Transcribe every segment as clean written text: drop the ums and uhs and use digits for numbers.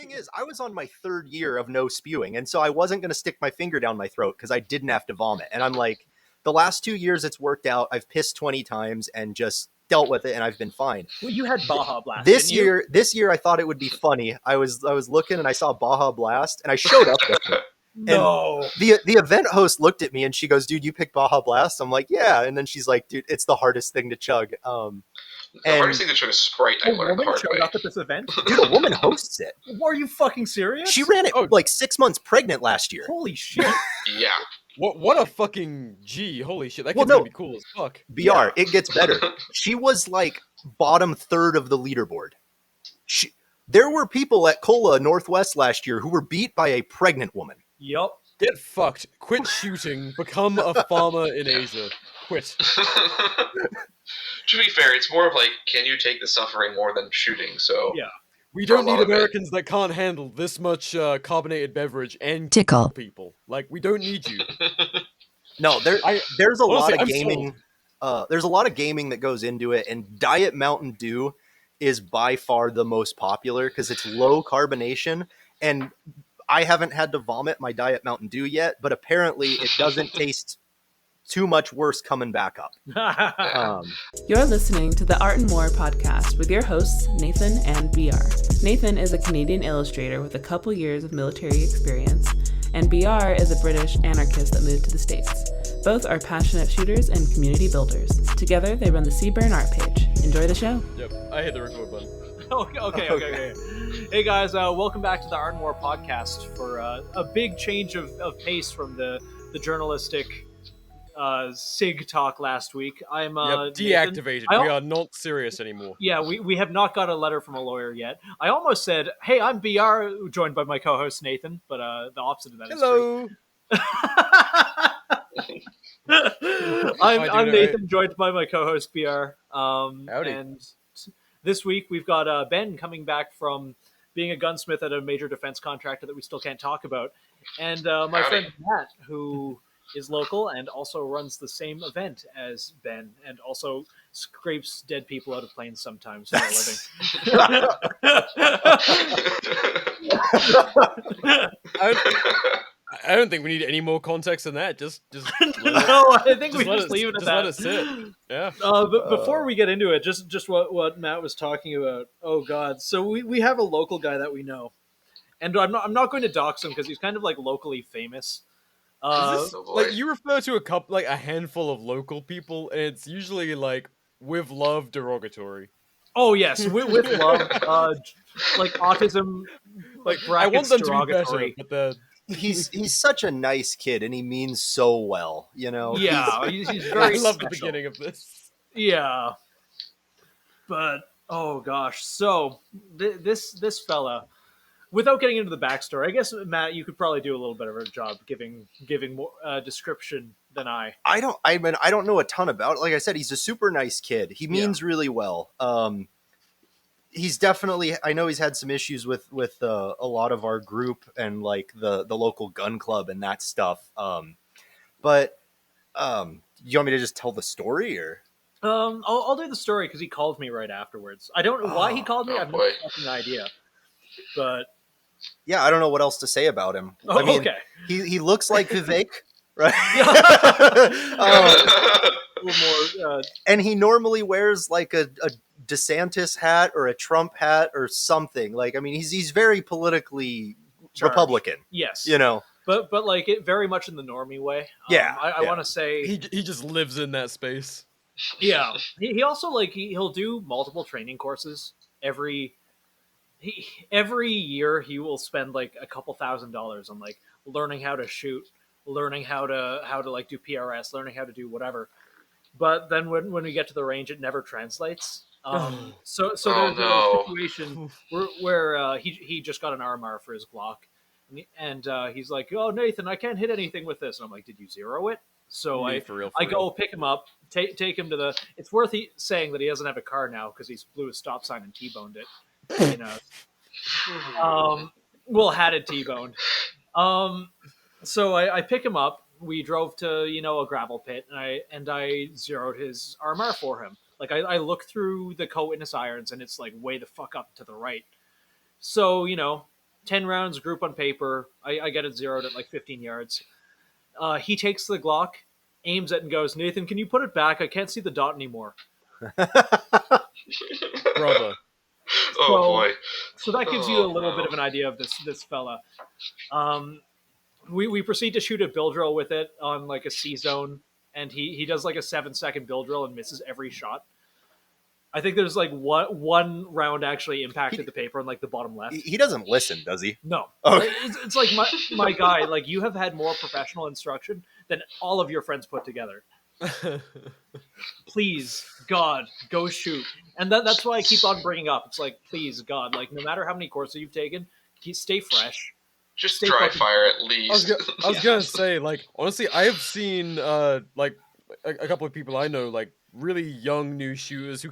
thing is, I was on my 3rd year of no spewing, and so I wasn't going to stick my finger down my throat because I didn't have to vomit. And I'm like, the last 2 years it's worked out. I've pissed 20 times and just dealt with it, and I've been fine. Well, you had Baja Blast. This year I thought it would be funny. I was looking and I saw Baja Blast, and I showed up with it. No. And the event host looked at me and she goes, "Dude, you picked Baja Blast?" I'm like, "Yeah." And then she's like, "Dude, it's the hardest thing to chug." The hardest thing to chug is Sprite. I learned the hard way. Up at this event? Dude, a woman hosts it. Are you fucking serious? She ran it like 6 months pregnant last year. Holy shit. Yeah. What a fucking G. Holy shit. That kid's gonna be cool as fuck. BR, it gets better. She was like bottom 3rd of the leaderboard. There were people at Cola Northwest last year who were beat by a pregnant woman. Yep. Get fucked. Quit shooting. Become a farmer in Asia. Quit. To be fair, it's more of like, can you take the suffering more than shooting? So yeah. We don't need Americans that can't handle this much carbonated beverage and tickle people. Like, we don't need you. No, there's a lot of I'm gaming. There's a lot of gaming that goes into it, and Diet Mountain Dew is by far the most popular because it's low carbonation, and I haven't had to vomit my Diet Mountain Dew yet, but apparently it doesn't taste too much worse coming back up. You're listening to the Art and More podcast with your hosts, Nathan and B.R. Nathan is a Canadian illustrator with a couple years of military experience, and B.R. is a British anarchist that moved to the States. Both are passionate shooters and community builders. Together, they run the Seaburn art page. Enjoy the show. Yep, I hit the record button. Okay. Hey guys, welcome back to the Art and More podcast for a big change of pace from the journalistic SIG talk last week. I'm deactivated. We are not serious anymore. Yeah, we have not got a letter from a lawyer yet. I almost said, "Hey, I'm BR," joined by my co-host Nathan, but the opposite of that is true. I'm Nathan, joined by my co-host BR. Howdy. And this week we've got Ben coming back from being a gunsmith at a major defense contractor that we still can't talk about, and my friend Matt, who is local and also runs the same event as Ben, and also scrapes dead people out of planes sometimes for a living. I don't think we need any more context than that. Just no, I think we just leave it at that. Let it sit. Yeah. But before we get into it, just what Matt was talking about. Oh God! So we have a local guy that we know, and I'm not going to dox him because he's kind of like locally famous. Like you refer to a handful of local people, and it's usually like with love derogatory. Oh yes, with love, like autism, like brackets I want them derogatory. to be better, but he's such a nice kid, and he means so well. You know. Yeah, he's very. I love special. the beginning of this. Yeah, but oh gosh, so this fella. Without getting into the backstory, I guess Matt, you could probably do a little bit of a job giving more description than I. I don't know a ton about it. Like I said, he's a super nice kid. He means really well. He's definitely. I know he's had some issues with a lot of our group and like the local gun club and that stuff. But you want me to just tell the story or? I'll do the story because he called me right afterwards. I don't know why he called me. I have no fucking idea. But. Yeah, I don't know what else to say about him. I mean, okay. He looks like Vivek, right? A little more, and he normally wears like a DeSantis hat or a Trump hat or something. Like, I mean, he's very politically charged. Republican. Yes, you know, but like it very much in the normie way. I want to say he just lives in that space. Yeah, he also like he'll do multiple training courses every year. He will spend like a couple $1,000s on like learning how to shoot, learning how to like do PRS, learning how to do whatever. But then when we get to the range, it never translates. So there's a situation where he just got an RMR for his Glock, and he's like, "Oh, Nathan, I can't hit anything with this." And I'm like, "Did you zero it?" So I go pick him up, take him to the. It's worth saying that he doesn't have a car now because he's blew a stop sign and T-boned it. You know, had it T-boned. So I pick him up. We drove to a gravel pit, and I zeroed his RMR for him. Like I look through the co-witness irons, and it's like way the fuck up to the right. So 10 rounds, group on paper. I get it zeroed at like 15 yards. He takes the Glock, aims it, and goes, "Nathan, can you put it back? I can't see the dot anymore." Brother. Oh boy! So that gives you a little bit of an idea of this fella. We proceed to shoot a bill drill with it on like a C zone, and he does like a 7-second bill drill and misses every shot. I think there's like one round actually impacted the paper on like the bottom left. He doesn't listen, does he? No. Okay. It's like my guy. Like, you have had more professional instruction than all of your friends put together. Please, God, go shoot. And that's why I keep on bringing up. It's like, please, God, like, no matter how many courses you've taken, stay fresh. Just Stay dry fucking- fire at least. I was gonna say, like, honestly, I have seen like a couple of people I know, like really young new shooters who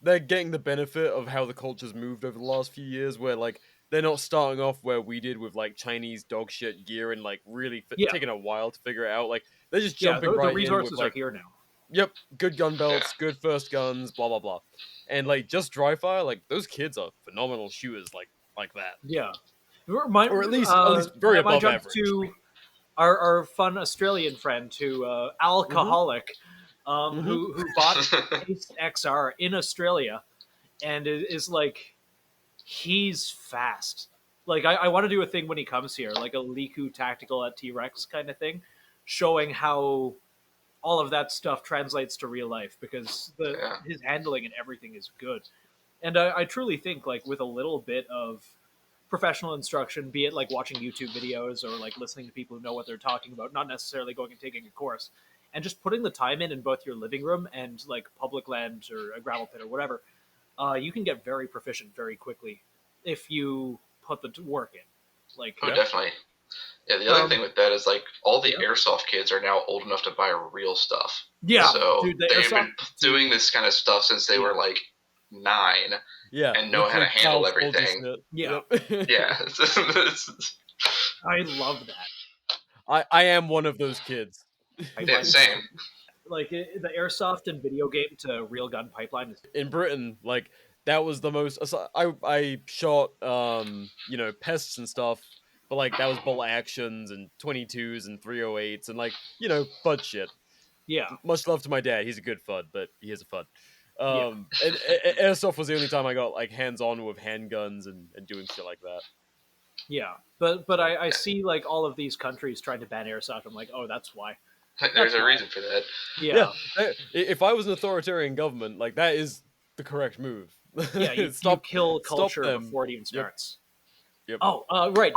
they're getting the benefit of how the culture's moved over the last few years, where like they're not starting off where we did with like Chinese dog shit gear and like really taking a while to figure it out. Like they're just jumping right in. The resources with, like, are here now. Yep, good gun belts, good first guns, blah blah blah, and like just dry fire. Like those kids are phenomenal shooters, like that. Yeah, or at least very above jump average. To our fun Australian friend, to alcoholic, who bought Ace XR in Australia, and is like, he's fast. Like I want to do a thing when he comes here, like a Liku tactical at T-Rex kind of thing, showing how all of that stuff translates to real life, because his handling and everything is good. And I truly think, like, with a little bit of professional instruction, be it like watching YouTube videos or like listening to people who know what they're talking about, not necessarily going and taking a course, and just putting the time in both your living room and like public land or a gravel pit or whatever, you can get very proficient very quickly if you put the work in. Like, Definitely. Yeah, the other thing with that is, like, all the airsoft kids are now old enough to buy real stuff. Yeah, so dude, they've been doing this kind of stuff since they were like 9. Yeah, and know how to handle everything. Yeah, yeah. I love that. I am one of those kids. Yeah, same. Like the airsoft and video game to real gun pipeline is in Britain. Like that was the most. I shot pests and stuff. But, like, that was bolt actions and 22s and 308s and, like, FUD shit. Yeah. Much love to my dad. He's a good FUD, but he is a FUD. And airsoft was the only time I got, like, hands-on with handguns and doing shit like that. Yeah. But I see, like, all of these countries trying to ban airsoft. I'm like, oh, that's why. There's a reason for that. Yeah. If I was an authoritarian government, like, that is the correct move. Yeah, you kill culture before it even starts. Yep. Oh, right.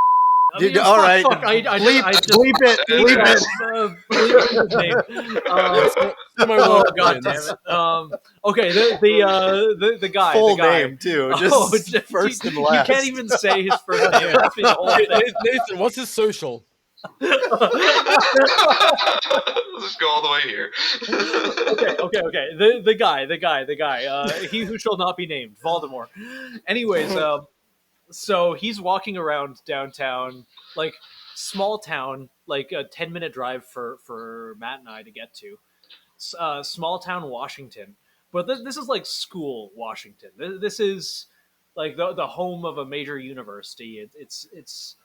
All right. Bleep it. Oh, God damn it. Okay, the guy. Full the guy. name, too. Just first and last. You can't even say his first name. Nathan, what's his social? Let's go all the way here. Okay. The guy. He who shall not be named. Voldemort. Anyways, so he's walking around downtown, like small town, like a 10-minute drive for Matt and I to get to. Small town Washington. But this is like school Washington. This is like the home of a major university. It's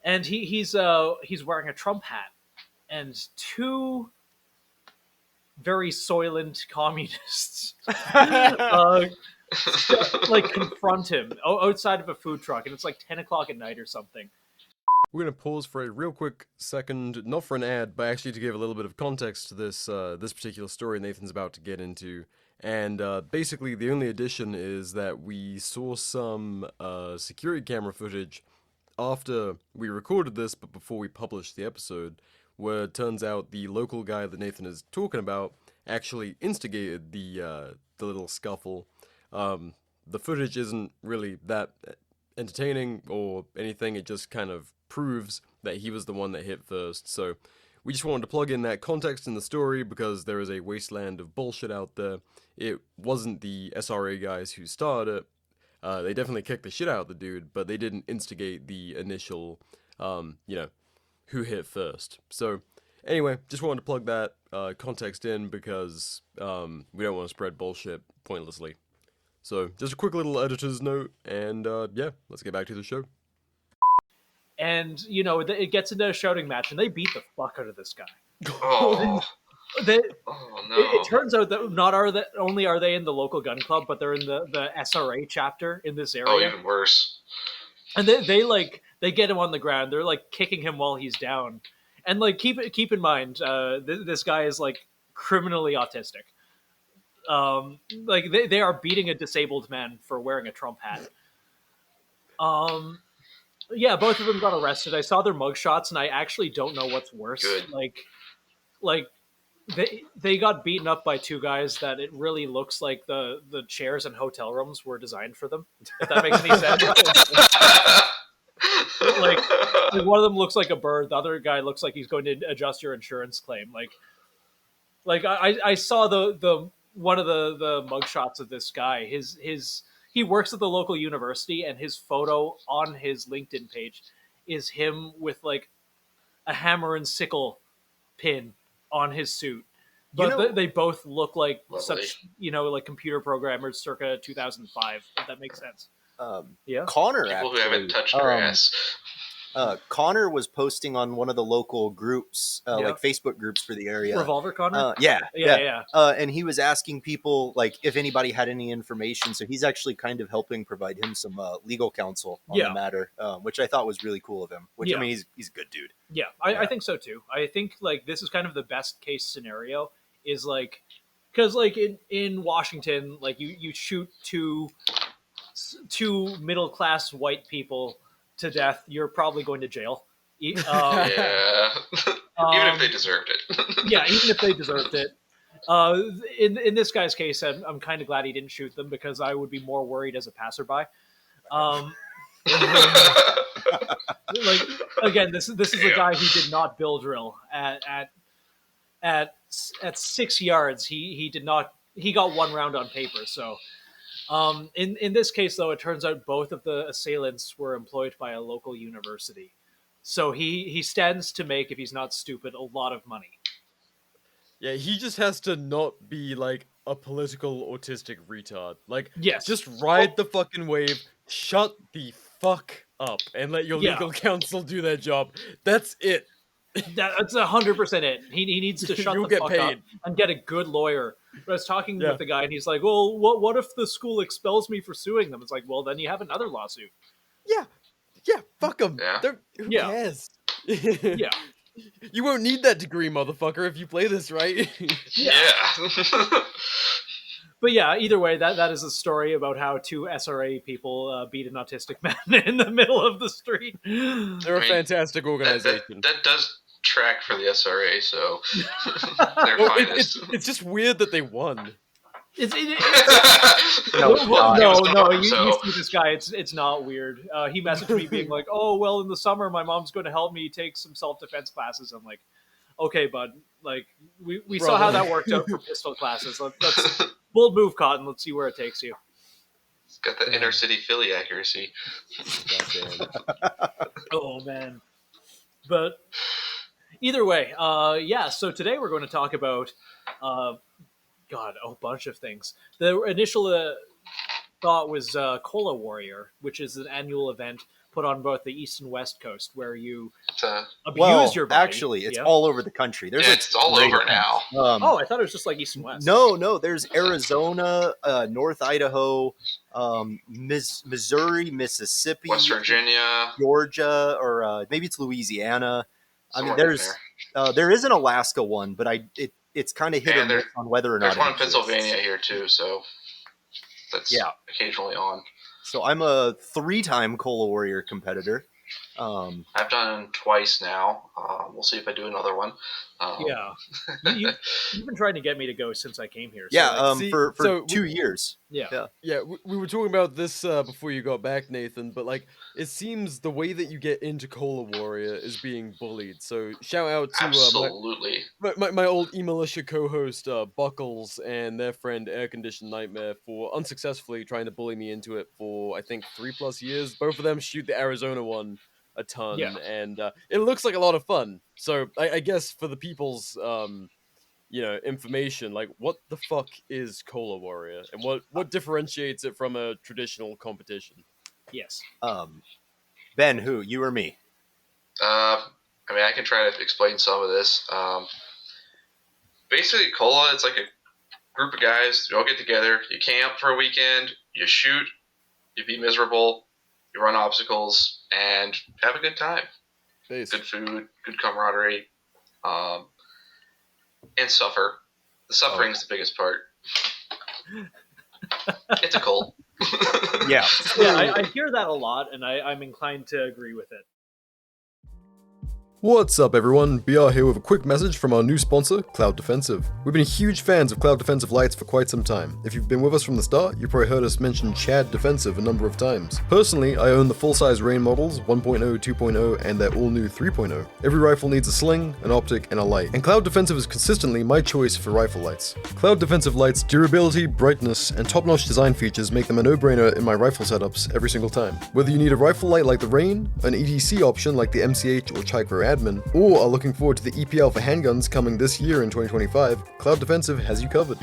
and he's wearing a Trump hat, and two very soylent communists like confront him outside of a food truck, and it's like 10 o'clock at night or something. We're going to pause for a real quick second, not for an ad, but actually to give a little bit of context to this particular story Nathan's about to get into. And basically the only addition is that we saw some security camera footage after we recorded this, but before we published the episode, where it turns out the local guy that Nathan is talking about actually instigated the little scuffle. The footage isn't really that entertaining or anything, it just kind of proves that he was the one that hit first. So we just wanted to plug in that context in the story because there is a wasteland of bullshit out there. It wasn't the SRA guys who started it. They definitely kicked the shit out of the dude, but they didn't instigate the initial, who hit first. So anyway, just wanted to plug that context in because we don't want to spread bullshit pointlessly. So just a quick little editor's note, and yeah, let's get back to the show. And it gets into a shouting match, and they beat the fuck out of this guy. Oh, They, oh no. it turns out that not only are they in the local gun club, but they're in the SRA chapter in this area. Oh, even worse. And they get him on the ground. They're like kicking him while he's down. And like keep in mind, this guy is like criminally autistic. Like they are beating a disabled man for wearing a Trump hat. Yeah, both of them got arrested. I saw their mugshots, and I actually don't know what's worse. Good. Like they got beaten up by two guys that it really looks like the chairs and hotel rooms were designed for them. If that makes any sense. like one of them looks like a bird. The other guy looks like he's going to adjust your insurance claim. Like I saw the one of the mugshots of this guy. He works at the local university, and his photo on his LinkedIn page is him with like a hammer and sickle pin on his suit. But they both look like Lovely. such, like computer programmers circa 2005, if that makes sense. Yeah. Connor People actually, who haven't touched grass. Connor was posting on one of the local groups, Yeah. like Facebook groups for the area. Revolver Connor? Yeah. Yeah. And he was asking people like if anybody had any information. So he's actually kind of helping provide him some legal counsel on the matter, which I thought was really cool of him. Which I mean, he's a good dude. Yeah, I think so too. I think like this is kind of the best case scenario is like, because like in Washington, like you shoot two middle class white people to death, you're probably going to jail. Yeah. Even if they deserved it. Yeah, even if they deserved it. In this guy's case, I'm kind of glad he didn't shoot them because I would be more worried as a passerby. Like again, this is a guy who did not bill drill at 6 yards. He did not. He got one round on paper. So in this case, though, it turns out both of the assailants were employed by a local university. So he stands to make, if he's not stupid, a lot of money. Yeah, he just has to not be like a political autistic retard. Like, Yes. just ride the fucking wave, shut the fuck up, and let your legal counsel do their job. That's it. That's 100% it. He needs to shut You'll the get fuck paid. up and get a good lawyer. But I was talking with the guy, and he's like, "Well, what if the school expels me for suing them?" It's like, "Well, then you have another lawsuit." Yeah, fuck them. Yeah. Who Yeah. cares? Yeah. You won't need that degree, motherfucker, if you play this right. Yeah. But yeah, either way, that is a story about how two SRA people beat an autistic man in the middle of the street. They're a fantastic organization. That does track for the SRA, so they're Well, finest. it's just weird that they won. No, No, you see this guy. It's not weird. He messaged me being like, "Oh, well, in the summer, my mom's going to help me take some self-defense classes." I'm like, "Okay, bud. Like, we saw how that worked out for pistol classes. Let's bold move, Cotton. Let's see where it takes you." It's got the inner city Philly accuracy. Oh man. But either way, yeah. So today we're going to talk about, a bunch of things. The initial thought was Cola Warrior, which is an annual event put on both the East and West Coast, where you abuse your body. Actually, it's all over the country. It's all over now. I thought it was just like East and West. No, there's Arizona, North Idaho, Missouri, Mississippi, West Virginia, Georgia, or maybe it's Louisiana. I mean, there is an Alaska one, but it's kind of hit or miss on whether or not. There's one in Pennsylvania here too, so that's occasionally on. So I'm a 3-time Cola Warrior competitor. I've done twice now. We'll see if I do another one. You've been trying to get me to go since I came here. So for 2 years. Yeah, we were talking about this before you got back, Nathan, but like it seems the way that you get into Cola Warrior is being bullied. So shout out to absolutely my old E-Militia co-host Buckles and their friend Air Conditioned Nightmare for unsuccessfully trying to bully me into it for I think 3+ years. Both of them shoot the Arizona one a ton, and it looks like a lot of fun. So I guess for the people's information, like what the fuck is Cola Warrior, and what differentiates it from a traditional competition? Yes. Ben, who, you or me? I mean, I can try to explain some of this. Basically, Cola, it's like a group of guys. You all get together. You camp for a weekend. You shoot. You be miserable. You run obstacles and have a good time. Base. Good food, good camaraderie, and suffer. The suffering is the biggest part. It's a cult. Yeah. Yeah, I hear that a lot, and I'm inclined to agree with it. What's up, everyone? BR here with a quick message from our new sponsor, Cloud Defensive. We've been huge fans of Cloud Defensive lights for quite some time. If you've been with us from the start, you've probably heard us mention Chad Defensive a number of times. Personally, I own the full-size Rain models, 1.0, 2.0, and their all-new 3.0. Every rifle needs a sling, an optic, and a light, and Cloud Defensive is consistently my choice for rifle lights. Cloud Defensive lights' durability, brightness, and top-notch design features make them a no-brainer in my rifle setups every single time. Whether you need a rifle light like the Rain, an EDC option like the MCH or Chicro Admin, or are looking forward to the EPL for handguns coming this year in 2025, Cloud Defensive has you covered.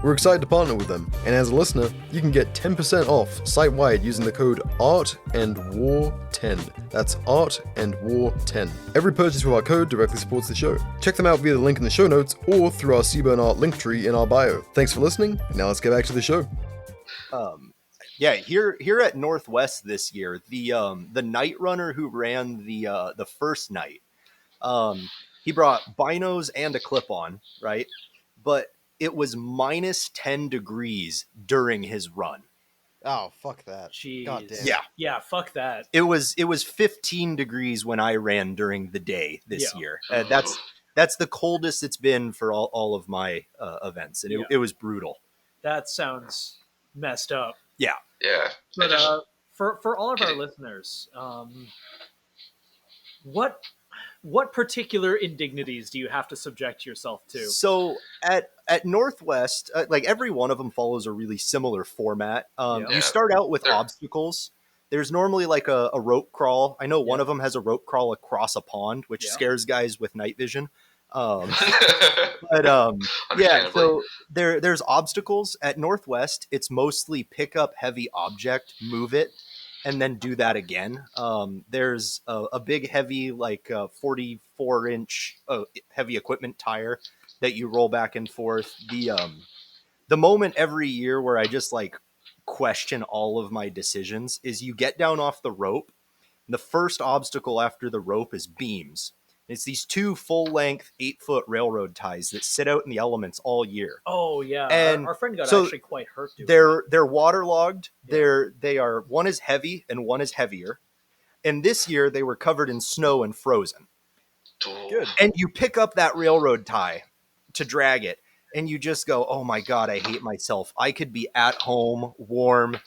We're excited to partner with them, and as a listener, you can get 10% off site-wide using the code ARTANDWAR10. That's ARTANDWAR10. Every purchase with our code directly supports the show. Check them out via the link in the show notes or through our Seaburn Art link tree in our bio. Thanks for listening. Now let's get back to the show. Yeah, here at Northwest this year, the night runner who ran the first night, he brought binos and a clip-on, right? But it was minus 10 degrees during his run. Oh, fuck that. Jeez. God damn. Yeah, fuck that. It was 15 degrees when I ran during the day this year. That's the coldest it's been for all of my events, and it was brutal. That sounds messed up. Yeah. Yeah. But for all of our listeners, what particular indignities do you have to subject yourself to? So at Northwest, like every one of them follows a really similar format. You start out with obstacles. There's normally like a rope crawl. I know one of them has a rope crawl across a pond, which scares guys with night vision. So there's obstacles at Northwest. It's mostly pick up heavy object, move it, and then do that again. There's a big heavy, like 44-inch heavy equipment tire that you roll back and forth. The moment every year where I just like question all of my decisions is you get down off the rope. The first obstacle after the rope is beams. It's these two full-length 8-foot railroad ties that sit out in the elements all year. Oh yeah, and our friend got actually quite hurt doing they're waterlogged. Yeah. They are, one is heavy and one is heavier. And this year they were covered in snow and frozen. Good. And you pick up that railroad tie to drag it, and you just go, "Oh my God, I hate myself. I could be at home, warm,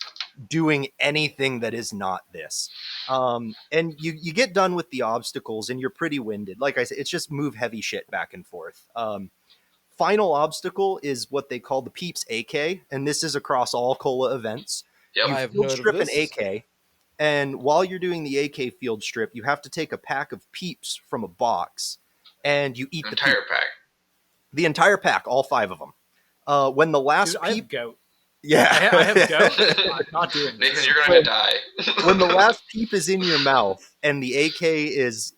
doing anything that is not this." And you get done with the obstacles and you're pretty winded. Like I said, it's just move heavy shit back and forth. Final obstacle is what they call the Peep's AK, and this is across all COLA events. Yep. You field strip an AK, and while you're doing the AK field strip, you have to take a pack of Peeps from a box, and you eat the entire pack. The entire pack, all 5 of them. When the last Dude, I have Peep... gout. Yeah. I have gout. I'm not doing this. Nathan, you're going to die. When the last Peep is in your mouth and the AK is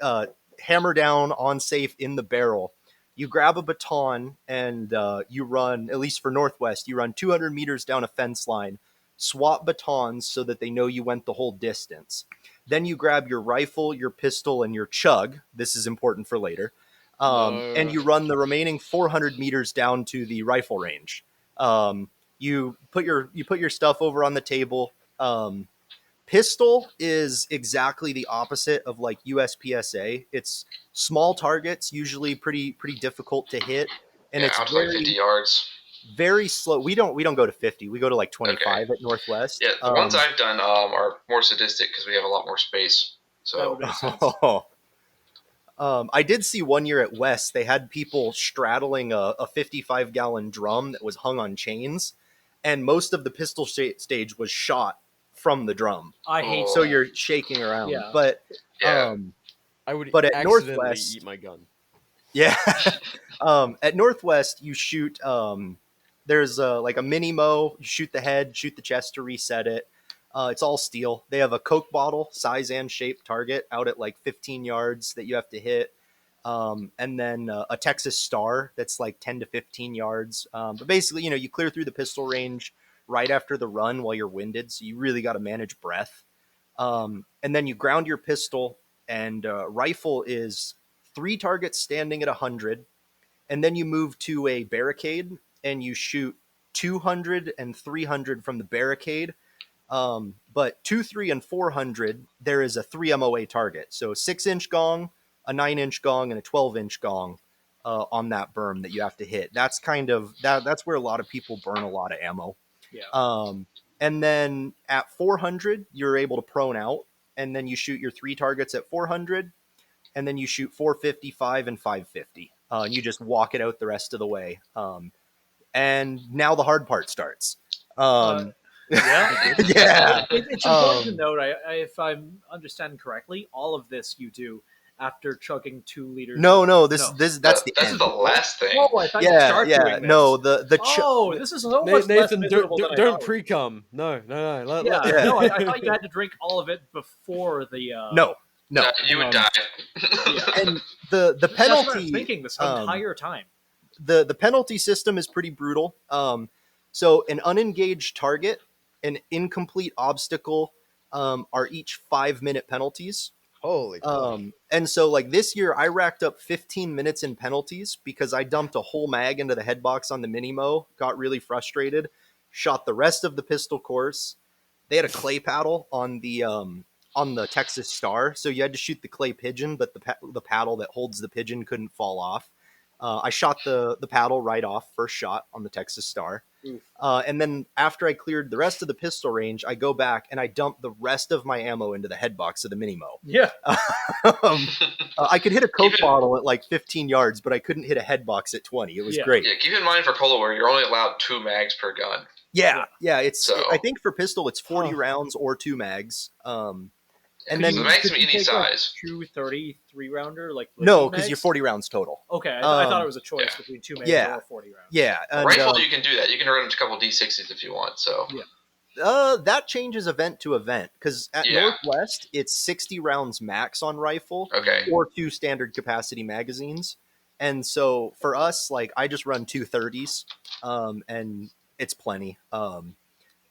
hammer down on safe in the barrel, you grab a baton and you run, at least for Northwest, you run 200 meters down a fence line, swap batons so that they know you went the whole distance. Then you grab your rifle, your pistol, and your chug. This is important for later. And you run the remaining 400 meters down to the rifle range. You put your stuff over on the table. Pistol is exactly the opposite of like USPSA. It's small targets, usually pretty difficult to hit, and it's out to like 50 yards. Very slow. We don't go to 50. We go to like 25 at Northwest. Yeah, the ones I've done are more sadistic because we have a lot more space. So that would make sense. I did see one year at West, they had people straddling a 55-gallon drum that was hung on chains, and most of the pistol stage was shot from the drum. I hate so you're shaking around. Yeah. But Yeah. I would but at accidentally Northwest, eat my gun. Yeah. At Northwest, you shoot. There's like a mini mo. You shoot the head, shoot the chest to reset it. It's all steel. They have a Coke bottle, size and shape target out at like 15 yards that you have to hit. And then a Texas Star that's like 10 to 15 yards. But basically, you clear through the pistol range right after the run while you're winded. So you really got to manage breath. And then you ground your pistol, and rifle is 3 targets standing at 100. And then you move to a barricade and you shoot 200 and 300 from the barricade. But 2, 3, and 400, there is a 3 MOA target. So 6-inch gong, a 9-inch gong, and a 12-inch gong on that berm that you have to hit. That's kind of that's where a lot of people burn a lot of ammo. Yeah. And then at 400, you're able to prone out, and then you shoot your 3 targets at 400, and then you shoot 455 and 550. And you just walk it out the rest of the way. And now the hard part starts. Yeah. Yeah. It's important to note, if I'm understanding correctly, all of this you do after chugging 2 liters. No. That's the This end. is the last thing. Oh, I thought you start doing this. No, this is so much less Nathan, miserable than I don't thought. pre-cum. No. Yeah, no, I thought you had to drink all of it before the. No. You would die. Yeah. And the That's what I was penalty. thinking this entire time. The penalty system is pretty brutal. So an unengaged target, an incomplete obstacle, are each 5-minute penalties. Holy cow. And so like this year I racked up 15 minutes in penalties because I dumped a whole mag into the head box on the Minimo, got really frustrated, shot the rest of the pistol course. They had a clay paddle on the Texas Star, so you had to shoot the clay pigeon, but the paddle that holds the pigeon couldn't fall off. I shot the paddle right off, first shot on the Texas Star. And then after I cleared the rest of the pistol range, I go back and I dump the rest of my ammo into the head box of the Minimo. Yeah. I could hit a Coke bottle at like 15 yards, but I couldn't hit a head box at 20. It was great. Yeah, keep in mind for Polo War, you're only allowed 2 mags per gun. Yeah. It's. So- I think for pistol, it's 40 rounds or 2 mags. And then So the mags can be any size. 2 33 rounder, like no, because because you're 40 rounds total. Okay, I thought it was a choice Yeah. between 2 mags Yeah. or 40 rounds. Yeah, and, Rifle, you can do that. You can run a couple D60s if you want. So that changes event to event because at Yeah. Northwest it's 60 rounds max on rifle okay, or 2 standard capacity magazines, and so for us, like I just run 2 30s, and it's plenty.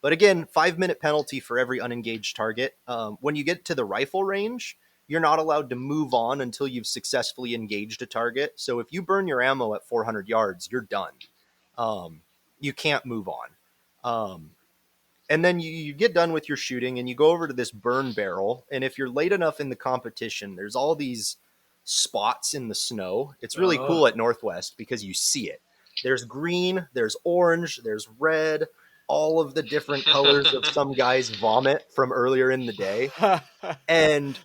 But again, 5-minute penalty for every unengaged target. When you get to the rifle range, you're not allowed to move on until you've successfully engaged a target. So if you burn your ammo at 400 yards, you're done. You can't move on. And then you get done with your shooting and you go over to this burn barrel. And if you're late enough in the competition, there's all these spots in the snow. It's really cool at Northwest because you see it. There's green, there's orange, there's red, all of the different colors of some guy's vomit from earlier in the day. And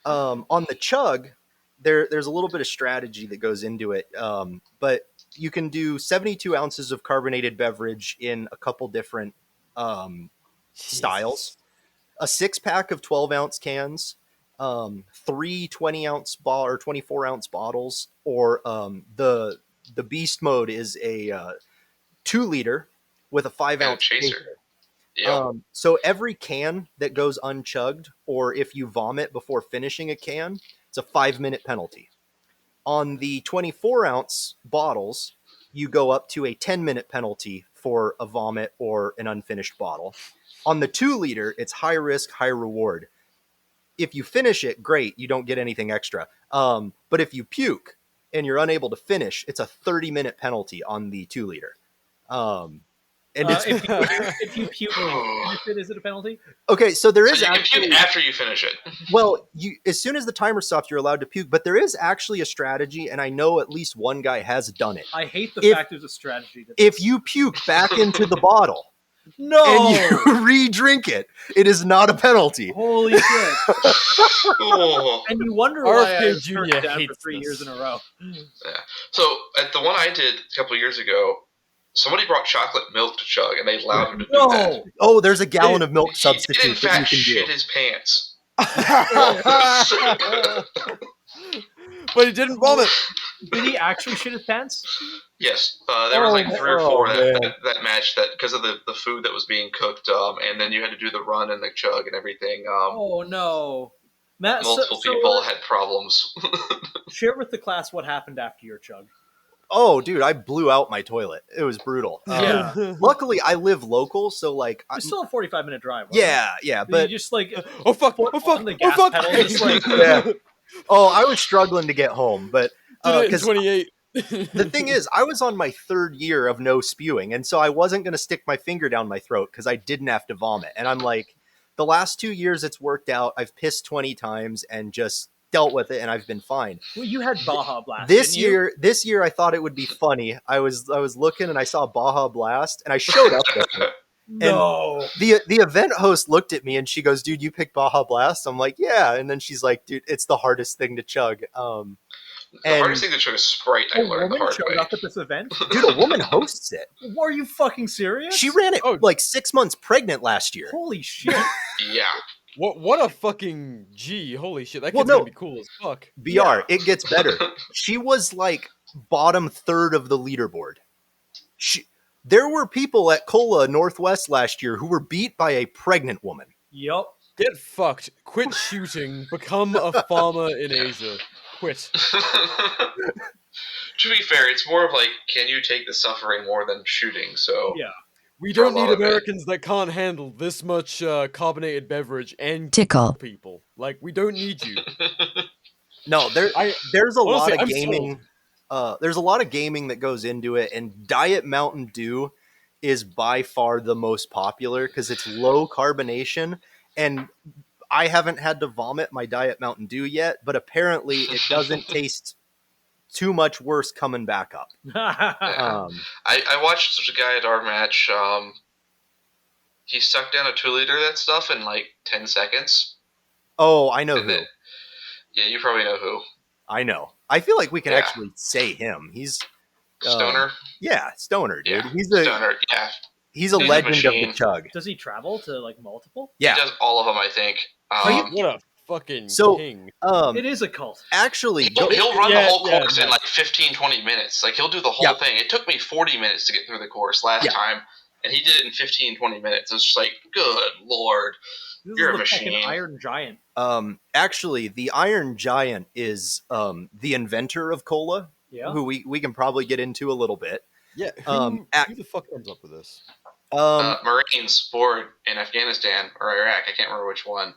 on the chug, there's a little bit of strategy that goes into it. But you can do 72 ounces of carbonated beverage in a couple different styles. A 6-pack of 12-ounce cans, 3 20-ounce or 24-ounce bottles, or the beast mode is a 2-liter with a 5-ounce chaser. Yeah. So every can that goes unchugged, or if you vomit before finishing a can, it's a 5-minute penalty. On the 24-ounce bottles, you go up to a 10-minute penalty for a vomit or an unfinished bottle. On the 2-liter, it's high risk, high reward. If you finish it, great, you don't get anything extra. But if you puke and you're unable to finish, it's a 30-minute penalty on the 2-liter. And if you puke when you finish it, is it a penalty? Okay, so there is you can actually puke after you finish it. Well, as soon as the timer stops, you're allowed to puke. But there is actually a strategy, and I know at least one guy has done it. I hate the fact there's a strategy. If you puke back into the bottle, no, and you re-drink it, it is not a penalty. Holy shit! Oh. And you wonder RFK why I Jr. turned it down for hates 3 this. years in a row. Yeah. So at the one I did a couple of years ago, somebody brought chocolate milk to chug, and they allowed him to do that. Oh, there's a gallon of milk He substitute did in that fact you can shit do. his pants. But he didn't vomit. Did he actually shit his pants? Yes, there was like 3 or 4 man. that matched that because of the food that was being cooked, and then you had to do the run and the chug and everything. Oh no, Matt. Multiple people had problems. Share with the class what happened after your chug. Oh, dude, I blew out my toilet. It was brutal. Yeah. Luckily, I live local, so like, It's still a 45-minute drive. Wasn't yeah, it? but you just like Oh fuck! foot Oh fuck! on the Oh gas fuck! pedal, just like yeah. Oh, I was struggling to get home, but Did it in because 28. the thing is, I was on my 3rd year of no spewing, and so I wasn't going to stick my finger down my throat because I didn't have to vomit. And I'm like, the last 2 years it's worked out. I've pissed 20 times and just dealt with it, and I've been fine. well, you had Baja Blast. This didn't you? year I thought it would be funny. I was looking and I saw Baja Blast, and I showed up there. No. The event host looked at me and she goes, "Dude, you picked Baja Blast?" I'm like, "Yeah." And then she's like, "Dude, it's the hardest thing to chug." The hardest thing to chug is Sprite. I A learned the woman hard showed way. up at this event. Dude, a woman hosts it. Are you fucking serious? She ran it Oh. like 6 months pregnant last year. Holy shit! Yeah. What a fucking G! Holy shit! That Well, kid's no. gonna be cool as fuck. BR, it gets better. She was like bottom 3rd of the leaderboard. There were people at Cola Northwest last year who were beat by a pregnant woman. Yup. Get fucked. Quit shooting. Become a farmer in Asia. Quit. To be fair, it's more of like, can you take the suffering more than shooting? So Yeah. We For a don't lot need of it. Americans that can't handle this much carbonated beverage and Tickle. people. Like, we don't need you. No, there's a lot honestly, of I'm gaming. There's a lot of gaming that goes into it, and Diet Mountain Dew is by far the most popular because it's low carbonation, and I haven't had to vomit my Diet Mountain Dew yet, but apparently it doesn't taste too much worse coming back up. I watched a guy at our match. He sucked down a 2-liter of that stuff in like 10 seconds. Oh, I know And who. then, yeah, you probably know who. I know. I feel like we can Yeah. actually say him. He's Stoner. yeah, Stoner, dude. Yeah, He's Stoner. Yeah, he's a He's a legend of the machine. chug. Does he travel to like multiple? Yeah. he does all of them. I think. What a fucking So- king. It is a cult. Actually, He'll run the Yeah, whole yeah, course yeah. in like 15, 20 minutes. Like, he'll do the whole Yeah. thing. It took me 40 minutes to get through the course last Yeah. time, and he did it in 15, 20 minutes. It's just like, good lord. This You're is a the fucking machine. Iron Giant. actually, the Iron Giant is the inventor of cola, Yeah. who we can probably get into a little bit. Yeah, who the fuck comes up with this? Marines board in Afghanistan or Iraq. I can't remember which one.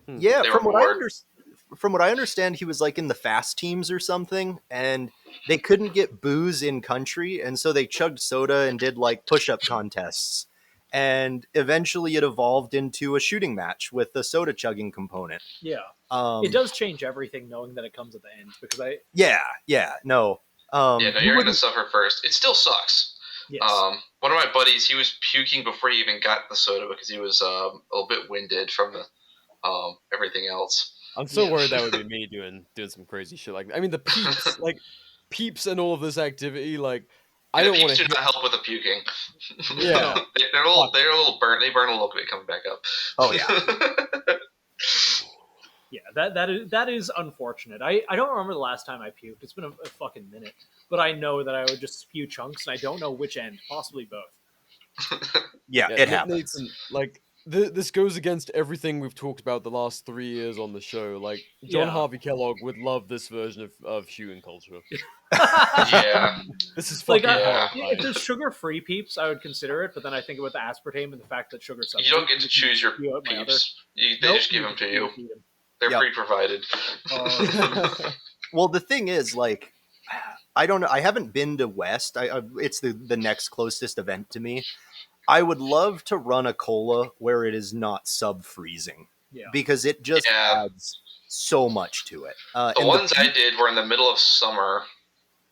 Yeah, They from were what bored. from what I understand, he was like in the fast teams or something, and they couldn't get booze in country, and so they chugged soda and did like push-up contests. And eventually it evolved into a shooting match with the soda chugging component. Yeah. Um, It does change everything knowing that it comes at the end because I Yeah, no. Yeah, no, you you're going to wouldn't- suffer first. It still sucks. yes. One of my buddies, he was puking before he even got the soda because he was a little bit winded from the everything else. I'm so Yeah. worried that would be me doing some crazy shit like that. I mean, the peeps, like peeps and all of this activity, like I And don't the want peeps to. do not help with the puking. Yeah. they're a little burnt. They burn a little bit coming back up. Oh yeah. Yeah, that is unfortunate. I don't remember the last time I puked. It's been a fucking minute. But I know that I would just spew chunks, and I don't know which end. Possibly both. Yeah, Yeah, it happens. Nathan, like this goes against everything we've talked about the last 3 years on the show. Like John Yeah. Harvey Kellogg would love this version of shooting culture. Yeah. This is Like, fucking Yeah. if horrifying. there's sugar-free Peeps, I would consider it. But then I think about the aspartame and the fact that sugar. You don't get to choose your You out my peeps. They Nope, just give them to you. feed 'em. They're Yep. pre-provided. Oh, Well, the thing is, like, I don't know. I haven't been to West. It's the next closest event to me. I would love to run a cola where it is not sub-freezing yeah. because it just Yeah. adds so much to it. The And ones I did were in the middle of summer,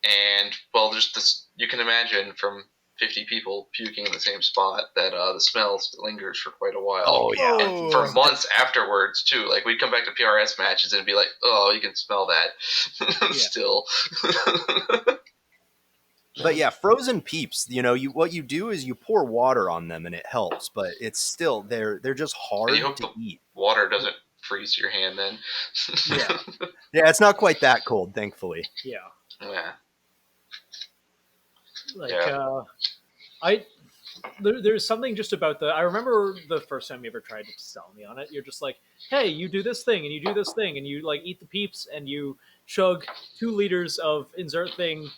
and well, there's this. You can imagine from 50 people puking in the same spot that the smell lingers for quite a while. Oh, yeah. And for months afterwards too. Like we'd come back to PRS matches and it'd be like, oh, you can smell that still. But yeah, frozen Peeps. You know, what you do is you pour water on them and it helps, but it's still they're just hard You hope to eat. Water doesn't freeze your hand then. Yeah. Yeah, it's not quite that cold, thankfully. Yeah. Yeah. Like, Yeah. there's something just about I remember the first time you ever tried to sell me on it. You're just like, hey, you do this thing and you do this thing and you like eat the peeps and you chug 2 liters of insert thing,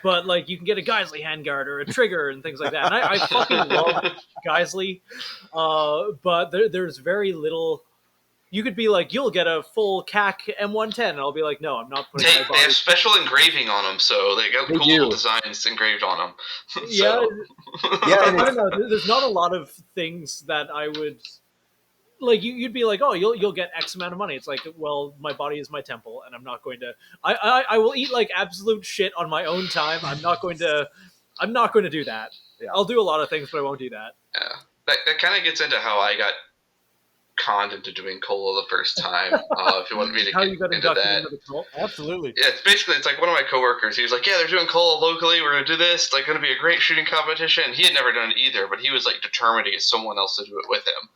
but like you can get a Geisley handguard or a trigger and things like that. And I fucking love Geisley, but there's very little. You could be like, you'll get a full CAC M110, and I'll be like, no, I'm not putting my They body. have special engraving on them, so they got cool little designs engraved on them. Yeah, Yeah, I and don't know. There's not a lot of things that I would like. You'd be like, oh, you'll get X amount of money. It's like, well, my body is my temple, and I'm not going to. I will eat like absolute shit on my own time. I'm not going to do that. Yeah. I'll do a lot of things, but I won't do that. Yeah, that kind of gets into how I got conned into doing cola the first time. If you want me to How get you got into inducted that. into the cult? Absolutely. Yeah, it's like one of my coworkers. He was like, "Yeah, they're doing cola locally. We're gonna do this. It's like gonna be a great shooting competition." He had never done it either, but he was like determined to get someone else to do it with him.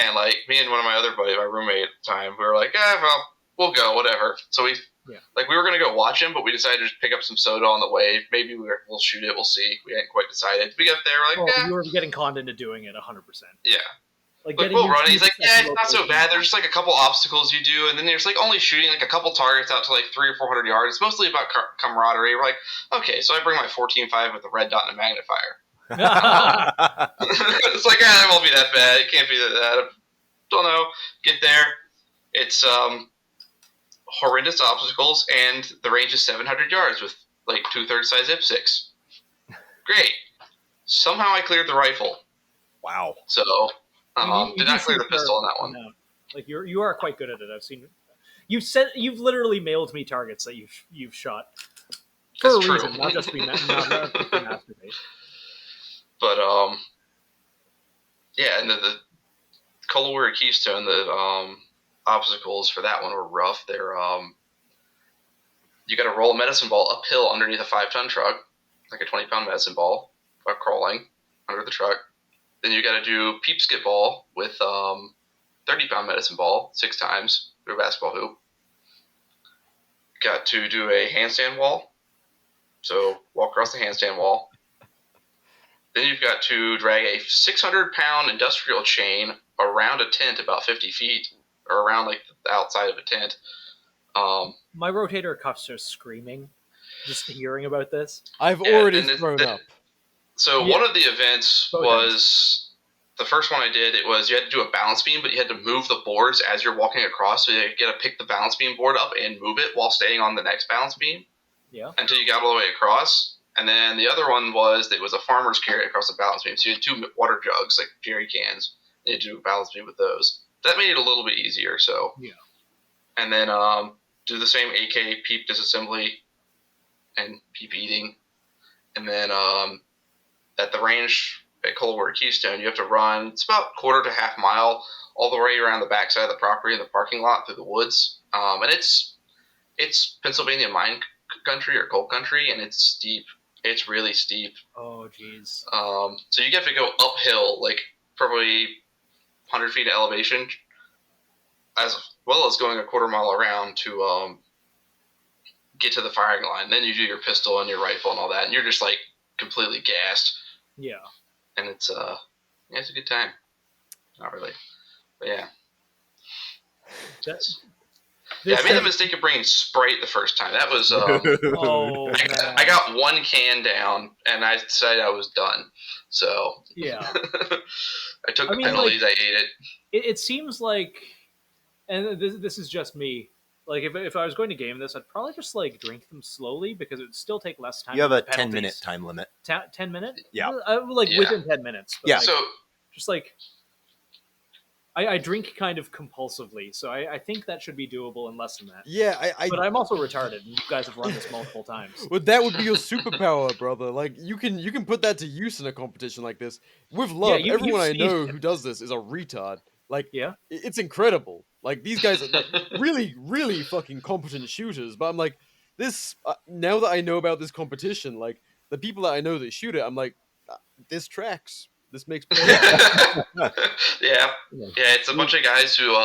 And like me and one of my other buddies, my roommate at the time, we were like, well, we'll go, whatever. So we were gonna go watch him, but we decided to just pick up some soda on the way. Maybe we'll shoot it. We'll see. We hadn't quite decided. We got there, we're like, you were getting conned into doing it 100%. Yeah. Like we'll run. He's like, yeah, it's not so bad. There's just like a couple obstacles you do, and then there's like only shooting like a couple targets out to like 300 or 400 yards. It's mostly about camaraderie. We're like, okay, so I bring my 14.5 with a red dot and a magnifier. It's like, it won't be that bad. It can't be that. Don't know. Get there. It's horrendous obstacles, and the range is 700 yards with like 2/3 size IPSCs. Great. Somehow I cleared the rifle. Wow. So. Did not clear the pistol on that one. No. Like you are quite good at it. I've seen. You've literally mailed me targets that you've shot for That's a true. reason, not just be masturbate. But yeah, and the Cola Warrior Keystone, the obstacles for that one were rough. They're you got to roll a medicine ball uphill underneath a 5-ton truck, like a 20-pound medicine ball, while crawling under the truck. Then you got to do Peep skip ball with 30-pound medicine ball 6 times through a basketball hoop. Got to do a handstand wall. So walk across the handstand wall. Then you've got to drag a 600-pound industrial chain around a tent about 50 feet, or around like the outside of a tent. My rotator cuffs are screaming just hearing about this. I've already thrown up. So one of the events was the first one I did. It was you had to do a balance beam, but you had to move the boards as you're walking across. So you got to pick the balance beam board up and move it while staying on the next balance beam. Yeah. Until you got all the way across. And then the other one was it was a farmer's carry across the balance beam. So you had 2 water jugs, like jerry cans. And you had to do a balance beam with those. That made it a little bit easier. So. Yeah. And then do the same AK Peep disassembly and Peep eating. And then at the range at Cola Warrior Keystone, you have to run, it's about quarter to half mile all the way around the backside of the property in the parking lot through the woods. And it's Pennsylvania mine country or coal country, and it's steep. It's really steep. Oh, jeez. So you have to go uphill, like probably 100 feet of elevation, as well as going a quarter mile around to get to the firing line. Then you do your pistol and your rifle and all that, and you're just like completely gassed. Yeah. And it's it's a good time. Not really, but yeah. I made the mistake of bringing Sprite the first time. That was oh, I got 1 can down, and I decided I was done. So yeah, I took the penalties. I ate it. It seems like, and this is just me. Like if I was going to game this, I'd probably just like drink them slowly because it would still take less time. You have a 10-minute time limit. 10 minutes? Yeah. Within 10 minutes. Yeah. Like, so just like I drink kind of compulsively, so I think that should be doable in less than that. Yeah, but I'm also retarded, and you guys have run this multiple times. Well, that would be your superpower, brother. Like you can put that to use in a competition like this with love. Yeah, everyone I know who does this is a retard. Like, yeah, it's incredible. Like these guys are like, really, really fucking competent shooters. But I'm like, this now that I know about this competition, like the people that I know that shoot it, I'm like, this tracks. This makes yeah. It's a bunch of guys who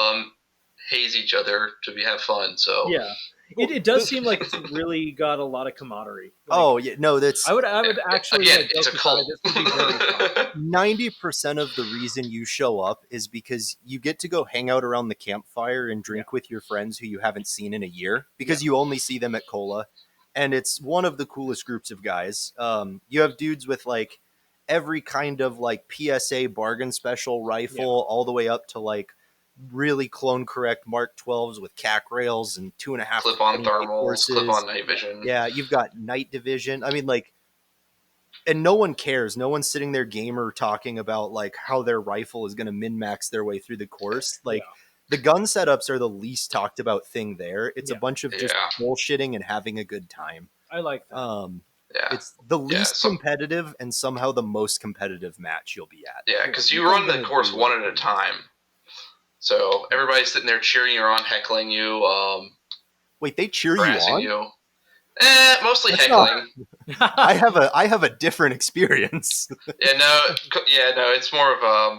haze each other to have fun. So yeah, It does seem like it's really got a lot of camaraderie. Like, Oh yeah, no, that's I would actually Again, like, it's a joke cult. aside, this would be very fun. 90% of the reason you show up is because you get to go hang out around the campfire and drink with your friends who you haven't seen in a year because you only see them at Cola, and it's one of the coolest groups of guys. You have dudes with like every kind of like PSA bargain special rifle, all the way up to like really clone correct Mark 12s with CAC rails and 2.5 Clip-on to 10 thermals, horses. clip-on night vision. Yeah, you've got night division. I mean, like, and no one cares. No one's sitting there gamer talking about like how their rifle is going to min max their way through the course. Like, the gun setups are the least talked about thing there. It's a bunch of just bullshitting and having a good time. I like that. It's the least competitive and somehow the most competitive match you'll be at. Yeah, because you run the course one at a time. So everybody's sitting there cheering you on, heckling you. Wait, they cheer you harassing on? you. Mostly That's heckling. I have a different experience. no, it's more of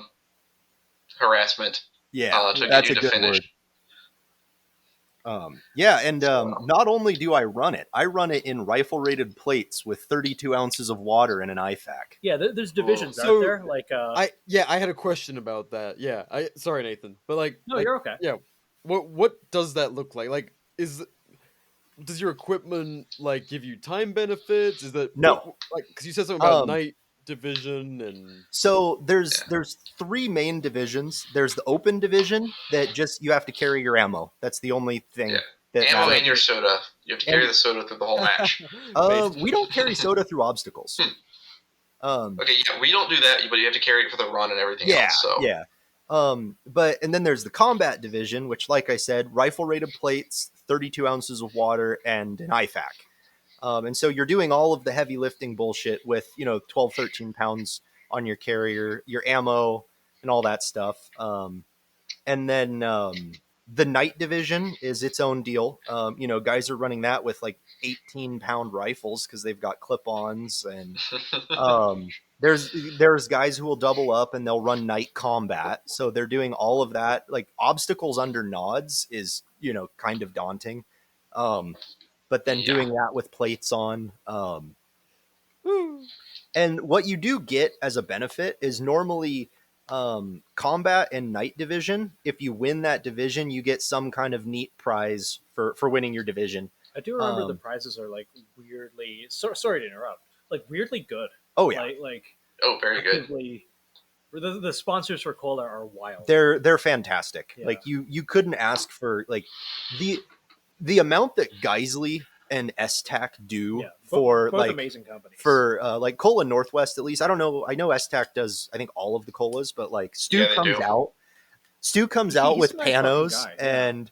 harassment. Yeah, to that's get you a to good finish. word. Not only do I run it in rifle rated plates with 32 ounces of water and an IFAC. Yeah, there's divisions So, out there. Like, I had a question about that. Yeah, sorry, Nathan, but like, no, you're okay. Yeah, what does that look like? Like, does your equipment like give you time benefits? Is that No? Like, because you said something about night division and so there's 3 main divisions. There's the open division that just you have to carry your ammo. That's the only thing. Yeah. That Ammo matters. and your soda. You have to carry the soda through the whole match. We don't carry soda through obstacles. Okay, yeah, we don't do that, but you have to carry it for the run and everything else. So yeah. And then there's the combat division, which, like I said, rifle rated plates, 32 ounces of water, and an IFAC. And so you're doing all of the heavy lifting bullshit with 12, 13 pounds on your carrier, your ammo, and all that stuff. And then the night division is its own deal. Guys are running that with like 18-pound rifles because they've got clip-ons, and there's guys who will double up and they'll run night combat. So they're doing all of that. Like, obstacles under nods is kind of daunting. But then doing that with plates on. And what you do get as a benefit is normally combat and night division. If you win that division, you get some kind of neat prize for winning your division. I do remember the prizes are like weirdly. Sorry to interrupt. Like, weirdly good. Oh yeah. Oh, very good. The sponsors for Cola are wild. They're fantastic. Yeah. Like, you couldn't ask for like the amount that Geisley and STAC do for both like amazing companies. For like Cola Northwest, at least. I don't know. I know STAC does, I think, all of the colas, but like Stu comes out with panos, and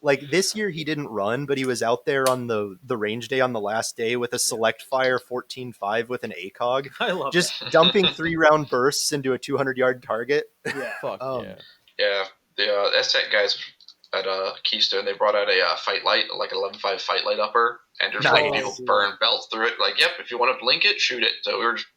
like this year he didn't run, but he was out there on the range day on the last day with a select fire 14.5 with an ACOG. I love just that. dumping 3-round bursts into a 200-yard target. Yeah, fuck yeah. The STAC guys at Keystone, they brought out a fight light, like an 11.5 fight light upper, and just letting people burn belts through it. Like, yep, if you want to blink it, shoot it. So we were just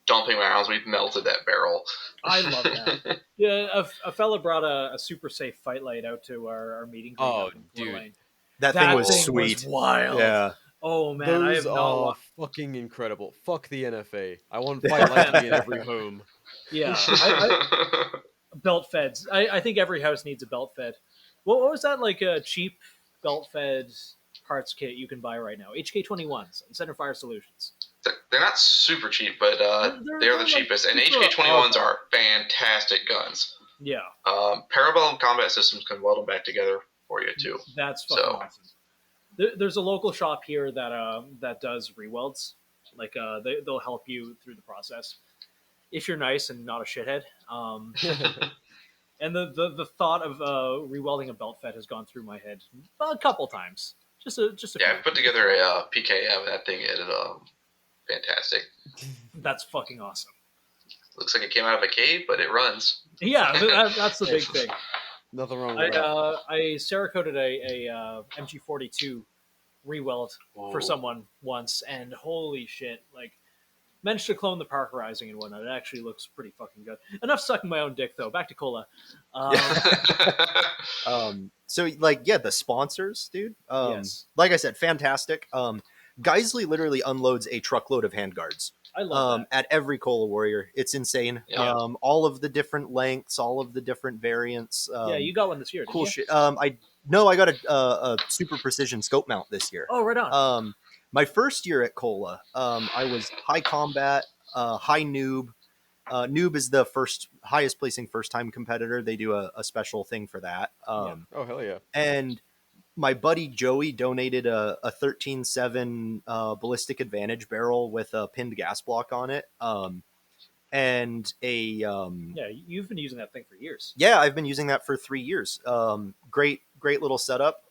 dumping rounds. We melted that barrel. I love that. Yeah, a fella brought a super safe fight light out to our meeting. Oh, dude, that thing was sweet. Was wild. Yeah. Oh man, those are fucking incredible. Fuck the NFA. I want fight light to be in every home. Yeah. Belt feds. I think every house needs a belt fed. What was that, like a cheap belt fed parts kit you can buy right now? HK21s and Center Fire Solutions. They're not super cheap, but they're the cheapest. And HK21s are fantastic guns. Yeah. Parabellum combat systems can weld them back together for you too. That's fucking awesome. There's a local shop here that does rewelds. Like they'll help you through the process if you're nice and not a shithead. And the thought of rewelding a belt fed has gone through my head a couple times. Just a I put together a PKM. That thing is fantastic. That's fucking awesome. Looks like it came out of a cave, but it runs. Yeah, that's the big thing. Nothing wrong with that. I Cerakoted a MG42 reweld for someone once, and holy shit, like managed to clone the parkerizing and whatnot. It actually looks pretty fucking good. Enough sucking my own dick, though. Back to cola. So like, yeah, the sponsors, dude. Yes. Like I said, fantastic. Geisley literally unloads a truckload of handguards. I love that. At every Cola Warrior. It's insane. Yeah. All of the different lengths, all of the different variants. Yeah, you got one this year, didn't Cool you? shit. I got a super precision scope mount this year. Oh, right on. My first year at Cola, I was high combat, high noob. Noob is the highest placing first time competitor. They do a special thing for that. Oh, hell yeah. And my buddy Joey donated a 13.7 ballistic advantage barrel with a pinned gas block on it. And a Yeah, you've been using that thing for years. yeah, I've been using that for 3 years. Great little setup.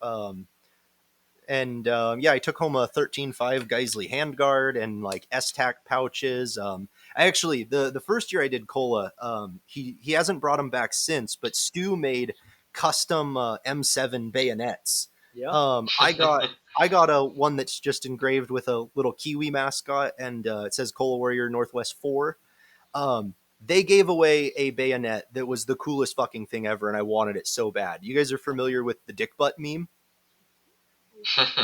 And I took home a 13.5 Geisley handguard and like S-Tac pouches. I actually, the first year I did Cola, he hasn't brought them back since, but Stu made custom M7 bayonets. Yeah. I got a one that's just engraved with a little Kiwi mascot, and it says Cola Warrior Northwest 4. They gave away a bayonet that was the coolest fucking thing ever, and I wanted it so bad. You guys are familiar with the dick butt meme?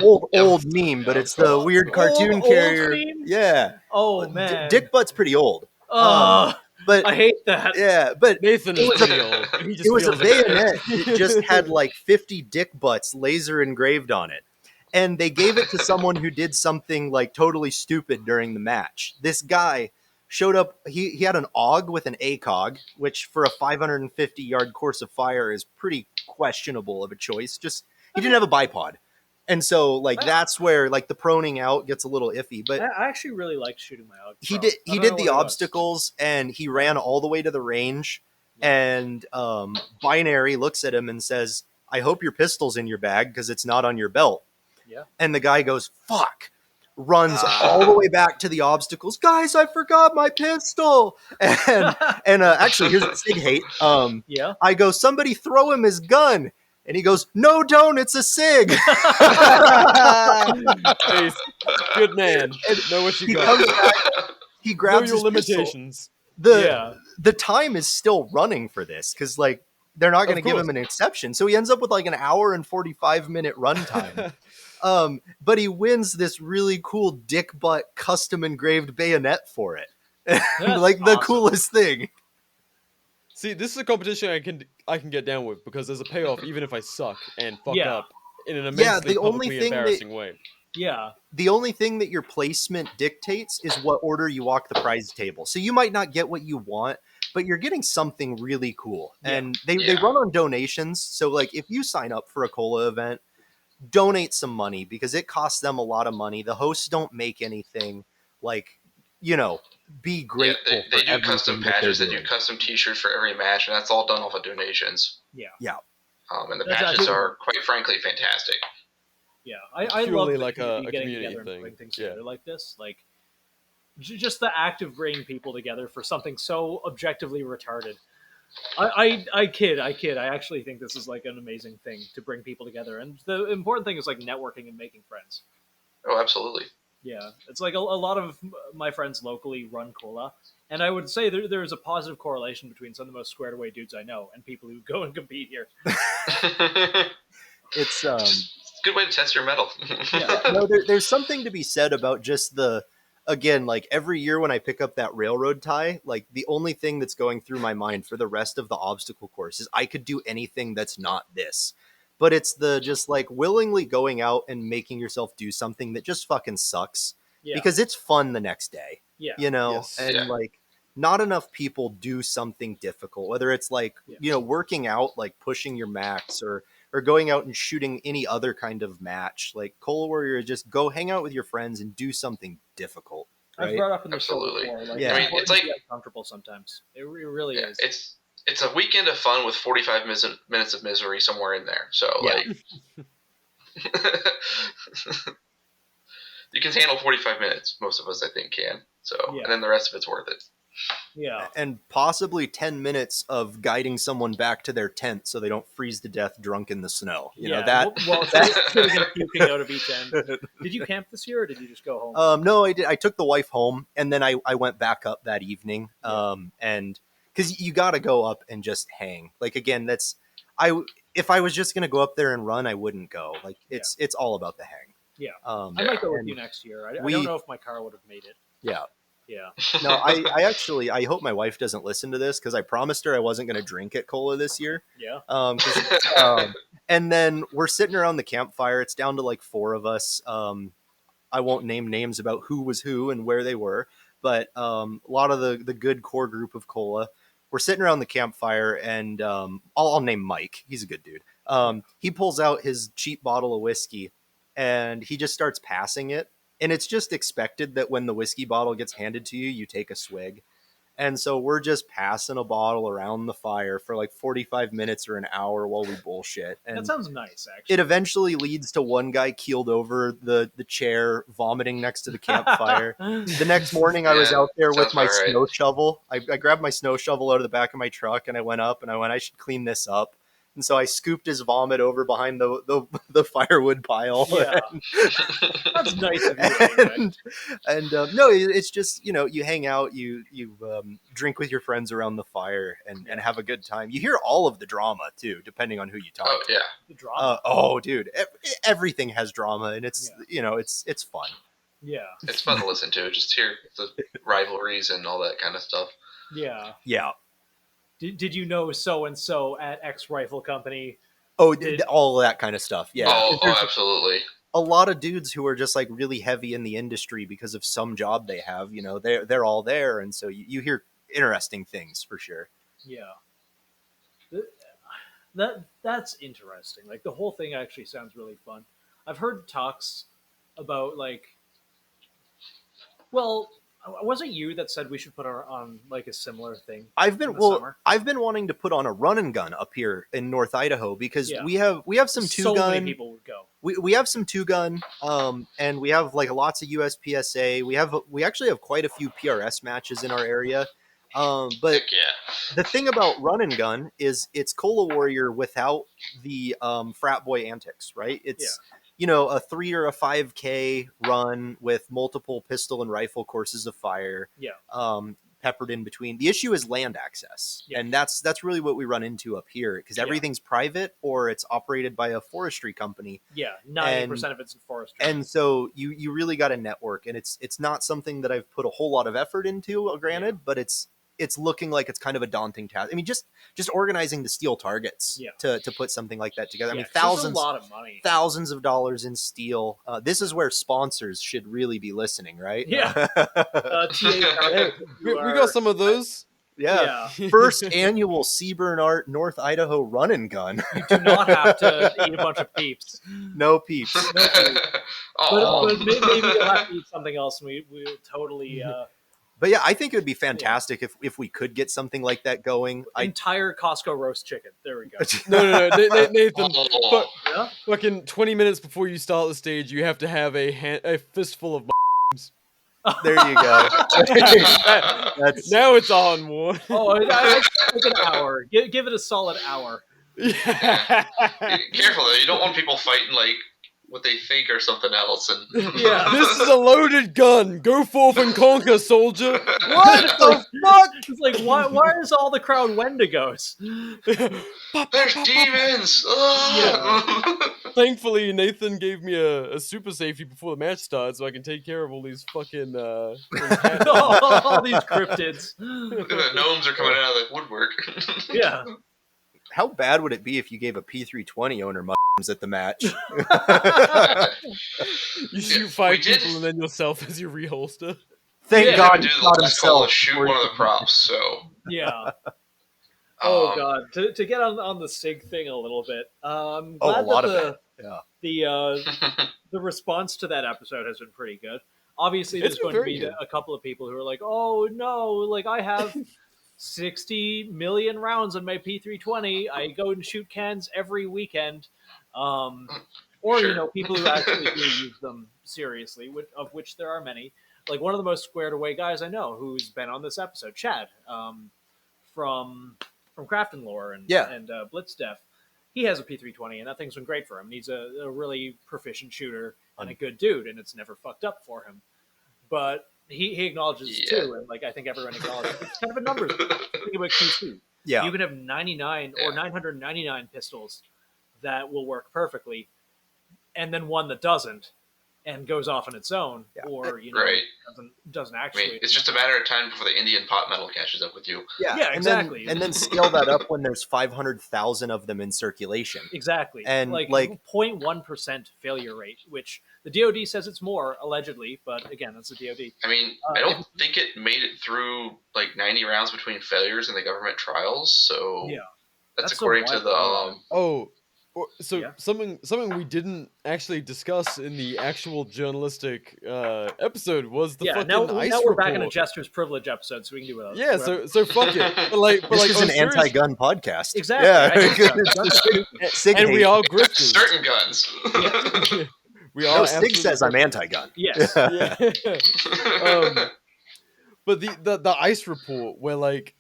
Old meme, but it's the weird cartoon Old carrier. meme? Yeah. Oh, man. Dick butt's pretty old. Oh, But I hate that. yeah, but Nathan is It was pretty old. He just it was a feels it. bayonet. It just had like 50 dick butts laser engraved on it. And they gave it to someone who did something like totally stupid during the match. This guy showed up. He had an AUG with an ACOG, which for a 550-yard course of fire is pretty questionable of a choice. Just he didn't have a bipod. And so like that's where like the proning out gets a little iffy. But I actually really liked shooting my AUG. he Pro. did I don't the know what it was. obstacles, and he ran all the way to the range, and Binary looks at him and says, I hope your pistol's in your bag because it's not on your belt. Yeah. And the guy goes, fuck, runs all the way back to the obstacles. Guys, I forgot my pistol. And actually, here's the SIG hate. Yeah. I go, somebody throw him his gun. And he goes, no, don't, it's a SIG. Face. Good man. Know what you He got. comes back, he Know grabs your his pistol. limitations. The time is still running for this because like they're not going to Of give course. him an exception, so he ends up with like an hour and 45-minute runtime. But he wins this really cool dick butt custom engraved bayonet for it. That's Like the awesome. coolest thing. See, this is a competition I can get down with because there's a payoff even if I suck and fuck Yeah. up in an immensely the only publicly thing that- embarrassing way. Yeah. The only thing that your placement dictates is what order you walk the prize table. So you might not get what you want, but you're getting something really cool. Yeah. And they Yeah. run on donations. So like if you sign up for a Cola event, donate some money because it costs them a lot of money. The hosts don't make anything. Like, be grateful Yeah, for they do everything custom that they're patches, they do doing. custom T-shirts for every match, and that's all done off of donations. Yeah. And the That's matches actually- are quite frankly fantastic. Yeah. I love Purely the like a getting community together thing. and putting things Yeah. together like this. Like just the act of bringing people together for something so objectively retarded. I kid. I actually think this is like an amazing thing to bring people together. And the important thing is like networking and making friends. Oh, absolutely. Yeah, it's like a lot of my friends locally run Cola, and I would say there's a positive correlation between some of the most squared away dudes I know and people who go and compete here. It's Good way to test your metal. no, there's something to be said about just again, like every year when I pick up that railroad tie, like the only thing that's going through my mind for the rest of the obstacle course is I could do anything that's not this. But it's the just like willingly going out and making yourself do something that just fucking sucks Yeah, because it's fun the next day, yeah, Yes. and Yeah. like not enough people do something difficult, whether it's like, Yeah. working out, like pushing your max or going out and shooting any other kind of match. Like Cola Warrior, just go hang out with your friends and do something difficult. I've Right? brought up in the show Absolutely. before. Like, Yeah. I mean, it's like- uncomfortable sometimes. It really Yeah, is. it's a weekend of fun with 45 minutes of misery somewhere in there. So Yeah. you can handle 45 minutes. Most of us, I think, can. So Yeah. and then the rest of it's worth it. Yeah. and possibly 10 minutes of guiding someone back to their tent so they don't freeze to death drunk in the snow. You know that. Well, sitting and puking out of each end. Did you camp this year, or did you just go home? No, I did. I took the wife home, and then I went back up that evening. Yeah. And because you got to go up and just hang. Like again, if I was just gonna go up there and run, I wouldn't go. Like it's all about the hang. Yeah. I I might go with you next year. I don't know if my car would have made it. Yeah. Yeah. No, I actually I hope my wife doesn't listen to this because I promised her I wasn't going to drink at Cola this year. Yeah. And then we're sitting around the campfire. It's down to like 4 of us. I won't name names about who was who and where they were, but a lot of the good core group of Cola. We're sitting around the campfire, and I'll name Mike. He's a good dude. He pulls out his cheap bottle of whiskey, and he just starts passing it. And it's just expected that when the whiskey bottle gets handed to you, you take a swig. And so we're just passing a bottle around the fire for like 45 minutes or an hour while we bullshit. And That sounds nice, actually. it eventually leads to one guy keeled over the chair, vomiting next to the campfire. The next morning, I was out there with my snow shovel. I grabbed my snow shovel out of the back of my truck, and I went up and I should clean this up. And so I scooped his vomit over behind the firewood pile. Yeah. That's nice of you. And no, it's just, you hang out, you drink with your friends around the fire and have a good time. You hear all of the drama too, depending on who you talk to. Oh yeah, The drama. Dude, everything has drama, and it's it's fun. Yeah. it's fun to listen to. Just hear the rivalries and all that kind of stuff. Yeah. Yeah. Did you know so and so at X Rifle Company? Oh, all of that kind of stuff. Yeah. Oh, absolutely. A lot of dudes who are just like really heavy in the industry because of some job they have, they're all there, and so you hear interesting things for sure. Yeah. That's interesting. Like the whole thing actually sounds really fun. I've heard talks about was it you that said we should put on like a similar thing? I've been wanting to put on a run and gun up here in North Idaho because we have some 2-gun. So many people would go. We have some 2-gun, and we have like lots of USPSA. We actually have quite a few PRS matches in our area. But Heck yeah. the thing about run and gun is it's Cola Warrior without the frat boy antics, right? It's a 3 or a 5K run with multiple pistol and rifle courses of fire. Yeah. Peppered in between. The issue is land access, and that's really what we run into up here because everything's private or it's operated by a forestry company. Yeah, 90% of it's in forestry, and so you really got to network, and it's not something that I've put a whole lot of effort into, granted, but it's looking like it's kind of a daunting task. I mean, just organizing the steel targets to put something like that together. I mean, thousands, a lot of money, thousands of dollars in steel. This is where sponsors should really be listening, right? Yeah. We got some of those. Yeah. First annual Seaburn Art North Idaho Run and Gun. You do not have to eat a bunch of peeps. No peeps. But maybe you'll have to eat something else, and we'll totally... But yeah, I think it would be fantastic if we could get something like that going. Entire Costco roast chicken. There we go. No, Nathan. Fucking 20 minutes before you start the stage, you have to have a fistful of There you go. Now it's on one. Like an hour. Give it a solid hour. Yeah. Careful though, you don't want people fighting like what they think or something else. And this is a loaded gun. Go forth and conquer, soldier. What the fuck? It's like why is all the crowd Wendigos? There's demons. Thankfully, Nathan gave me a super safety before the match starts, so I can take care of all these fucking all these cryptids. The gnomes are coming out of the woodwork. Yeah. How bad would it be if you gave a P320 owner at the match? You shoot 5 people and then yourself as your reholster. Thank God he shot himself. Shoot one of the props. So yeah. Oh god. To get on the SIG thing a little bit. I'm glad the response to that episode has been pretty good. Obviously, there's going to be a couple of people who are like, "Oh no, like I have 60 million rounds on my P320. I go and shoot cans every weekend." Or people who actually do use them seriously, of which there are many. like one of the most squared away guys I know who's been on this episode, Chad, from Craft and Lore and Blitz Def. He has a P320, and that thing's been great for him. He's a really proficient shooter and a good dude, and it's never fucked up for him. But he acknowledges too, and like I think everyone acknowledges, it's kind of a numbers game. Think about QC. Yeah, you can have 99 or 999 pistols that will work perfectly, and then one that doesn't, and goes off on its own, or doesn't actually. I mean, it's just a matter of time before the Indian pot metal catches up with you. Yeah, exactly. And then scale that up when there's 500,000 of them in circulation. Exactly. And like 0.1% failure rate, which the DoD says it's more, allegedly, but again, that's the DoD. I mean, I don't think it made it through like 90 rounds between failures in the government trials, so that's according to the something we didn't actually discuss in the actual journalistic episode was the fucking now ice we're report. back in a Jester's Privilege episode, so we can do whatever. Yeah, so fuck it. But this is an anti-gun podcast. Exactly. SIG and we all grifters. Certain guns. We all SIG says I'm anti-gun. Yes. But the ice report where that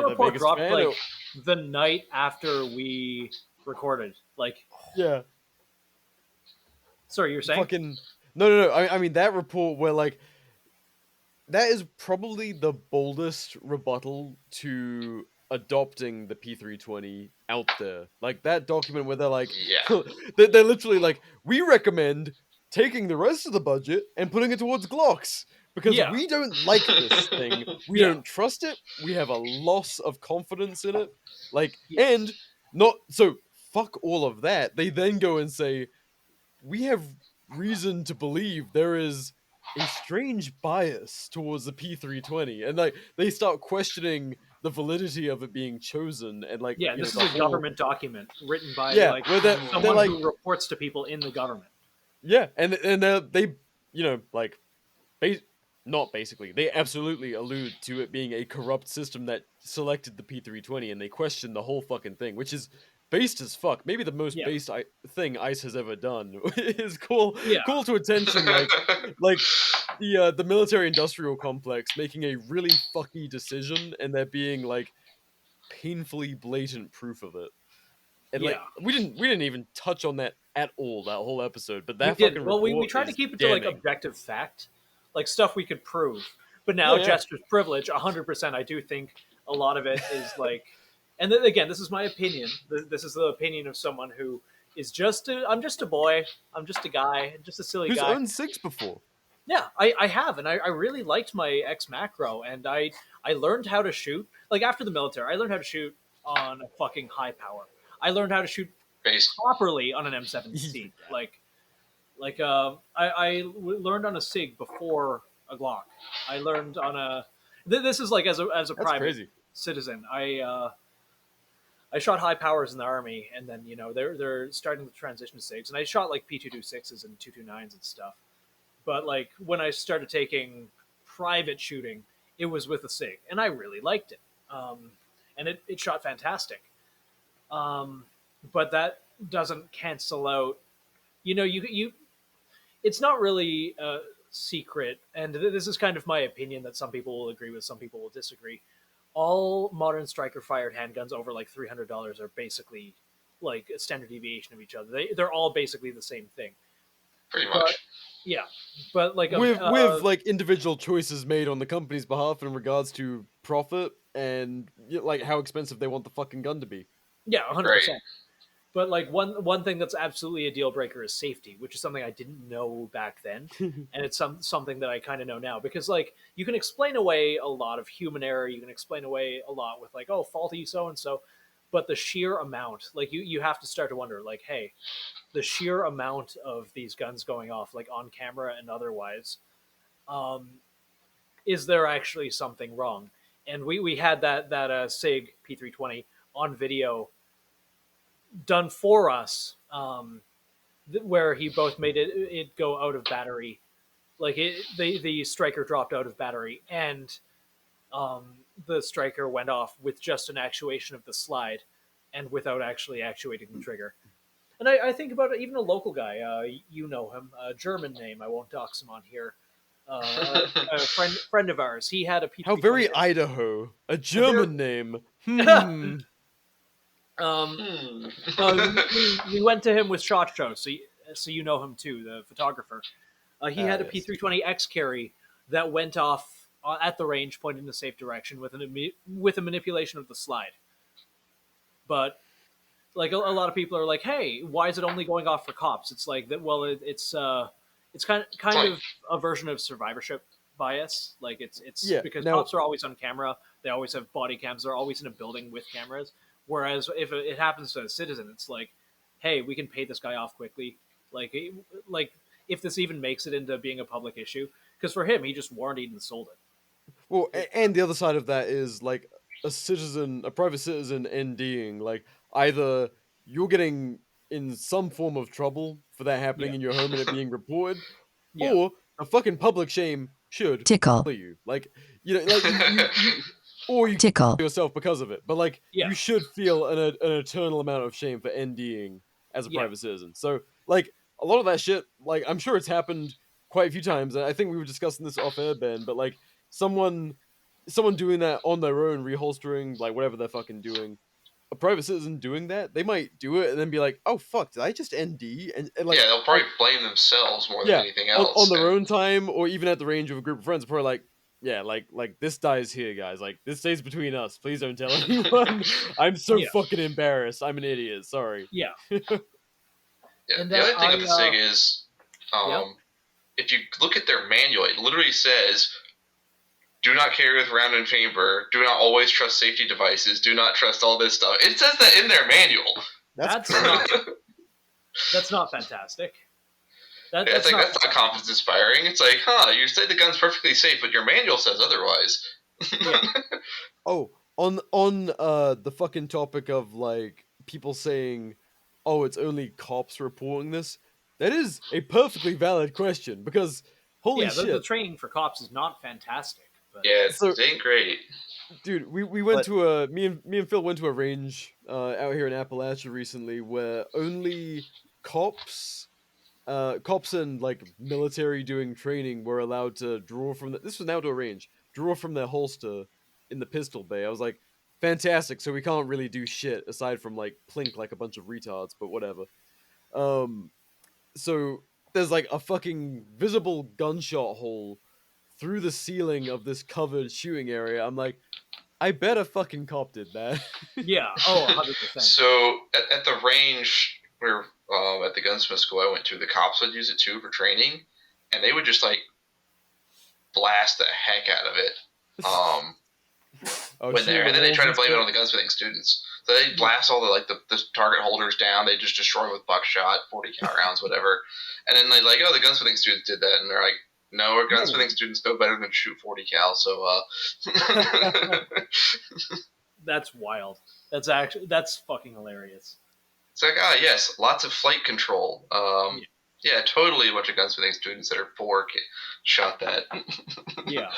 report dropped the night after we recorded. Sorry, you were saying? Fucking no. I mean that report where that is probably the boldest rebuttal to adopting the P320 out there. Like that document where they're they're literally we recommend taking the rest of the budget and putting it towards Glocks. Because we don't like this thing. We don't trust it. We have a loss of confidence in it. And not so fuck all of that. They then go and say, we have reason to believe there is a strange bias towards the P320. And they start questioning the validity of it being chosen. And this is a government document written by someone who reports to people in the government. Yeah, and they not basically. They absolutely allude to it being a corrupt system that selected the P320, and they question the whole fucking thing, which is based as fuck. Maybe the most based thing ICE has ever done. Is cool to attention. The military-industrial complex making a really fucky decision, and there being painfully blatant proof of it. And we didn't even touch on that at all that whole episode. But that fucking report we tried to keep it damning. to objective fact. Stuff we could prove, but now Jester's Privilege, 100%. I do think a lot of it is and then again, this is my opinion. This is the opinion of someone who is I'm just a boy. I'm just a guy, just a silly guy. Who's owned SIGs before? Yeah, I have, and I really liked my X Macro, and I learned how to shoot. After the military, I learned how to shoot on a fucking high power. I learned how to shoot properly on an M7C. I learned on a SIG before a Glock. I learned on a. This is as a private citizen. I shot high powers in the army, and then they're starting to transition to SIGs, and I shot P226s and 229s and stuff. But when I started taking private shooting, it was with a SIG, and I really liked it. And it shot fantastic. But that doesn't cancel out. You. It's not really a secret, and this is kind of my opinion that some people will agree with, some people will disagree. All modern striker-fired handguns over $300 are basically a standard deviation of each other. They're all basically the same thing. Pretty much. But with individual choices made on the company's behalf in regards to profit and how expensive they want the fucking gun to be. Yeah, 100%. But one thing that's absolutely a deal breaker is safety, which is something I didn't know back then, and it's something that I kind of know now because you can explain away a lot of human error, you can explain away a lot with faulty so and so, but the sheer amount, you have to start to wonder hey, the sheer amount of these guns going off on camera and otherwise, is there actually something wrong? And we had that SIG P320 on video done for us, where he both made it go out of battery, the striker dropped out of battery, and the striker went off with just an actuation of the slide and without actually actuating the trigger. And I think about it, even a local guy, you know him, a German name. I won't dox him on here. A friend of ours. He had a How P320. very Idaho. A very- German name. um, Hmm. we went to him with Shot Show, so you know him too, the photographer. He had a Yes. P320 X carry that went off at the range, pointing in the safe direction with a manipulation of the slide. But like a lot of people are like, "Hey, why is it only going off for cops?" It's like that. Well, it's kind of a version of survivorship bias. Like it's Yeah, because now- cops are always on camera. They always have body cams. They're always in a building with cameras. Whereas if it happens to a citizen, it's like, hey, we can pay this guy off quickly. Like if this even makes it into being a public issue, because for him, he just warranted and sold it. Well, and the other side of that is like a private citizen NDing. Like either you're getting in some form of trouble for that happening Yeah. in your home and it being reported, Yeah. or a fucking public shame should Tickle. kill you. Like like you or you Tickle. kill yourself because of it. But like Yeah. you should feel an eternal amount of shame for NDing as a Yeah. private citizen. So like a lot of that shit, like I'm sure it's happened quite a few times, and I think we were discussing this off air, Ben. But like someone doing that on their own, reholstering, like whatever they're fucking doing, a private citizen doing that, they might do it and then be like, "Oh fuck, did I just ND?" And like, Yeah, they'll probably blame themselves more than yeah, anything else. on their and- own time, or even at the range of a group of friends, probably like, yeah, like this dies here, guys. Like this stays between us. Please don't tell anyone. I'm so Yeah. fucking embarrassed. I'm an idiot. Sorry. Yeah. Yeah, And the other thing with the SIG I, is, Yep. if you look at their manual, it literally says, "Do not carry with round and chamber. Do not always trust safety devices. Do not trust all this stuff." It says that in their manual. That's great. not that's not fantastic. That's not confidence inspiring. It's like, you say the gun's perfectly safe, but your manual says otherwise. Oh, on the fucking topic of like people saying, "Oh, it's only cops reporting this." That is a perfectly valid question because holy yeah, shit, the training for cops is not fantastic. But Yeah, So- it ain't great. dude, we went But- to a me and Phil went to a range out here in Appalachia recently where only cops and like military doing training were allowed to draw from this was an outdoor range, draw from their holster in the pistol bay. I was like, fantastic. So we can't really do shit aside from like plink like a bunch of retards, but whatever. So there's like a fucking visible gunshot hole through the ceiling of this covered shooting area. I'm like, I bet a fucking cop did that. yeah, 100%. So at the range where at the gunsmith school I went to, the cops would use it too for training, and they would just like blast the heck out of it. Oh, When shooting there, and then they holes try to and blame it stuff? on the gunsmithing students. So they blast all the target holders down. They just destroy with buckshot, 40 cal rounds, whatever. And then they're like, "Oh, the gunsmithing students did that," and they're like, "No, our gunsmithing students know better than to shoot 40 cal." So, That's wild. That's fucking hilarious. it's like, yes, lots of flight control. Yeah, totally a bunch of gunsmithing students that are poor shot that. Yeah.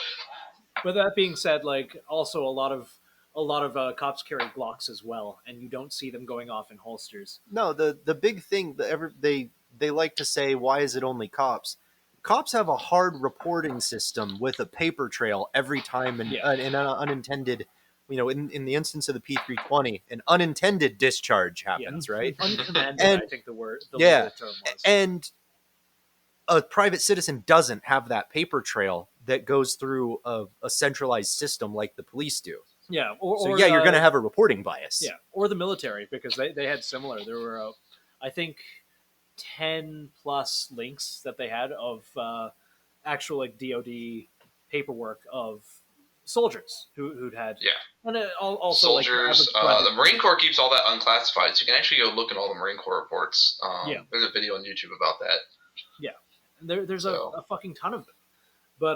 But that being said, like also a lot of cops carry Glocks as well, and you don't see them going off in holsters. No, the big thing that they like to say, why is it only cops? Cops have a hard reporting system with a paper trail every time an unintended, in the instance of the P320, an unintended discharge happens, right? Uncommanded, And- I think the yeah, legal term was. And a private citizen doesn't have that paper trail that goes through a centralized system like the police do. yeah, So yeah, you're going to have a reporting bias. yeah, or the military, because they had similar. There were, I think, 10 plus links that they had of actual like DoD paperwork of soldiers who'd had. Yeah. And also Soldiers. like, The Marine Corps keeps all that unclassified, so you can actually go look at all the Marine Corps reports. Yeah. There's a video on YouTube about that. there's So- a fucking ton of them. But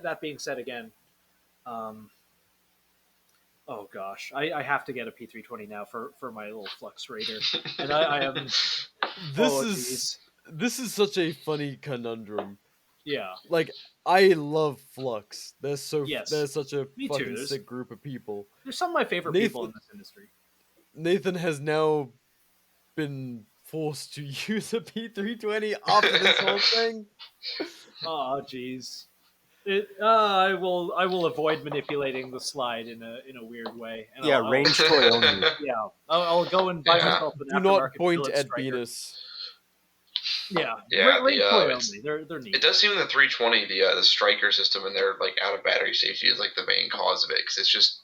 that being said, again, oh gosh, I have to get a P320 now for my little Flux Raider, and I am. This is such a funny conundrum. Yeah, Like I love Flux. They're such a Me too. fucking There's- sick group of people. they're some of my favorite people in this industry. Nathan has now been forced to use a P320 after this whole thing. Oh, jeez. I will avoid manipulating the slide in a weird way. And Yeah, I'll, range toy only. Yeah, I'll go and buy Yeah. myself an Do not aftermarket point Phillips at Striker. Venus. Yeah, Yeah, range the, toy it's- only. They're neat. It does seem the 320, the striker system, and their like out of battery safety is like the main cause of it, because it's just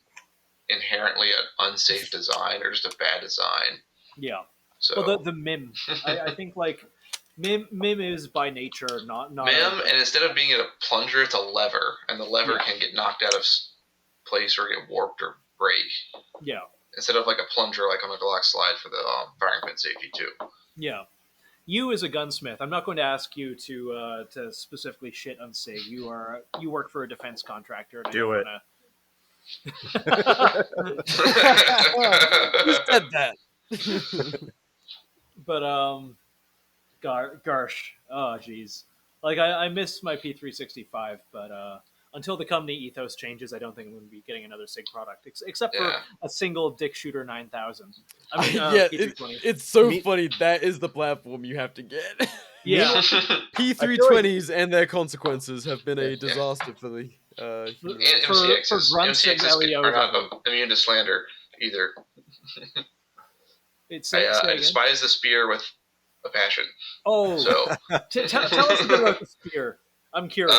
inherently an unsafe design or just a bad design. Yeah. So Well, the MIM, I think like MIM is by nature not MIM, a- and instead of being a plunger, it's a lever, and the lever Yeah. can get knocked out of place or get warped or break. Yeah. Instead of like a plunger, like on a Glock slide for the firing pin safety too. Yeah. You as a gunsmith, I'm not going to ask you to specifically shit on SIG. You work for a defense contractor. And Do I it. don't Who said that? But Garsh. Oh, jeez. Like I miss my P365, but until the company ethos changes, I don't think I'm going to be getting another SIG product, except for Yeah. a single Dick Shooter 9000. I mean, Yeah, P320. it's so Me- funny. That is the platform you have to get. Yeah, P320s and their consequences have been a disaster for the And humans. For MCXs, grunts and MCXs LEOs, are not immune to slander either. it's I despise the spear with a passion. Oh, So, tell us a bit about the spear. I'm curious.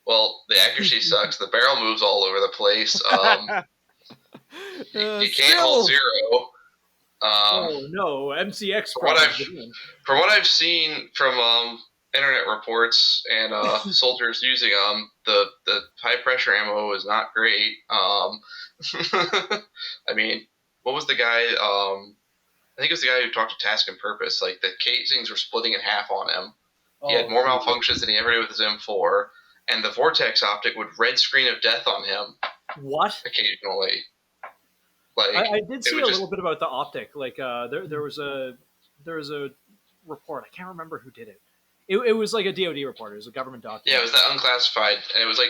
well, the accuracy sucks. The barrel moves all over the place. You can't hold zero. Oh no, MCX from what problems I've- again. From what I've seen from internet reports and soldiers using them, the high pressure ammo is not great. I mean, what was the guy? I think it was the guy who talked to Task and Purpose. Like the casings were splitting in half on him. He had more malfunctions than he ever did with his M4, and the Vortex optic would red screen of death on him What? occasionally. Like I did see a would just- little bit about the optic. Like there was a report. I can't remember who did it. It was like a DoD report. It was a government document. Yeah, it was that unclassified, and it was like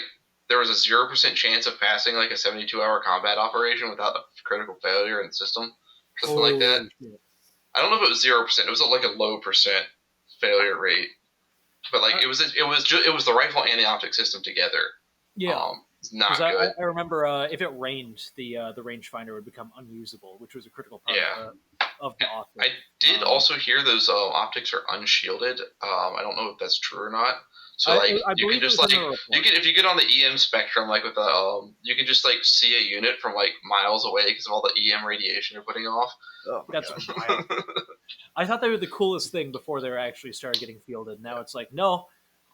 there was a 0% chance of passing like a 72-hour combat operation without a critical failure in the system, something like that. Holy shit. I don't know if it was 0%. It was like a low percent failure rate, but like it was the rifle and the optic system together. Yeah. It's not 'Cause good. I remember if it rained, the rangefinder would become unusable, which was a critical part of the optic. I did also hear those optics are unshielded. I don't know if that's true or not. So I like you believe can just it was like in the report. if you get on the EM spectrum like with the you can just like see a unit from like miles away because of all the EM radiation they're putting off. Oh my That's God. wild. I thought they were the coolest thing before they were actually started getting fielded. Now it's like, no.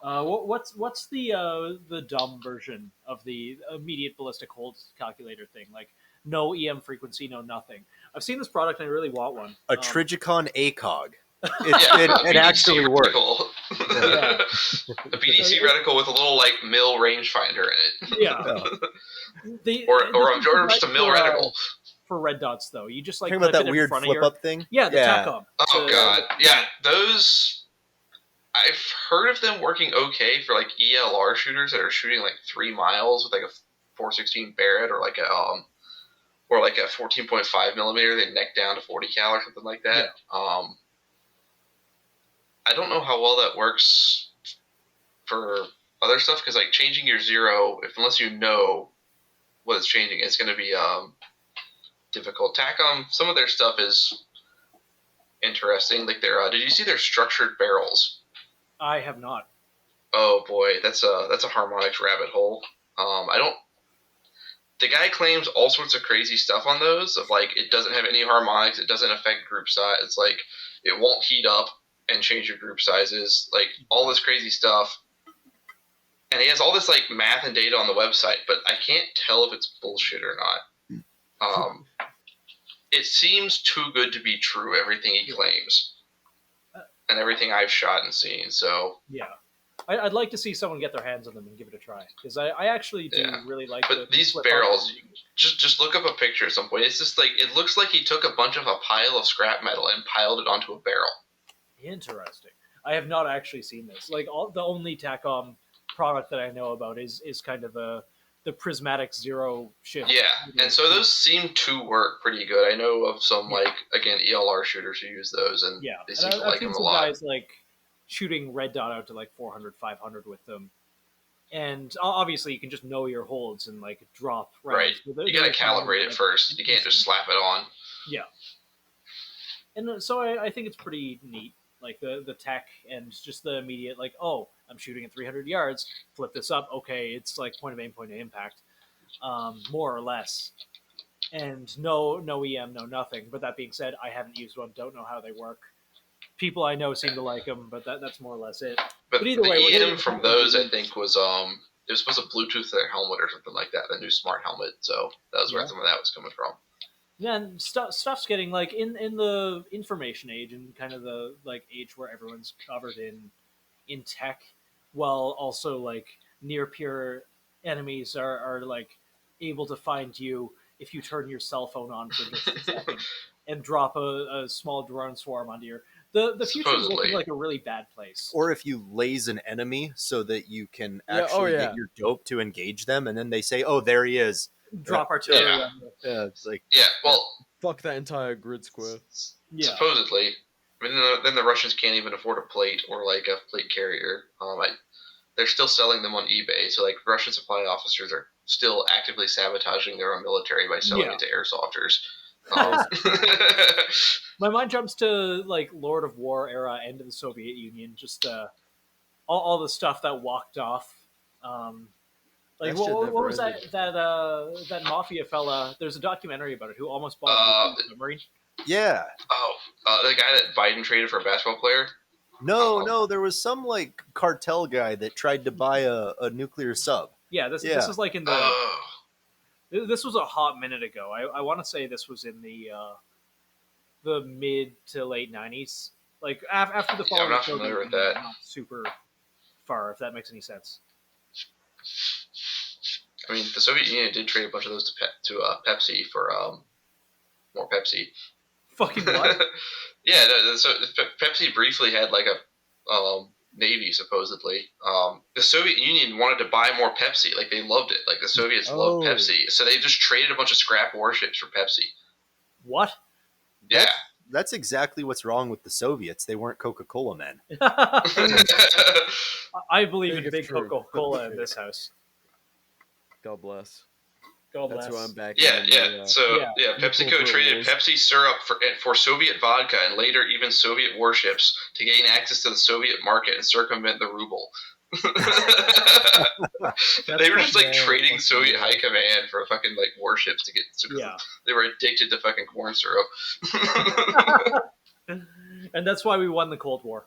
What's the dumb version of the immediate ballistic hold calculator thing? Like no EM frequency, no nothing. I've seen this product and I really want one. A Trigicon ACOG. Yeah, It actually works. Yeah. A BDC reticle with a little like mill rangefinder in it. Yeah. Or just a mill reticle. For red dots though. You just like Talking about clip it that in weird front of flip your- up thing? Yeah, the TACOM. Oh god, yeah, those. I've heard of them working okay for like ELR shooters that are shooting like 3 miles with like a 416 Barrett or like a 14.5 millimeter. They neck down to 40 cal or something like that. Yeah. I don't know how well that works for other stuff because like changing your zero, unless you know what it's changing, it's going to be difficult. TACOM, some of their stuff is interesting. Like their, did you see their structured barrels? I have not. Oh boy, that's a harmonics rabbit hole. I don't. The guy claims all sorts of crazy stuff on those. Of like, it doesn't have any harmonics. It doesn't affect group size. It's like it won't heat up and change your group sizes. Like all this crazy stuff. And he has all this like math and data on the website, but I can't tell if it's bullshit or not. It seems too good to be true. Everything he claims, and everything I've shot and seen. So Yeah. I'd like to see someone get their hands on them and give it a try because I actually do really like. But these flip barrels, up. just look up a picture at some point. It's just like it looks like he took a bunch of a pile of scrap metal and piled it onto a barrel. Interesting. I have not actually seen this. Like the only TACOM product that I know about is kind of a the prismatic zero shift. Yeah, and so those seem to work pretty good. I know of some like again ELR shooters who use those, and Yeah, they and seem to I've like seen them a some lot. guys like shooting red dot out to like 400, 500 with them. And obviously, you can just know your holds and like drop Right. rounds. You gotta calibrate it first. You can't just slap it on. Yeah. And so I think it's pretty neat, like the tech and just the immediate, like, oh, I'm shooting at 300 yards, flip this up, okay, it's like point of aim, point of impact, more or less. And no EM, no nothing. But that being said, I haven't used one, don't know how they work. People I know seem to like them, but that's more or less it. But either the way, EM from those, I think, was it was supposed to Bluetooth their helmet or something like that, the new smart helmet. So that was where some of that was coming from. Yeah, and stuff's getting like in the information age and kind of the like age where everyone's covered in tech, while also like near peer enemies are like able to find you if you turn your cell phone on for just a second and drop a small drone swarm onto your. The future is looking like a really bad place. Or if you laze an enemy so that you can actually get your dope to engage them, and then they say, "Oh, there he is." Drop artillery. Yeah, it's like well, fuck that entire grid square. Yeah. Supposedly, I mean, then the Russians can't even afford a plate or like a plate carrier. They're still selling them on eBay, so like Russian supply officers are still actively sabotaging their own military by selling it to airsofters. My mind jumps to like Lord of War era, end of the Soviet Union, just all the stuff that walked off. Like what was that mafia fella? There's a documentary about it who almost bought a submarine. Yeah. The guy that Biden traded for a basketball player. No, there was some like cartel guy that tried to buy a nuclear sub. Yeah, this is like in the. This was a hot minute ago. I want to say this was in the mid to late 90s, like after the fall. I'm not familiar with that. Not super far, if that makes any sense. I mean, the Soviet Union did trade a bunch of those to Pepsi for more Pepsi. Fucking what? Yeah, so Pepsi briefly had like a navy, supposedly. The Soviet Union wanted to buy more Pepsi. Like, they loved it. Like, the Soviets loved Pepsi. So they just traded a bunch of scrap warships for Pepsi. What? Yeah. That's exactly what's wrong with the Soviets. They weren't Coca-Cola men. I believe in big Coca-Cola in this house. God bless. That's who I'm back. Yeah. PepsiCo traded Pepsi syrup for Soviet vodka and later even Soviet warships to gain access to the Soviet market and circumvent the ruble. They were just like trading Soviet high command for fucking like warships to get. They were addicted to fucking corn syrup. And that's why we won the Cold War.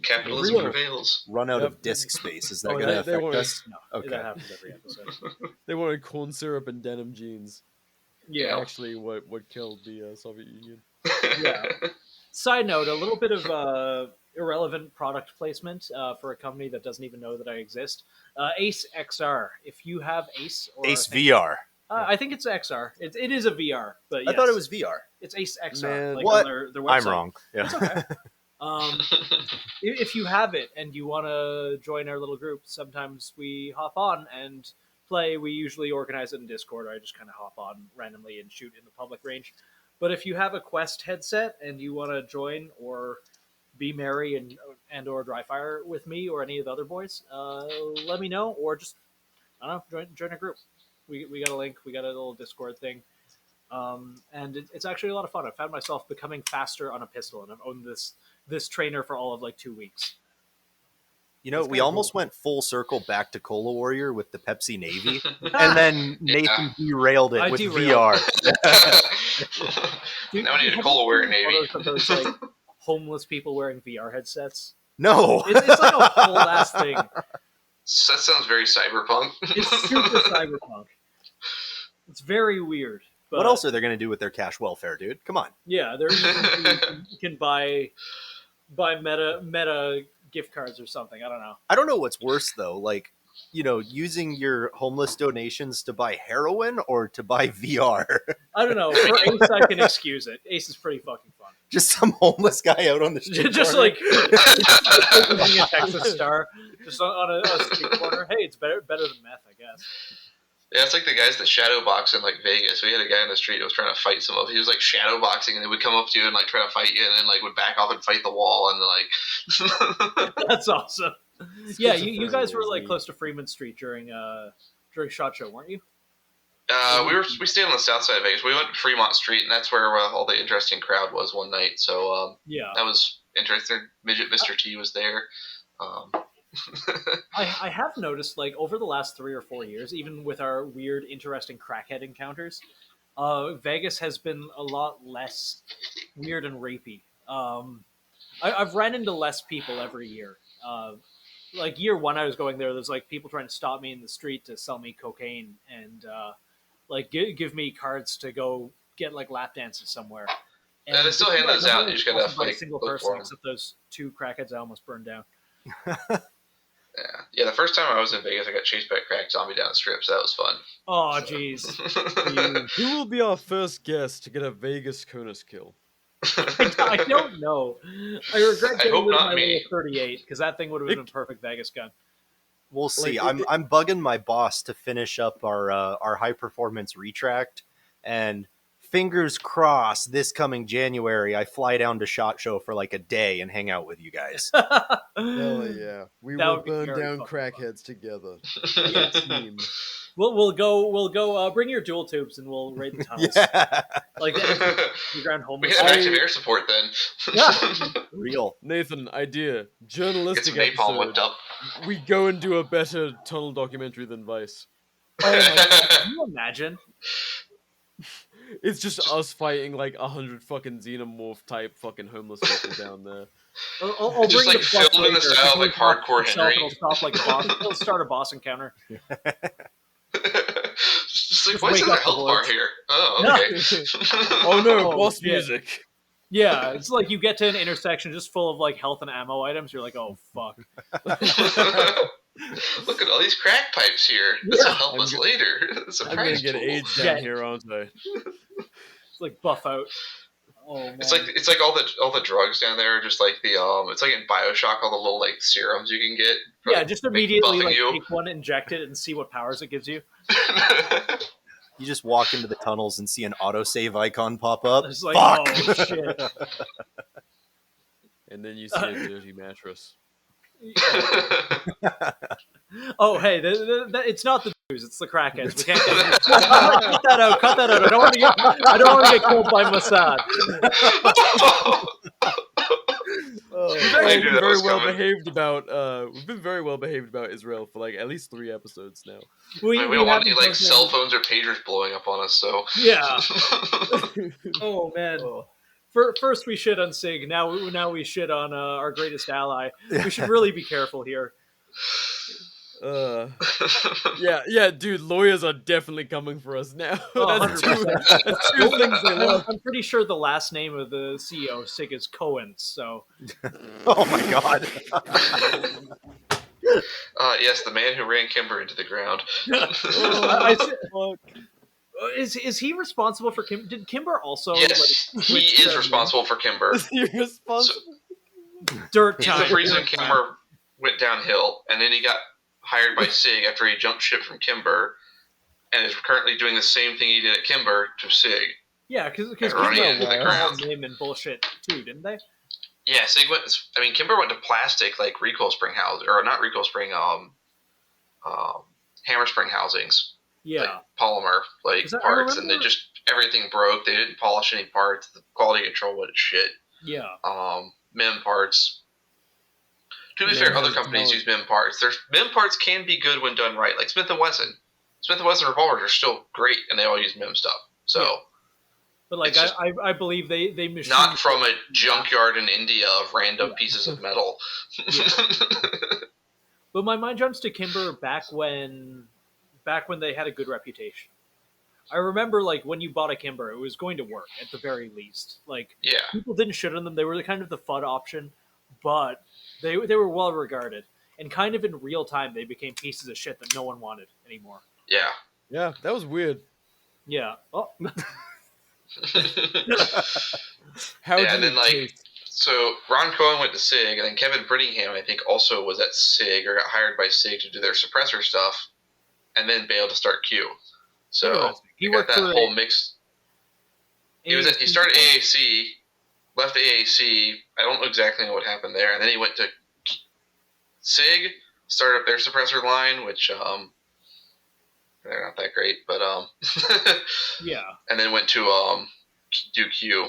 Capitalism prevails. Run out of disk space. Is that going to affect us? No, okay. That happens every episode. They wanted corn syrup and denim jeans. Yeah. Actually, what killed the Soviet Union. Yeah. Side note, a little bit of irrelevant product placement for a company that doesn't even know that I exist. Ace XR. If you have Ace or Ace VR. I think it's XR. It is a VR, but yes. I thought it was VR. It's Ace XR. Man, like what? Their website. I'm wrong. Yeah. It's okay. If you have it and you want to join our little group, sometimes we hop on and play. We usually organize it in Discord, or I just kind of hop on randomly and shoot in the public range. But if you have a Quest headset and you want to join or be merry and or dry fire with me or any of the other boys, let me know, or just I don't know, join a group. We got a link. We got a little Discord thing. And it's actually a lot of fun. I found myself becoming faster on a pistol, and I've owned this trainer for all of like 2 weeks. You know, we almost went full circle back to Cola Warrior with the Pepsi Navy, and then Nathan derailed it with VR. Now we need a Cola Warrior Navy. Those like homeless people wearing VR headsets. No, it's like a whole ass thing. That sounds very cyberpunk. It's super cyberpunk. It's very weird. But what else are they going to do with their cash welfare, dude? Come on. Yeah, you can buy meta gift cards or something. I don't know. I don't know what's worse though. Like, you know, using your homeless donations to buy heroin or to buy VR. I don't know. For Ace, I can excuse it. Ace is pretty fucking fun. Just some homeless guy out on the street. Just like a Texas Star, just on a street corner. Hey, it's better than meth, I guess. Yeah, it's like the guys that shadow box in like Vegas. We had a guy in the street that was trying to fight some of. He was like shadow boxing, and they would come up to you and like try to fight you, and then like would back off and fight the wall, and like. That's awesome. Yeah, you guys were like close to Freeman Street during SHOT Show, weren't you? We stayed on the south side of Vegas. We went to Fremont Street, and that's where all the interesting crowd was one night. So that was interesting. Midget Mr. T was there. I have noticed, like, over the last 3 or 4 years, even with our weird, interesting crackhead encounters, Vegas has been a lot less weird and rapey. I've ran into less people every year. Like, year one, I was going there's like people trying to stop me in the street to sell me cocaine and like give me cards to go get like lap dances somewhere. And they still hand those out. You just gotta like like a single look person, for them. except those 2 crackheads I almost burned down. Yeah. The first time I was in Vegas, I got chased by a crack zombie down the strip, so that was fun. Oh, jeez. Who will be our first guest to get a Vegas CONUS kill? I don't know. I regret I getting hope rid of not my me. little 38 because that thing would have been a perfect Vegas gun. We'll see. Like, I'm bugging my boss to finish up our high performance retract, and fingers crossed this coming January I fly down to SHOT Show for like a day and hang out with you guys. Hell yeah. We That will would be burn very down fucking crackheads together. Yes. Team. We'll go bring your dual tubes and we'll raid the tunnels. Yeah, Like the underground We homeless. had active air support then. Yeah. real. Nathan, idea. Get Journalistic some napalm whipped episode. up. We go and do a better tunnel documentary than Vice. Oh my God. Can you imagine? It's just us fighting like 100 fucking xenomorph type fucking homeless people down there. I'll Just, bring like, the bus filmed in the later. style of, like, It'll stop Hardcore itself, Henry. It'll stop like a boss. It'll start a boss encounter. Just like, Just why is wake there a up the health bar bullets. here? Oh, No. okay. Oh no, Oh, boss shit. music. Yeah, it's like you get to an intersection just full of like health and ammo items. You're like, oh fuck. Look at all these crack pipes here. This will Yeah. help us later. It's a I'm gonna prize get tool. AIDS down Yeah. here, aren't I? It's like buff out. Oh man. It's like all the drugs down there are just like the it's like in BioShock, all the little like serums you can get. for, yeah, like, just make- immediately buffing like you. take one, inject it, and see what powers it gives you. You just walk into the tunnels and see an autosave icon pop up. It's like, Fuck! oh shit. And then you see a dirty mattress. Oh hey, it's not the Jews, it's the crackheads. We can't get cut that out. Cut that out. I don't want to get killed by Mossad. Oh, We've I actually knew been that very was well coming. behaved about. We've been very well behaved about Israel for like at least 3 episodes now. we don't want any haven't like done cell that. phones or pagers blowing up on us. So Yeah. Oh man. Oh. First we shit on SIG. Now we shit on our greatest ally. We should really be careful here. Yeah, dude. Lawyers are definitely coming for us now. Oh, that's 100%. that's 2 things they love. I'm pretty sure the last name of the CEO of SIG is Cohen. So oh my god. yes, the man who ran Kimber into the ground. Is he responsible for Kim? Did Kimber also Yes, like, he switch is to responsible for Kimber. You're responsible. dirt He's time? the reason Kimber went downhill, and then he got hired by SIG after he jumped ship from Kimber, and is currently doing the same thing he did at Kimber to SIG. Yeah, because And running Kimber into the had ground. name and bullshit too, didn't they? Yeah, SIG went. I mean, Kimber went to plastic like recoil spring housing, or not recoil spring, hammer spring housings, Yeah. like polymer like 'Cause I parts, and they remember- just everything broke. They didn't polish any parts. The quality control went to shit. Yeah. MEM parts. To be Yeah, fair, other there's companies no- use MEM parts. MEM parts can be good when done right, like Smith & Wesson. Smith & Wesson revolvers are still great, and they all use MEM stuff. So, Yeah. But like It's just- I believe they machined not from a junkyard in India of random Yeah. pieces of metal. But my mind jumps to Kimber back when they had a good reputation. I remember like when you bought a Kimber, it was going to work at the very least. Like Yeah. people didn't shit on them; they were kind of the FUD option, but they were well regarded. And kind of in real time, they became pieces of shit that no one wanted anymore. Yeah. Yeah, that was weird. Yeah. Oh. How Yeah, did and then, it like, taste? So Ron Cohen went to SIG, and then Kevin Brittingham, I think, also was at SIG or got hired by SIG to do their suppressor stuff, and then bailed to start Q. So He you got worked that for whole mix. He started AAC, left AAC. I don't exactly know what happened there, and then he went to SIG, started up their suppressor line, which they're not that great, but yeah. And then went to do Q.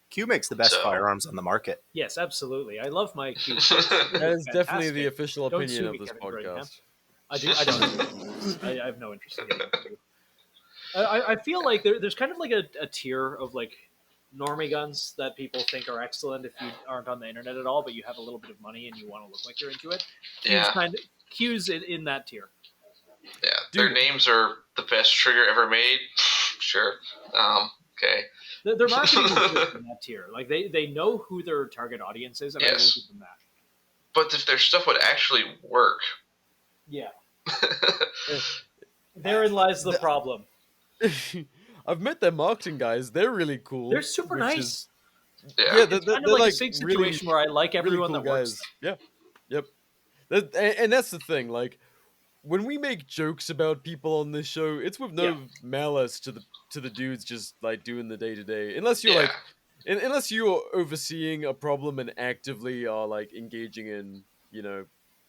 Q makes the best firearms on the market. Yes, absolutely. I love my Q. That is definitely the official Don't opinion sue of me, this Kevin Brittingham. podcast. I don't. I have no interest in getting into. I feel like there's kind of like a tier of like normie guns that people think are excellent if you aren't on the internet at all, but you have a little bit of money and you want to look like you're into it. Q's in that tier. Yeah, their names are the best trigger ever made. Sure. Okay. Their marketing is good in that tier. Like they know who their target audience is, and I will give them that. But if their stuff would actually work. Yeah. Therein lies the problem. I've met their marketing guys. They're really cool. They're super nice. Yeah, it's kind of like a SIG situation where I like everyone really cool that works. Yeah. Yep. And that's the thing. Like, when we make jokes about people on this show, it's with no malice to the dudes just like doing the day to day. Unless you're unless you're overseeing a problem and actively are like engaging in,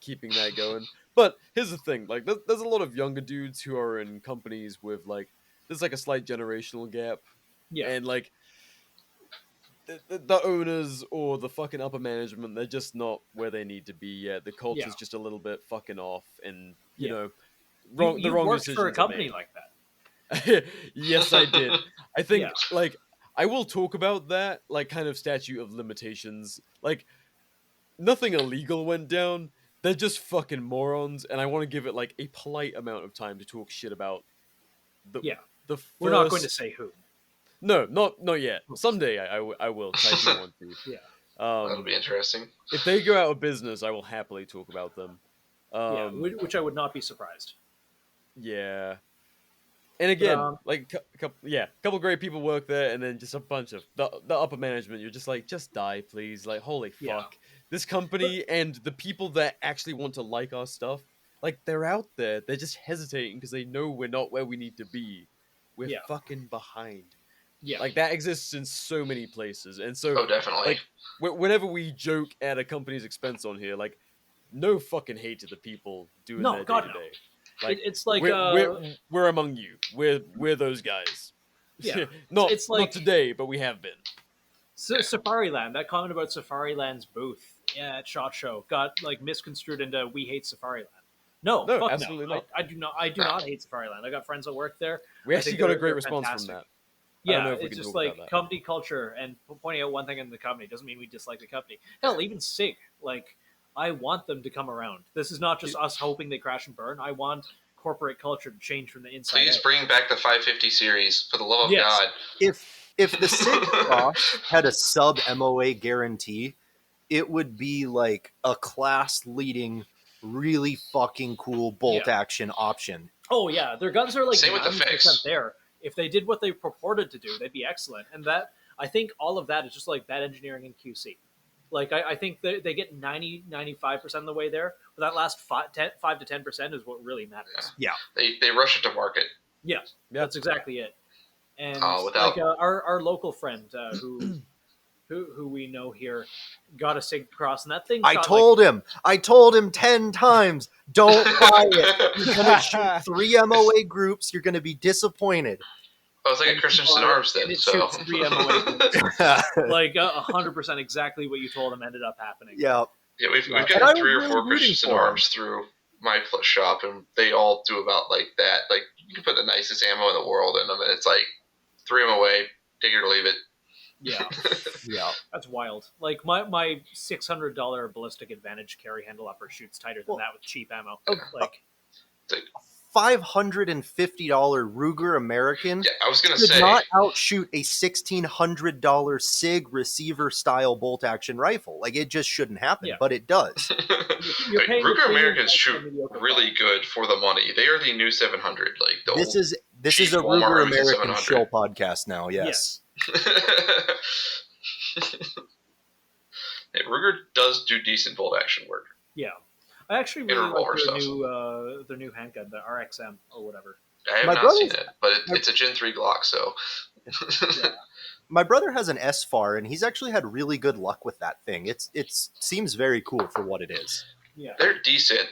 keeping that going. But here's the thing: like, there's a lot of younger dudes who are in companies with like there's like a slight generational gap. Yeah, and like the owners or the fucking upper management, they're just not where they need to be yet. The culture's just a little bit fucking off, and you know, wrong. The wrong worked decisions for a company made. like that. Yes, I did. I think like I will talk about that like kind of statute of limitations. Like nothing illegal went down. They're just fucking morons, and I want to give it like a polite amount of time to talk shit about. We're not going to say who. No, not yet. Someday I will. I do want to. Yeah. That'll be interesting. If they go out of business, I will happily talk about them. Which I would not be surprised. Yeah. And again, like a couple great people work there, and then just a bunch of the upper management. You're just like, just die, please. Like, holy fuck. This company and the people that actually want to like our stuff, like they're out there. They're just hesitating because they know we're not where we need to be. We're fucking behind. Yeah, like that exists in so many places, and so definitely. Like whenever we joke at a company's expense on here, like no fucking hate to the people doing their day to day. Like it's like we're among you. We're those guys. Yeah, not like not today, but we have been. So Safari Land. That comment about Safari Land's booth at SHOT Show got like misconstrued into "we hate Safari Land." No, fuck absolutely no. not. I do not hate Safari Land. I got friends that work there. We actually got a great response fantastic. from that. Yeah, it's just like company culture, and pointing out one thing in the company doesn't mean we dislike the company. Hell, even SIG, like, I want them to come around. This is not just us hoping they crash and burn. I want corporate culture to change from the inside Please out. bring back the 550 series, for the love of God. If the SIG Sauer had a sub MOA guarantee, it would be like a class-leading, really fucking cool bolt action option. Oh yeah, their guns are like Same with the 90% there. If they did what they purported to do, they'd be excellent. And that, I think all of that is just like bad engineering in QC. Like, I think they get 90-95% of the way there, but that last 5 to 10% is what really matters. Yeah. They rush it to market. Yeah, that's exactly it. And without... like our local friend who we know here got a SIG cross, and that thing. I told him 10 times, don't buy it. You're gonna shoot 3 MOA groups. You're gonna be disappointed. I was like a Christensen Arms then. It So shoots 3 MOA groups. Like 100% exactly what you told him ended up happening. Yeah. Yeah, we've got 3 or 4 Christensen Arms through my shop, and they all do about like that. Like, you can put the nicest ammo in the world in them, and it's like 3 them away, take it or leave it. Yeah. Yeah. That's wild. Like, my $600 ballistic advantage carry handle upper shoots tighter than that with cheap ammo. Like $550 Ruger American I was gonna did say not outshoot a $1,600 SIG receiver style bolt action rifle. Like, it just shouldn't happen, but it does. Ruger Americans shoot really good for the money. They are the new 700. Like, this is a Ruger American show podcast now. Yes. Yeah, Ruger does do decent bolt action work. Yeah, I actually In really like revolver their new handgun, the RXM or whatever. I have My not seen brother's- it, but it's a Gen 3 Glock, so. Yeah. My brother has an S-FAR, and he's actually had really good luck with that thing. It seems very cool for what it is. Yeah. They're decent.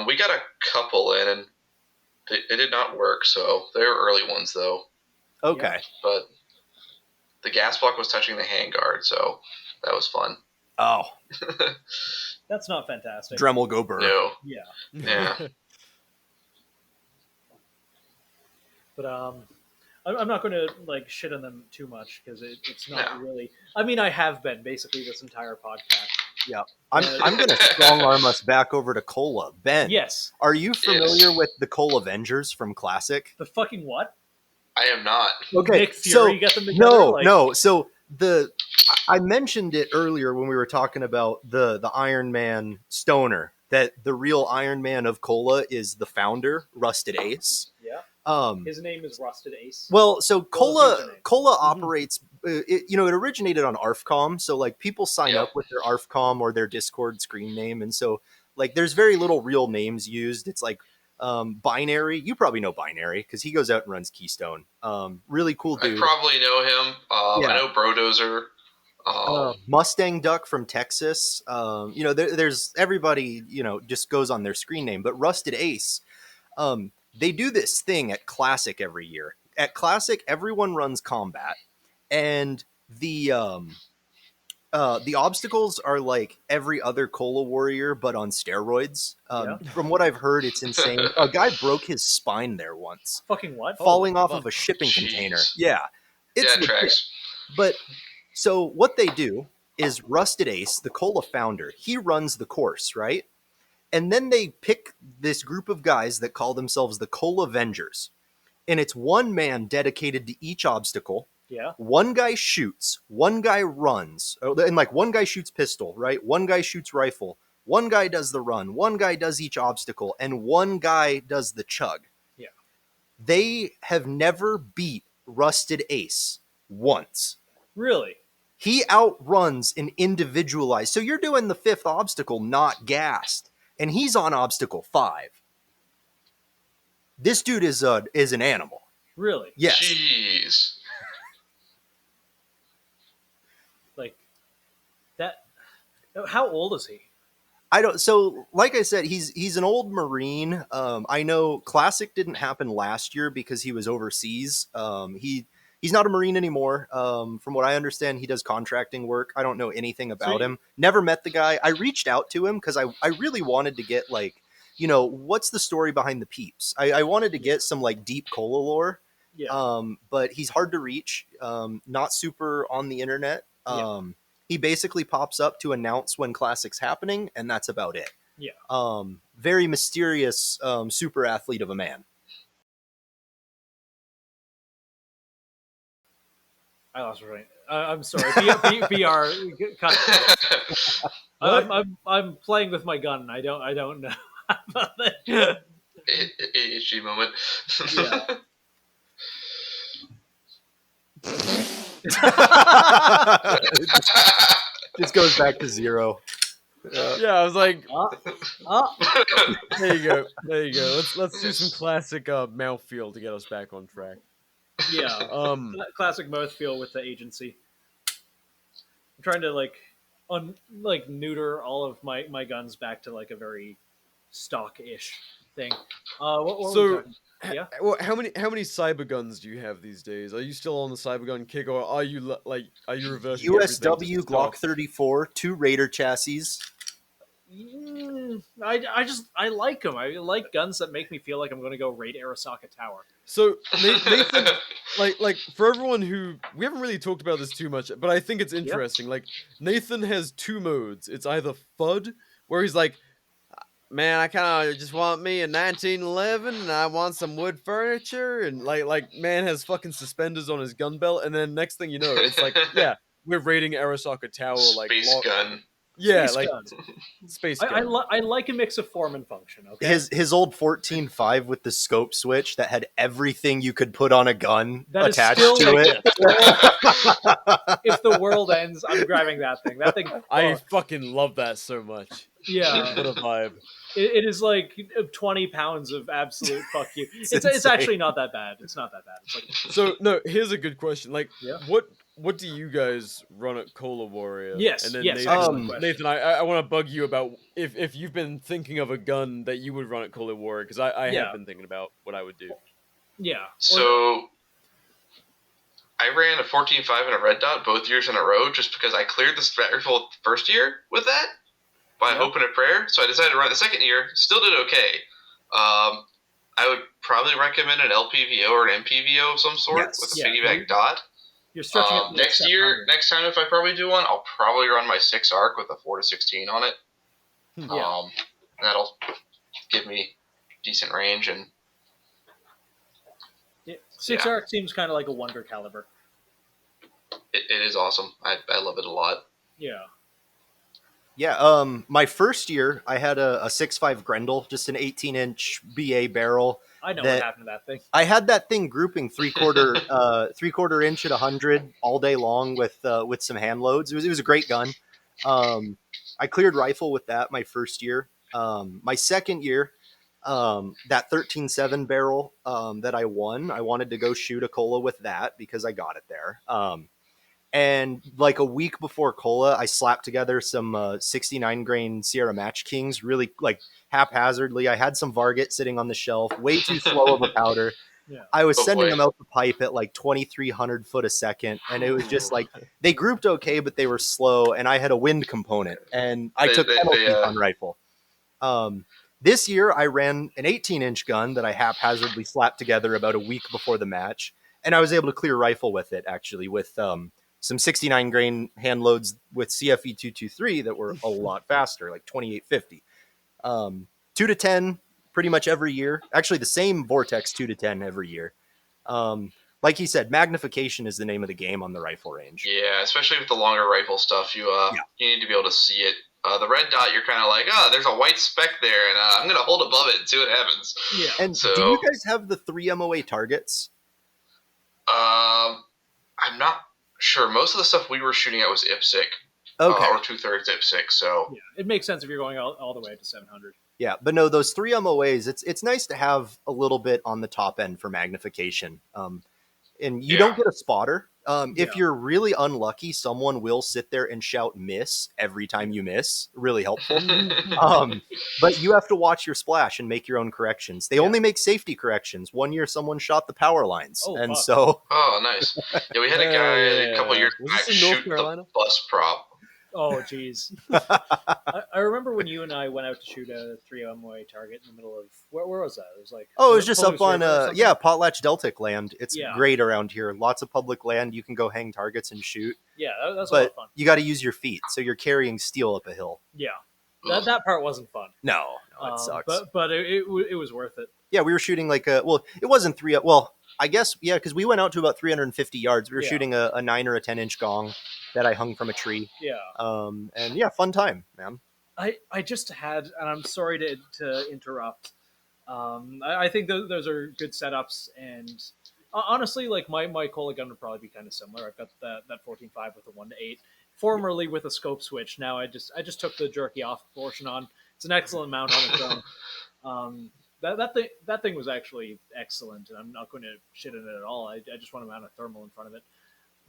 We got a couple in, and they did not work, so they're early ones, though. Okay. But the gas block was touching the handguard, so that was fun. Oh, That's not fantastic. Dremel go burr. No. Yeah. Yeah. But I'm not going to like shit on them too much because it's not No. really. I mean, I have been basically this entire podcast. Yeah. I'm going to strong arm us back over to Cola. Ben, Yes. are you familiar with the Cola Avengers from Classic? The fucking what? I am not. Okay, Nick Fury got them together? no, Like- no. So I mentioned it earlier when we were talking about the Iron Man stoner, that the real Iron Man of Cola is the founder, Rusted Ace. Yeah. His name is Rusted Ace. Well, so Well, Cola username. Cola operates. It originated on ARFCOM, so like people sign Yeah. up with their ARFCOM or their Discord screen name, and so like there's very little real names used. It's like Binary. You probably know Binary because he goes out and runs Keystone. Really cool I dude. probably know him. Yeah. I know Brodozer. Mustang Duck from Texas. There's everybody, just goes on their screen name. But Rusted Ace, they do this thing at Classic every year. At Classic, everyone runs combat, and the obstacles are like every other Cola Warrior, but on steroids. From what I've heard, it's insane. A guy broke his spine there once, Fucking what? falling off fuck. of a shipping Jeez. container. Yeah, it's Yeah, legit. tracks. But so what they do is Rusted Ace, the Cola founder, he runs the course, right? And then they pick this group of guys that call themselves the Cola Avengers. And it's one man dedicated to each obstacle. Yeah. One guy shoots, one guy runs, and like one guy shoots pistol, right? One guy shoots rifle, one guy does the run, one guy does each obstacle, and one guy does the chug. Yeah. They have never beat Rusted Ace once. Really? He outruns an individualized. So you're doing the fifth obstacle not gassed, and he's on obstacle 5. This dude is an animal. Really? Yes. Jeez. Like that? How old is he? I don't. So, like I said, he's an old Marine. I know Classic didn't happen last year because he was overseas. He's not a Marine anymore. From what I understand, he does contracting work. I don't know anything about him. Never met the guy. I reached out to him because I really wanted to get like, what's the story behind the Peeps? I wanted to get some like deep Cola lore. Yeah. But he's hard to reach. Not super on the internet. He basically pops up to announce when Classic's happening, and that's about it. Yeah. Very mysterious super athlete of a man. I lost my train. I'm sorry. BR. I'm playing with my gun. I don't know about that. ADHD moment. Just goes back to 0. Yeah, I was like, Oh, there you go. Let's do some classic mouthfeel to get us back on track. yeah. Classic mouthfeel with the agency. I'm trying to neuter all of my guns back to like a very stock-ish thing. What were we So, talking- yeah? Well, how many cyber guns do you have these days? Are you still on the cyber gun kick, or are you reversing USW everything to Glock stock? 34, 2 Raider chassis. I like them. I like guns that make me feel like I'm going to go raid Arasaka Tower. So Nathan, like for everyone who we haven't really talked about this too much, but I think it's interesting. Like Nathan has 2 modes. It's either FUD, where he's like, man, I kind of just want me a 1911 and I want some wood furniture, and like man has fucking suspenders on his gun belt, and then next thing you know, it's like, yeah, we're raiding Arasaka Tower, like Space gun. Yeah, Space like gun. space I gun. I like a mix of form and function. Okay. His old 14.5 with the scope switch that had everything you could put on a gun That is attached still, to like, it. if the world ends, I'm grabbing that thing. That thing. I Fuck. fucking love that so much. Yeah. What a vibe. It is like 20 pounds of absolute fuck you. It's insane. actually not that bad. It's not that bad. It's like, So no, here's a good question. Like, Yeah. what do you guys run at Cola Warrior? Yes, and then yes, Nathan, excellent question. Nathan, I want to bug you about if you've been thinking of a gun that you would run at Cola Warrior, because I Yeah. have been thinking about what I would do. yeah. So I ran a 14.5 and a red dot both years in a row just because I cleared the strat rifle the first year with that by hope and a prayer. So I decided to run it the second year. Still did okay. I would probably recommend an LPVO or an MPVO of some sort Yes. with a Yeah. piggyback dot. You're stretching it Next time if I probably do one, I'll probably run my 6 arc with a 4-16 on it. Yeah. That'll give me decent range and 6 arc seems kind of like a wonder caliber. it is awesome. I love it a lot. Yeah. Yeah, my first year, I had a 6.5 Grendel, just an 18-inch BA barrel. I know That- what happened to that thing. I had that thing grouping three-quarter inch at 100 all day long with some hand loads. It was a great gun. I cleared rifle with that my first year. My second year, that 13.7 barrel that I won, I wanted to go shoot a Cola with that because I got it there. And like a week before Cola, I slapped together some 69 grain Sierra Match Kings, really like haphazardly. I had some Varget sitting on the shelf, way too slow of a powder. Yeah. I was Oh, sending boy. them out the pipe at like 2,300 foot a second, and it was just like they grouped okay, but they were slow, and I had a wind component, and I took penalties on rifle. This year, I ran an 18-inch gun that I haphazardly slapped together about a week before the match, and I was able to clear rifle with it, actually, with some 69 grain hand loads with CFE 223 that were a lot faster, like 2850. 2 to 10 pretty much every year. Actually, the same Vortex 2 to 10 every year. Like he said, magnification is the name of the game on the rifle range. Yeah, especially with the longer rifle stuff, you need to be able to see it. The red dot, you're kind of like, oh, there's a white speck there, and I'm going to hold above it and see what happens. Yeah. And So- do you guys have the 3 MOA targets? I'm not sure. Most of the stuff we were shooting at was IPSC. Okay. Or 2/3 IPSC, so... Yeah. It makes sense if you're going all the way to 700. Yeah, but no, those 3 MOAs, it's nice to have a little bit on the top end for magnification. And you don't get a spotter. If you're really unlucky, someone will sit there and shout miss every time you miss. Really helpful. But you have to watch your splash and make your own corrections. They only make safety corrections. One year someone shot the power lines. Oh, and fuck. so Oh, nice. Yeah, we had a guy a couple years Was back this in North shoot Carolina? the bus prop. Oh, jeez. I remember when you and I went out to shoot a 3 MOA target in the middle of... Where was that? It was like... Oh, it was just up Palouse on River or something? Potlatch Deltic land. It's Yeah. great around here. Lots of public land. You can go hang targets and shoot. Yeah, that's a lot But of fun. you got to use your feet. So you're carrying steel up a hill. Yeah. That part wasn't fun. No, it sucks. But it was worth it. Yeah, we were shooting like it wasn't 3. Well, I guess, yeah, because we went out to about 350 yards. We were Yeah. shooting a 9 or a 10-inch gong that I hung from a tree. Yeah. And yeah, fun time, man. I just had, and I'm sorry to interrupt. I think those are good setups, and honestly, like my Cola gun would probably be kind of similar. I've got that 14.5 with a 1-8, formerly with a scope switch. Now I just took the jerky off portion on. It's an excellent mount on its own. That thing was actually excellent, and I'm not going to shit in it at all. I just want to mount a thermal in front of it.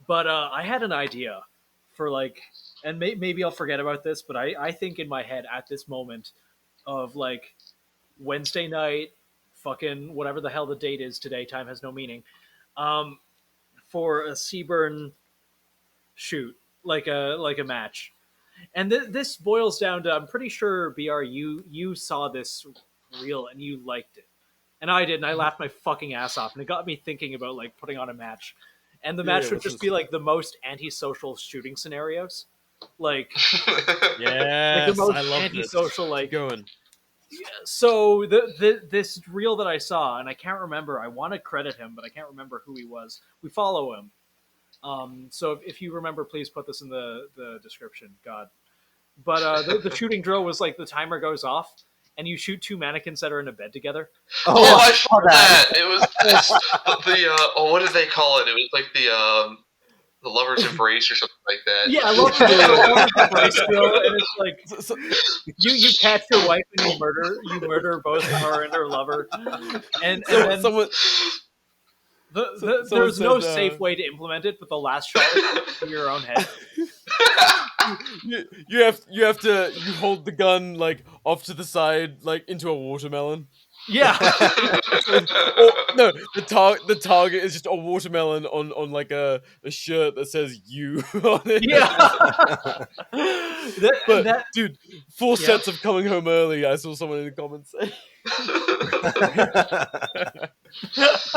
But I had an idea for like, and maybe I'll forget about this, but I think in my head at this moment of like Wednesday night, fucking whatever the hell the date is today, time has no meaning, for a Seaburn shoot, like a match. And this boils down to, I'm pretty sure, BR, you saw this reel and you liked it. And I did, and I laughed my fucking ass off, and it got me thinking about like putting on a match. And the match would just be like the most antisocial shooting scenarios. Like, Yes, like the most I love antisocial, this. like, Keep going. so this reel that I saw, and I can't remember, I want to credit him, but I can't remember who he was. We follow him. So if you remember, please put this in the description. God. But the shooting drill was like the timer goes off, and you shoot 2 mannequins that are in a bed together. Oh, I saw that. It was what did they call it? It was like the lover's embrace or something like that. Yeah, I love the lover's embrace drill, and it's like you catch your wife and you murder both her and her lover, and then someone. there's no safe way to implement it, but the last shot is in your own head. You have to hold the gun like off to the side, like into a watermelon. Yeah. No, the target is just a watermelon on like a shirt that says "you" on it. Yeah. Dude, 4 sets of coming home early. I saw someone in the comments say.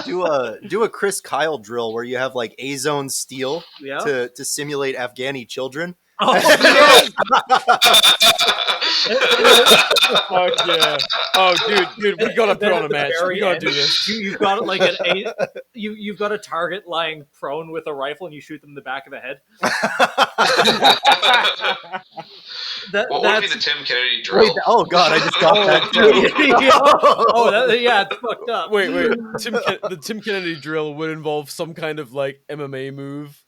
do a Chris Kyle drill where you have like A-zone steel to simulate Afghani children. Oh, yes. Fuck yeah! Oh, dude, we gotta put on a match. We gotta do this. You've got like you've got a target lying prone with a rifle, and you shoot them in the back of the head. What would be the Tim Kennedy drill? Wait, oh god, I just got that too. It's fucked up. Wait. The Tim Kennedy drill would involve some kind of like MMA move.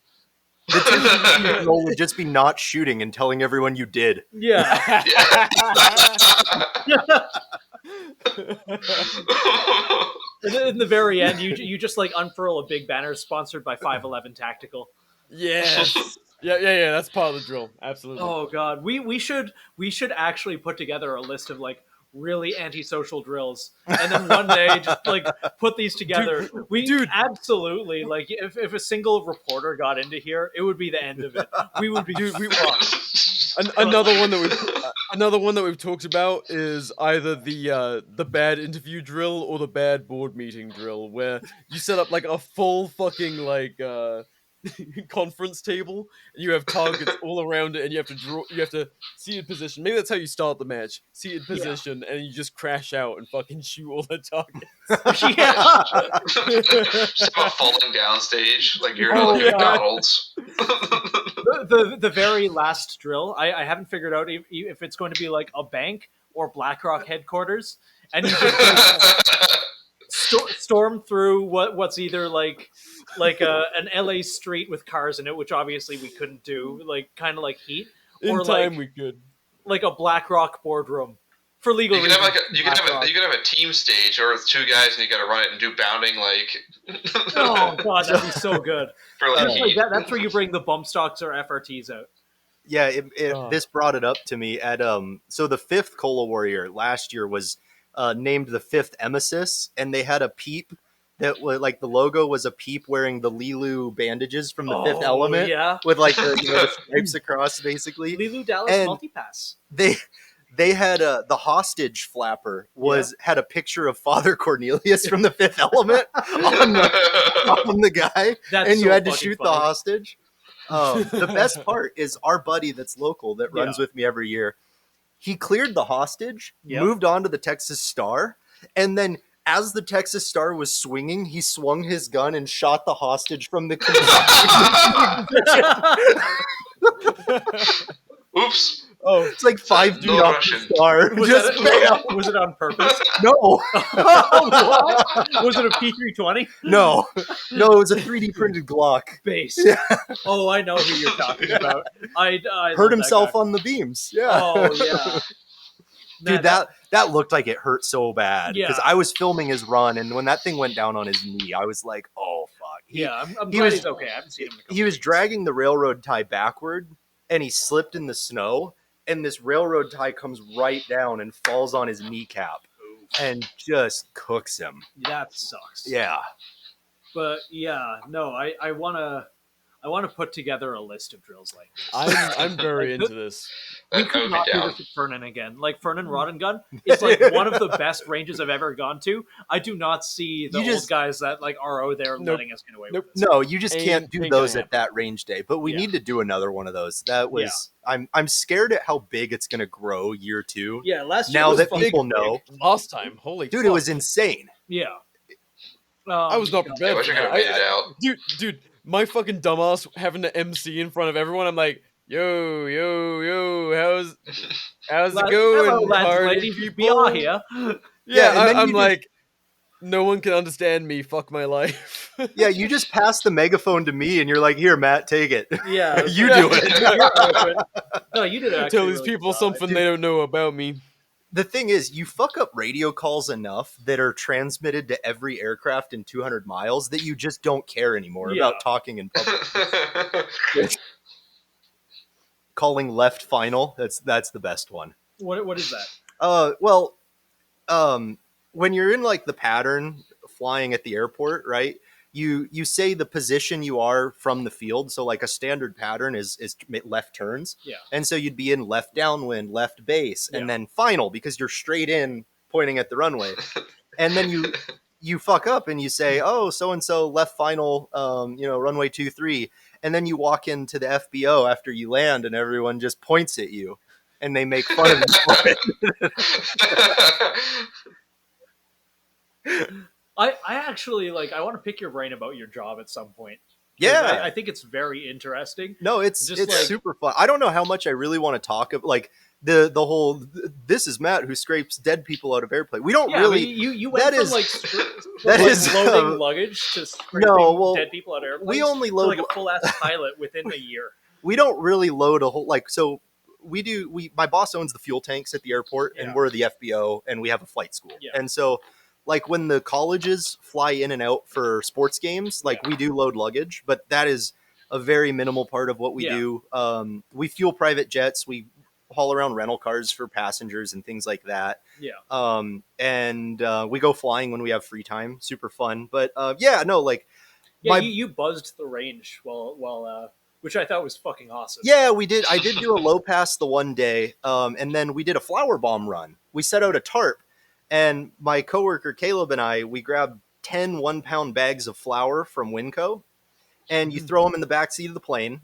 The Tim Kennedy drill would just be not shooting and telling everyone you did. Yeah. In the very end, you just like unfurl a big banner sponsored by 511 Tactical. Yes. Yeah. That's part of the drill. Absolutely. Oh god, we should actually put together a list of like really antisocial drills, and then one day just like put these together. Dude, absolutely, like if a single reporter got into here, it would be the end of it. We would be another one that we've talked about is either the bad interview drill or the bad board meeting drill, where you set up like a full fucking like conference table, and you have targets all around it, and you have to seated position. Maybe that's how you start the match. Seated position, and you just crash out and fucking shoot all the targets. Just about falling down stage, like you're like McDonald's. The very last drill, I haven't figured out if it's going to be like a bank or BlackRock headquarters, and you just storm through what's either like an LA street with cars in it, which obviously we couldn't do, like kind of like Heat, or we could, like a BlackRock boardroom for legal reasons. You could have a team stage, or it's 2 guys and you got to run it and do bounding like. Oh god, that'd be so good. For like Heat. That's where you bring the bump stocks or FRTs out. Yeah, this brought it up to me at so the 5th Cola Warrior last year was named the 5th Emesis, and they had a Peep that was like the logo was a Peep wearing the Lilu bandages from the 5th Element, with like the stripes across, basically. Lilu Dallas and multipass. They had the hostage flapper had a picture of Father Cornelius from the 5th Element on the guy, and you had to shoot the hostage. The best part is our buddy that's local that runs with me every year. He cleared the hostage, moved on to the Texas Star, and then as the Texas Star was swinging, he swung his gun and shot the hostage from the Oops. Oh, it's like 5 feet off the Star. Was it on purpose? No. What? Was it a P320? No, it was a 3D printed Glock base. Oh, I know who you're talking about. I hurt himself on the beams. Yeah. Oh yeah. Dude, that looked like it hurt so bad because I was filming his run, and when that thing went down on his knee, I was like, "Oh fuck!" I'm glad he's okay. I haven't seen him in a couple He was dragging the railroad tie backward, and he slipped in the snow, and this railroad tie comes right down and falls on his kneecap, and just cooks him. That sucks. Yeah, but no, I wanna put together a list of drills like this. I'm very into this. We could not do this with Fernan again. Like, Fernan Rod and Gun is like one of the best ranges I've ever gone to. I do not see the old guys that like RO there letting us get away with it. No, you just can't do those at that range day. But we need to do another one of those. That was I'm scared at how big it's gonna grow year 2. Yeah, last year now was that people know. Last time, holy dude, it was insane. Yeah. I was not prepared. I wish I could have made it out. Dude, my fucking dumbass having to MC in front of everyone. I'm like, Yo, how's it Hello, going, lads and party ladies. people? BR here. Yeah, and then I'm you like, no one can understand me. Fuck my life. Yeah, you just pass the megaphone to me, and you're like, "Here, Matt, take it." Yeah, You like, do it. You're eloquent. No, you did actually. Tell these really good people job. something they don't know about me. The thing is, you fuck up radio calls enough that are transmitted to every aircraft in 200 miles that you just don't care anymore Yeah. about talking in public. Calling left final, that's the best one. What is that? Well, when you're in like the pattern flying at the airport, right? You say the position you are from the field. So like a standard pattern is left turns. Yeah. And so you'd be in left downwind, left base, and Yeah. then final because you're straight in pointing at the runway. And then you fuck up and you say, "Oh, so and so left final, runway 23." And then you walk into the FBO after you land, and everyone just points at you, and they make fun of you for it. I actually like. I want to pick your brain about your job at some point. 'Cause Yeah. I think it's very interesting. No, it's Just it's like- super fun. I don't know how much I really want to talk about like the whole. This is Matt who scrapes dead people out of airplane. We don't Yeah, really. you went that from is- like that like is, loading luggage to scraping well, dead people out of airplanes. we only to, load. like a full ass pilot within a year. We don't really load a whole like so. We do. My boss owns the fuel tanks at the airport, and Yeah. we're the FBO, and we have a flight school. Yeah. And so, like when the colleges fly in and out for sports games, like Yeah. we do load luggage, but that is a very minimal part of what we Yeah. do. We fuel private jets. We haul around rental cars for passengers and things like that. Yeah. And we go flying when we have free time. Super fun. But yeah, no, like Yeah, my- you buzzed the range while which I thought was fucking awesome. Yeah, we did. I did do a low pass the one day, and then we did a flower bomb run. We set out a tarp, and my coworker Caleb and I, we grabbed 10 1-pound bags of flour from Winco, and you throw them in the back seat of the plane.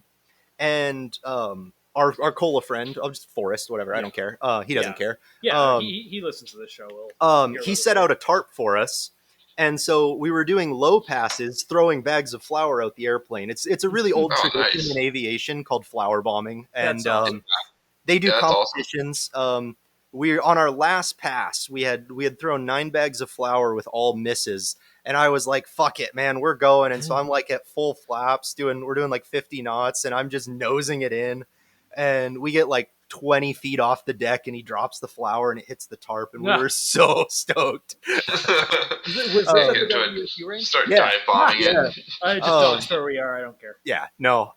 And our cola friend, I'll just Forrest, whatever, I don't care. He doesn't care. Yeah, he listens to this show. He'll He set out a tarp for us. And so we were doing low passes, throwing bags of flour out the airplane. It's a really old Oh, tradition nice. in aviation called flour bombing, and That's awesome. they do Yeah, that's awesome. competitions. We're on our last pass. We had thrown 9 bags of flour with all misses, and I was like, "Fuck it, man, we're going." And so I'm like at full flaps, we're doing like 50 knots, and I'm just nosing it in, and we get like 20 feet off the deck, and he drops the flour, and it hits the tarp, and Yeah. we were so stoked. Was Oh. this at Get the into WSU range? Start Yeah. dive bombing Yeah. it. I just Um, don't know where we are. I don't care. Yeah, no,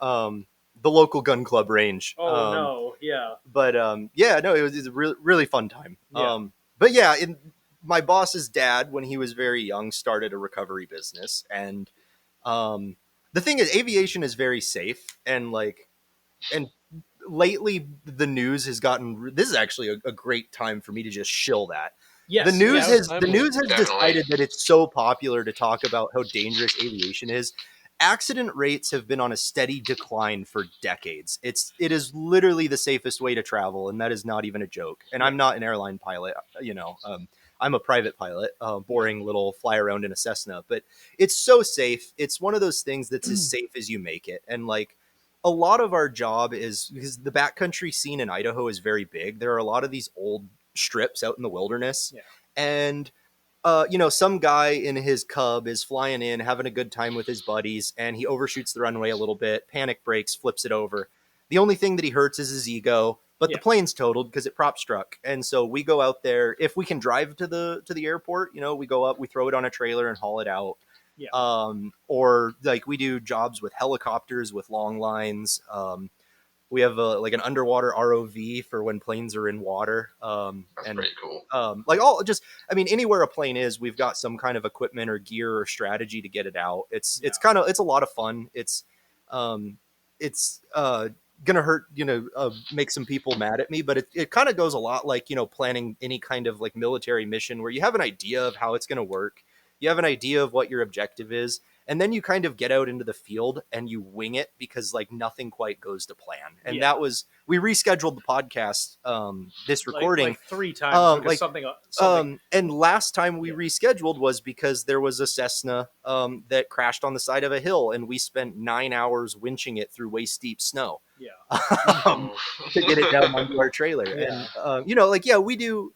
the local gun club range. Oh no, yeah. But yeah, no, it was a really, really fun time. Yeah. But yeah, my boss's dad, when he was very young, started a recovery business, and the thing is, aviation is very safe, and lately the news has gotten. This is actually a great time for me to just shill that. Yes, The news yeah, has I'm- Definitely. decided that it's so popular to talk about how dangerous aviation is. Accident rates have been on a steady decline for decades. It is literally the safest way to travel, and that is not even a joke. And I'm not an airline pilot, I'm a private pilot, boring little fly around in a Cessna. But it's so safe. It's one of those things that's as safe as you make it. And like a lot of our job is because the backcountry scene in Idaho is very big. There are a lot of these old strips out in the wilderness, Yeah. and some guy in his Cub is flying in, having a good time with his buddies, and he overshoots the runway a little bit, panic brakes, flips it over. The only thing that he hurts is his ego, but Yeah. the plane's totaled because it prop struck. And so we go out there. If we can drive to the airport, we go up, we throw it on a trailer and haul it out. Yeah. Or like we do jobs with helicopters with long lines. We have an underwater ROV for when planes are in water. That's And pretty cool. anywhere a plane is, we've got some kind of equipment or gear or strategy to get it out. It's Yeah. it's a lot of fun. It's gonna hurt, make some people mad at me, but it kind of goes a lot like, planning any kind of like military mission where you have an idea of how it's gonna work. You have an idea of what your objective is, And then you kind of get out into the field and you wing it because like nothing quite goes to plan. And Yeah. that was, we rescheduled the podcast, this recording. Like 3 times because something. And last time we rescheduled was because there was a Cessna that crashed on the side of a hill, and we spent 9 hours winching it through waist deep snow. Yeah. To get it down onto our trailer. Yeah. And you know, like, yeah, we do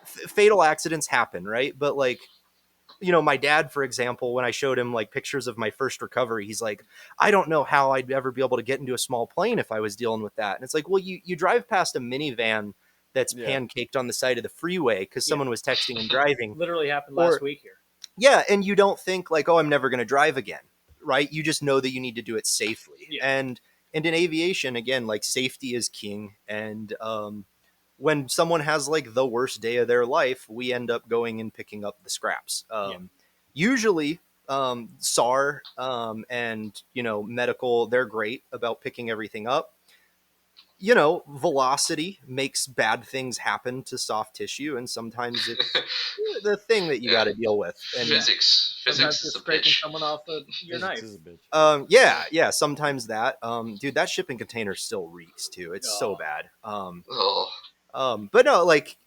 fatal accidents happen, right? But like, you know, my dad, for example, when I showed him like pictures of my first recovery, he's like, I don't know how I'd ever be able to get into a small plane if I was dealing with that. And it's like, well, you drive past a minivan that's pancaked on the side of the freeway because someone was texting and driving. Literally happened last week here. Yeah, and you don't think like, oh, I'm never going to drive again, right? You just know that you need to do it safely. Yeah. And in aviation, again, like safety is king. And when someone has like the worst day of their life, we end up going and picking up the scraps. Usually SAR and, you know, medical, they're great about picking everything up. You know, velocity makes bad things happen to soft tissue, and sometimes it's the thing that you got to deal with. And physics is a scraping bitch. someone off your knife. Is a bitch. yeah, sometimes that. Dude, that shipping container still reeks too. It's so bad. But no, like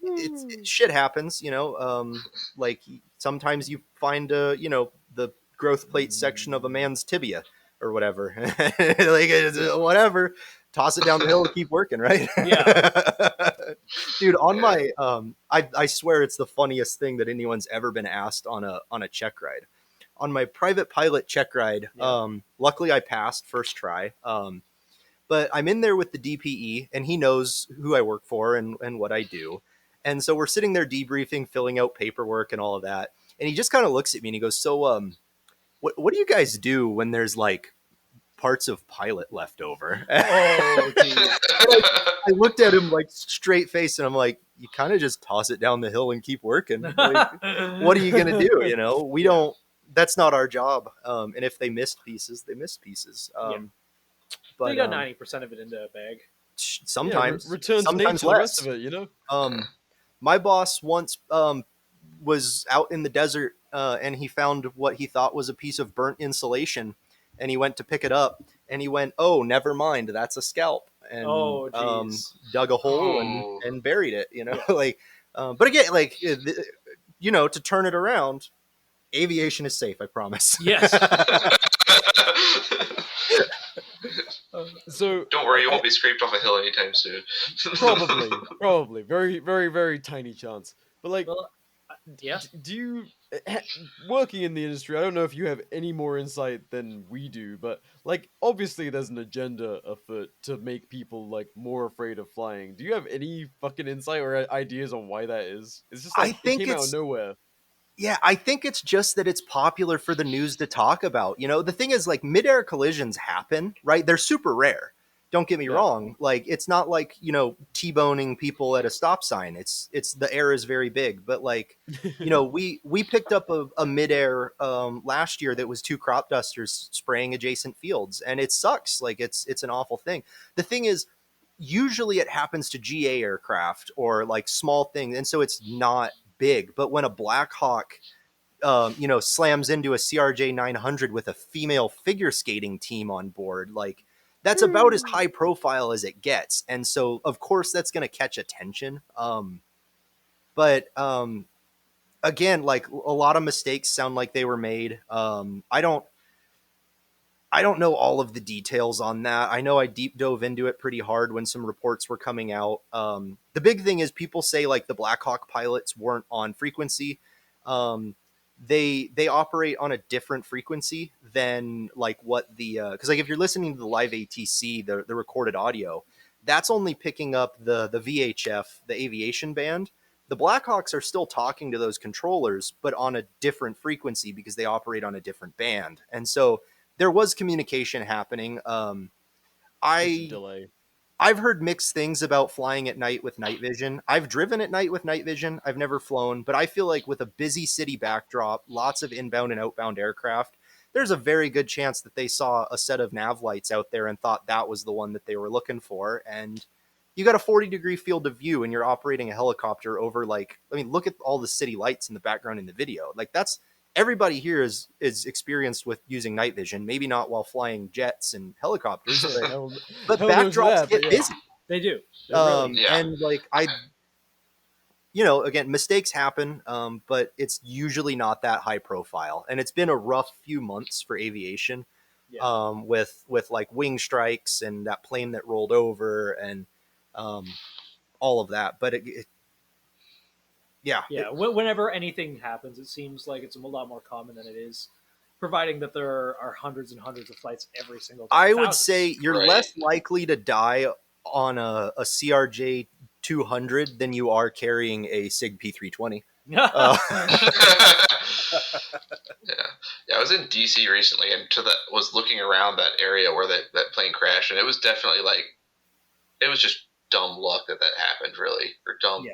shit happens, you know. Like sometimes you find you know, the growth plate section of a man's tibia or whatever. Like whatever. Toss it down the hill and keep working, right? Yeah. Dude, on my I swear it's the funniest thing that anyone's ever been asked on a check ride. On my private pilot check ride, luckily I passed first try. But I'm in there with the DPE, and he knows who I work for and what I do. And so we're sitting there debriefing, filling out paperwork and all of that. And he just kind of looks at me and he goes, so what do you guys do when there's like parts of pilot left over? Oh, geez. I looked at him like straight face and I'm like, you kind of just toss it down the hill and keep working. Like, what are you going to do? You know, we don't, that's not our job. And if they missed pieces, they missed pieces. But you got 90% of it into a bag. Sometimes return to sometimes nature, the rest of it, you know. My boss once was out in the desert and he found what he thought was a piece of burnt insulation, and he went to pick it up and he went, oh, never mind, that's a scalp, and dug a hole and buried it, you know. Like but again, like, you know, to turn it around, aviation is safe, I promise. Yes. So don't worry, you won't be scraped off a hill anytime soon. probably very, very, very tiny chance. But like, do you, working in the industry, I don't know if you have any more insight than we do, but like, obviously there's an agenda afoot to make people like more afraid of flying. Do you have any fucking insight or ideas on why that is? It's just like, it came out of nowhere. Yeah, I think it's just that it's popular for the news to talk about. You know, the thing is, like, mid-air collisions happen, right? They're super rare. Don't get me wrong. Like, it's not like, you know, T-boning people at a stop sign. It's the air is very big. But like, you know, we picked up a mid-air last year that was 2 crop dusters spraying adjacent fields, and it sucks. Like, it's an awful thing. The thing is, usually it happens to GA aircraft or like small things, and so it's not big. But when a Black Hawk you know, slams into a CRJ 900 with a female figure skating team on board, like, that's about as high profile as it gets, and so of course that's going to catch attention. But again, like, a lot of mistakes sound like they were made. I don't know all of the details on that. I know I deep dove into it pretty hard when some reports were coming out. The big thing is people say like the Black Hawk pilots weren't on frequency. They operate on a different frequency than like what the because like if you're listening to the live ATC, the recorded audio, that's only picking up the VHF, the aviation band. The Blackhawks are still talking to those controllers, but on a different frequency because they operate on a different band. And so there was communication happening. I've heard mixed things about flying at night with night vision. I've driven at night with night vision. I've never flown, but I feel like with a busy city backdrop, lots of inbound and outbound aircraft, there's a very good chance that they saw a set of nav lights out there and thought that was the one that they were looking for. And you got a 40-degree field of view and you're operating a helicopter over, like, I mean, look at all the city lights in the background in the video. Like, that's everybody here is experienced with using night vision. Maybe not while flying jets and helicopters, but hell knows backdrops that, get but yeah. busy. They do. They really. Yeah. And like again, mistakes happen, but it's usually not that high profile. And it's been a rough few months for aviation, Yeah. with like wing strikes and that plane that rolled over and all of that. But Yeah. Whenever anything happens, it seems like it's a lot more common than it is, providing that there are hundreds and hundreds of flights every single day. I would Thousands. say you're Right. less likely to die on a CRJ 200 than you are carrying a SIG P320. Uh, Yeah, I was in DC recently, and was looking around that area where that plane crashed, and it was definitely like, it was just dumb luck that happened, really, or dumb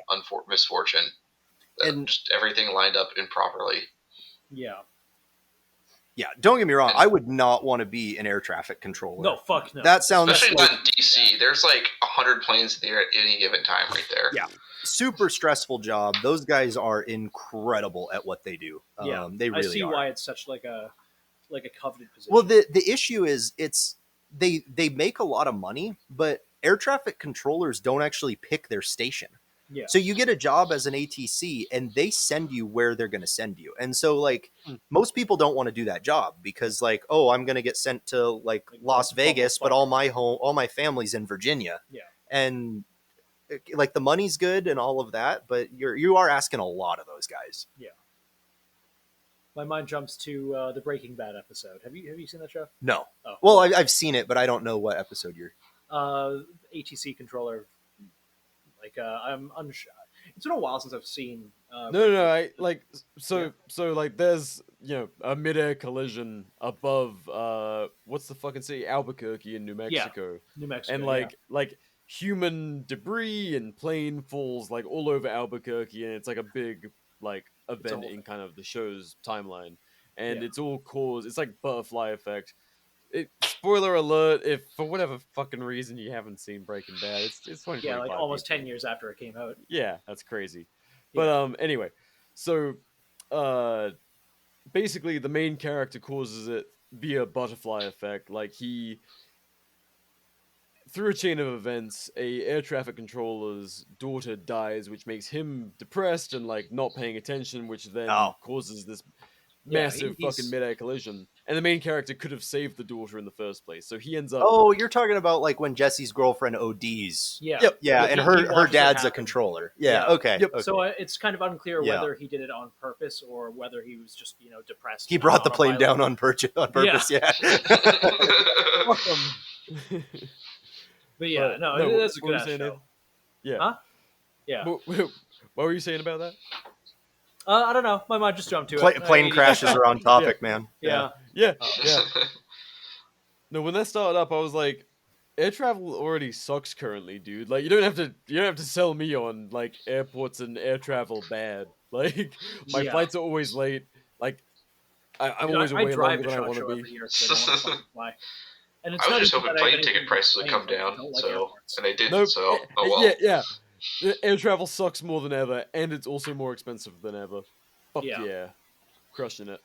misfortune. And just everything lined up improperly. Yeah. Yeah, don't get me wrong. I would not want to be an air traffic controller. No, fuck no. That sounds Especially like, not in DC. There's like 100 planes there at any given time right there. Yeah. Super stressful job. Those guys are incredible at what they do. Yeah, They really I see are. why it's such like a coveted position. Well, the issue is they make a lot of money, but air traffic controllers don't actually pick their station. Yeah. So you get a job as an ATC and they send you where they're going to send you. And so like most people don't want to do that job because like, oh, I'm going to get sent to like Las Vegas, but all my family's in Virginia. Yeah. And like the money's good and all of that, but you are asking a lot of those guys. Yeah. My mind jumps to the Breaking Bad episode. Have you seen that show? No. Oh. Well, I've seen it, but I don't know what episode you're. ATC controller. Like I'm unsure. It's been a while since I've seen. No. I like so like there's a midair collision above what's the fucking city, Albuquerque in New Mexico. New Mexico, and like human debris and plane falls like all over Albuquerque, and it's like a big like event in kind of the show's timeline, and it's all caused. It's like butterfly effect. Spoiler alert! If for whatever fucking reason you haven't seen Breaking Bad, it's 2025. Yeah, like almost 10 years after it came out. Yeah, that's crazy. But anyway, so basically the main character causes it via butterfly effect. Like through a chain of events, a air traffic controller's daughter dies, which makes him depressed and like not paying attention, which then causes this massive fucking mid-air collision. And the main character could have saved the daughter in the first place, so he ends up. Oh, you're talking about like when Jesse's girlfriend ODs. Yeah. Yep. Yeah, Like, and he her watches it dad's a happen. controller. Yeah. Okay. Yep. Okay. So it's kind of unclear whether he did it on purpose or whether he was just depressed. He brought the plane down on purpose. Yeah. But yeah, no, that's a good ass show. Yeah. Huh? Yeah. What were you saying about that? I don't know. My mind just jumped to it. Plane crashes are on topic, man. Yeah. No, when that started up, I was like, air travel already sucks currently, dude. Like, you don't have to sell me on like airports and air travel bad. Like, my flights are always late. Like, I'm always way longer than I want to be. Here, so I don't want to fucking fly. And it's I was not just even hoping that I plane ticket prices would come down, and they didn't. Nope. So, oh well. Yeah. Air travel sucks more than ever, and it's also more expensive than ever. Fuck yeah. Crushing it.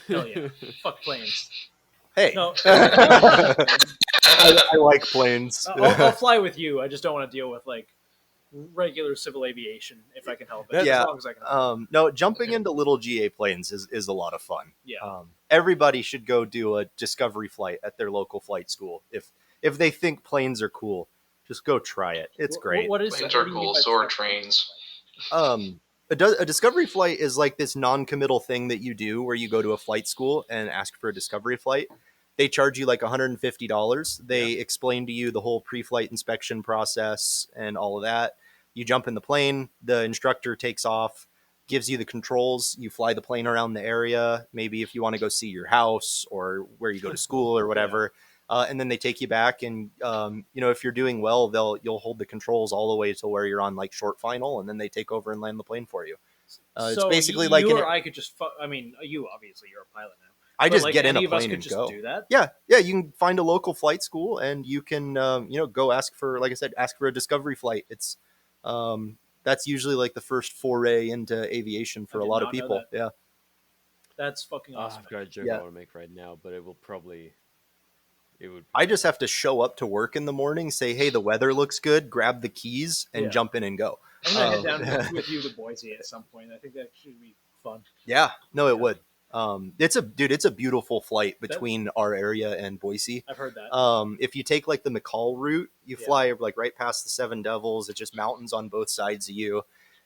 Hell yeah. Fuck planes. Hey. No. I like planes. I'll fly with you. I just don't want to deal with like regular civil aviation if I can help it. Yeah. As long as I can. No, jumping into little GA planes is a lot of fun. Yeah. Everybody should go do a discovery flight at their local flight school. If they think planes are cool, just go try it. It's great. Planes are cool. So are trains. A discovery flight is like this non-committal thing that you do where you go to a flight school and ask for a discovery flight. They charge you like $150. They explain to you the whole pre-flight inspection process and all of that. You jump in the plane, the instructor takes off, gives you the controls. You fly the plane around the area, maybe if you want to go see your house or where you go to school or whatever. And then they take you back, and if you're doing well, you'll hold the controls all the way to where you're on like short final, and then they take over and land the plane for you. It's basically like I could just. You obviously you're a pilot now. I just like, get in a any plane of us could and just go. do that. Yeah. You can find a local flight school, and you can go ask for, like I said, ask for a discovery flight. It's that's usually like the first foray into aviation for a lot of people. Yeah. That's fucking awesome. I've got a joke Yeah. I want to make right now, but it would. I just have to show up to work in the morning, say, "Hey, the weather looks good," grab the keys, and Yeah. jump in and go. I'm gonna head down with you to Boise at some point. I think that should be fun. Yeah, no, it would. It's a beautiful flight between our area and Boise. I've heard that. If you take like the McCall route, you Yeah. fly like right past the Seven Devils. It's just mountains on both sides of you.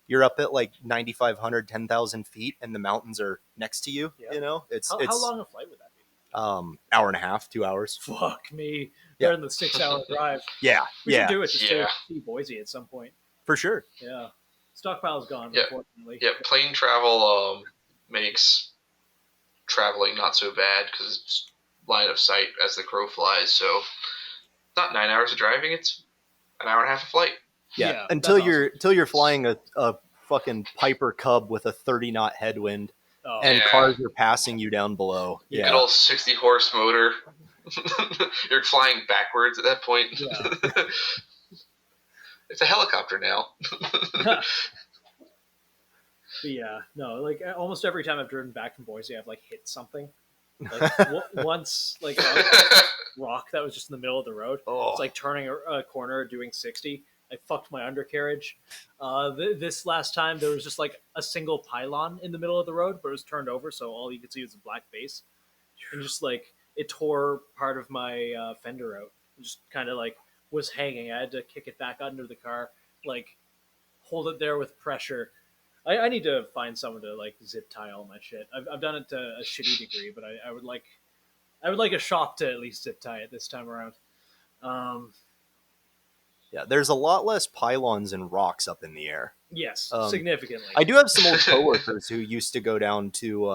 You're up at like 9,500, 10,000 feet, and the mountains are next to you. Yeah. You know, How long a flight would that be? hour and a half, 2 hours. Fuck me. Yeah. They're in the 6-hour drive. Yeah, We yeah, should do it just Yeah. to see Boise at some point. for sure. Yeah. Stockpile's gone, Yeah. unfortunately. Yeah, plane travel makes traveling not so bad because it's line of sight as the crow flies. So it's not 9 hours of driving; it's an hour and a half of flight. Yeah, Yeah, until that's you're flying a fucking Piper Cub with a 30-knot headwind, Oh, and Yeah. cars are passing you down below. Good Yeah, old 60 horse motor. You're flying backwards at that point. Yeah. It's a helicopter now. But yeah, no, like almost every time I've driven back from Boise, I've like hit something. Like once, like a rock that was just in the middle of the road. Oh. It's like turning a corner, doing 60. I fucked my undercarriage. This last time, there was just like a single pylon in the middle of the road, but it was turned over, so all you could see was a black base. And just like it tore part of my fender out. It just kind of like was hanging. I had to kick it back under the car, like hold it there with pressure. I need to find someone to like zip tie all my shit. I've done it to a shitty degree, but I would like a shop to at least zip tie it this time around. Yeah, there's a lot less pylons and rocks up in the air. Yes, Um, significantly. I do have some old coworkers who used to go down to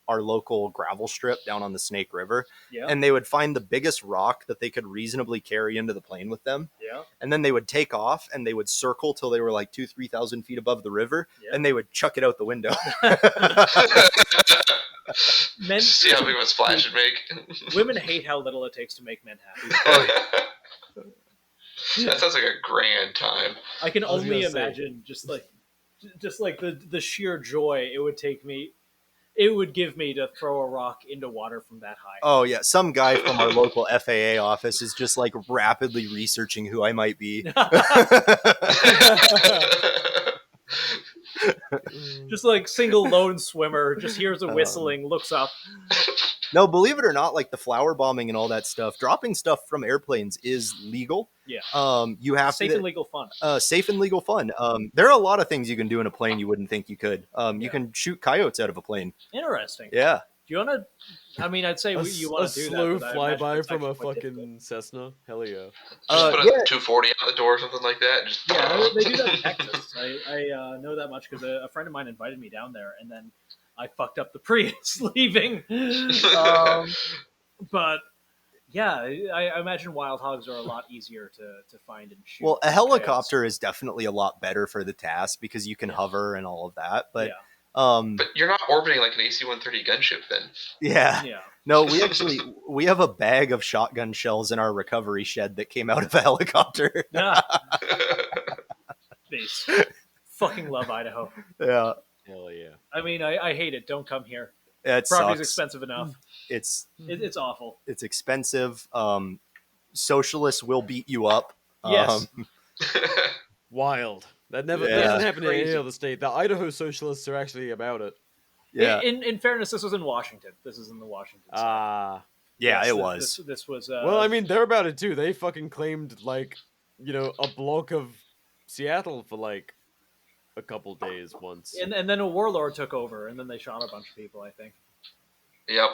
our local gravel strip down on the Snake River, Yeah, and they would find the biggest rock that they could reasonably carry into the plane with them, yeah, and then they would take off and they would circle till they were like 2,000-3,000 feet above the river, yeah. and they would chuck it out the window. Men, See how big of a splash it make. women hate how little it takes to make men happy. That sounds like a grand time. I can I was only gonna say. imagine just like the sheer joy it would take me. It would give me to throw a rock into water from that high. Oh yeah, some guy from our local FAA office is just like rapidly researching who I might be. Just like single lone swimmer, just hears a whistling, looks up. No, believe it or not, like the flower bombing and all that stuff, dropping stuff from airplanes is legal. Yeah. You have Safe to and legal fun. safe and legal fun. There are a lot of things you can do in a plane you wouldn't think you could. You Yeah. can shoot coyotes out of a plane. Interesting. Yeah. Do you want to? I mean, I'd say A, you want a to do slow that. but I imagine flyby it's from a actually quite fucking difficult. Cessna. Hell yeah. Just put a yeah. 240 out the door or something like that. Just Yeah, they do that in Texas. I know that much because a friend of mine invited me down there, and then I fucked up the Prius leaving. But yeah, I imagine wild hogs are a lot easier to find and shoot. Well, a than helicopter is definitely a lot better for the task because you can hover and all of that. But Yeah. But you're not orbiting like an AC-130 gunship then. yeah. coyotes. Yeah. No, we have a bag of shotgun shells in our recovery shed that came out of a helicopter. Yeah. Base. Fucking love Idaho. Yeah. Hell yeah. I mean, I hate it. Don't come here. It Property's sucks. expensive enough. It's It's awful. expensive. Socialists will beat you up. Yes. Wild. That never Yeah. that doesn't happen in any Crazy. other state. The Idaho socialists are actually about it. Yeah. In fairness, this was in Washington. This is in the Washington side. Ah. Yeah, Yes, it was. This was. Well, I mean, they're about it too. They fucking claimed like, a block of Seattle for like a couple days once. and then a warlord took over, and then they shot a bunch of people. I think. Yep.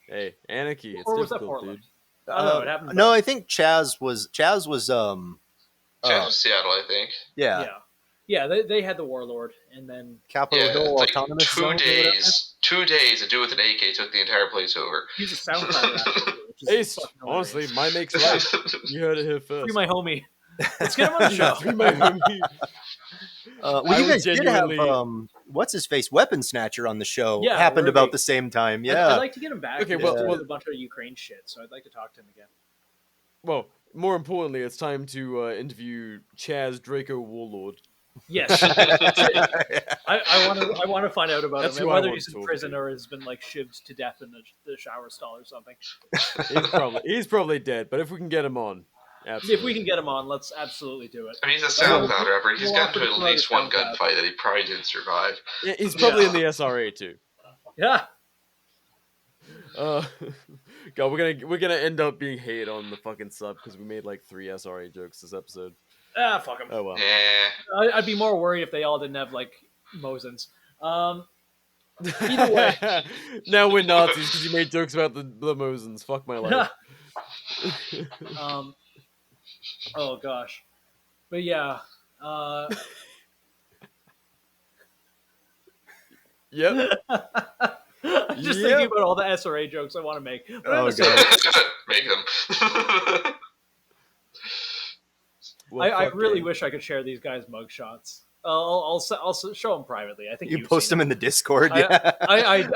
Hey, anarchy. It's Or was that difficult, Portland? dude. I don't know. It happened. No, I think Chaz was Chaz was Seattle, I think. yeah, Yeah. They had the warlord, and then Capitol Yeah, Hill it's like Autonomous 2 Zone or whatever. days. 2 days to do with an AK took the entire place over. he's a SoundCloud rapper, which is Ace, fucking honestly, hilarious. my makes life. You heard it here first. Free my homie. Let's get him on the show. Free my homie. Well, I you would guys did have genuinely- what's his face, Weapon Snatcher on the show. Yeah, happened about Ruby. the same time. I'd Yeah, like to get him back. Okay, Okay, well- well, well- a bunch of Ukraine shit, so I'd like to talk to him again. Well, more importantly, it's time to interview Chaz Draco Warlord. Yes. I want to find out about That's him, who and I whether want he's to in talk prison to. or has been like shivved to death in the shower stall or something. He's probably dead, but if we can get him on, absolutely. If we can get him on, let's absolutely do it. I mean, he's a We'll- SoundCloud rapper. He's we'll gotten offer to to at promote least his one SoundCloud. gunfight that he probably didn't survive. Yeah, he's probably Yeah. in the SRA too. Yeah. God, we're gonna end up being hated on the fucking sub because we made like 3 SRA jokes this episode. Fuck him. Oh well. Yeah. I'd be more worried if they all didn't have like Mosins. Either way. Now we're Nazis because you made jokes about the Mosins. Fuck my life. Oh gosh, but yeah. Yep. Just Yep. thinking about all the SRA jokes I want to make. But Oh, at the same God. Make them. Well, I fuck really it. wish I could share these guys' mugshots. I'll show them privately. I think You you've post seen them in the Discord. Yeah. I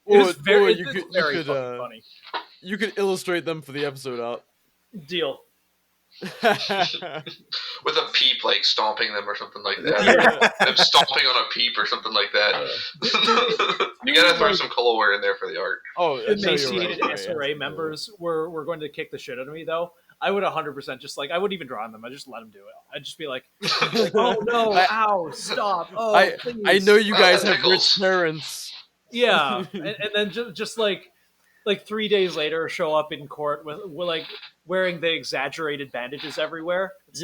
Or it's very, you it's could very you could fucking funny. you could illustrate them for the episode art. Deal. With a peep, like stomping them or something like that. Yeah. Them stomping on a peep or something like that. You gotta throw some colorware in there for the art. Oh, no, Emaciated you're right. SRA members were going to kick the shit out of me, though. I would 100% just like, I wouldn't even draw on them. I'd just let them do it. I'd just be like, oh no, ow, stop. Oh, I please. know you Oh, guys that have rich tickles. parents. Yeah, and then just like 3 days later, show up in court with like wearing the exaggerated bandages everywhere. It's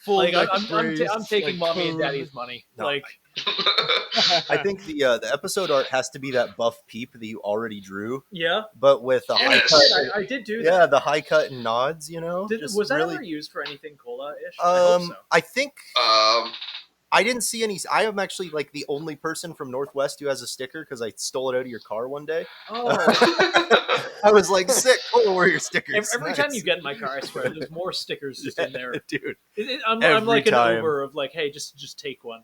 Full like neck I'm brace, taking like, mommy and cone. daddy's money. No, Like, I think the episode art has to be that buff Peep that you already drew, yeah, but with the high Yes. cut. I did do Yeah, that. the high cut and nods. Just Was that really. ever used for anything cola-ish? I hope so. I think Um, I didn't see any. I am actually like the only person from Northwest who has a sticker because I stole it out of your car one day. Oh, I was like, sick. Oh, where are your stickers? every time Nice. you get in my car, I swear, there's more stickers just in there. dude. I'm Every like an time. Uber of like, hey, just take one.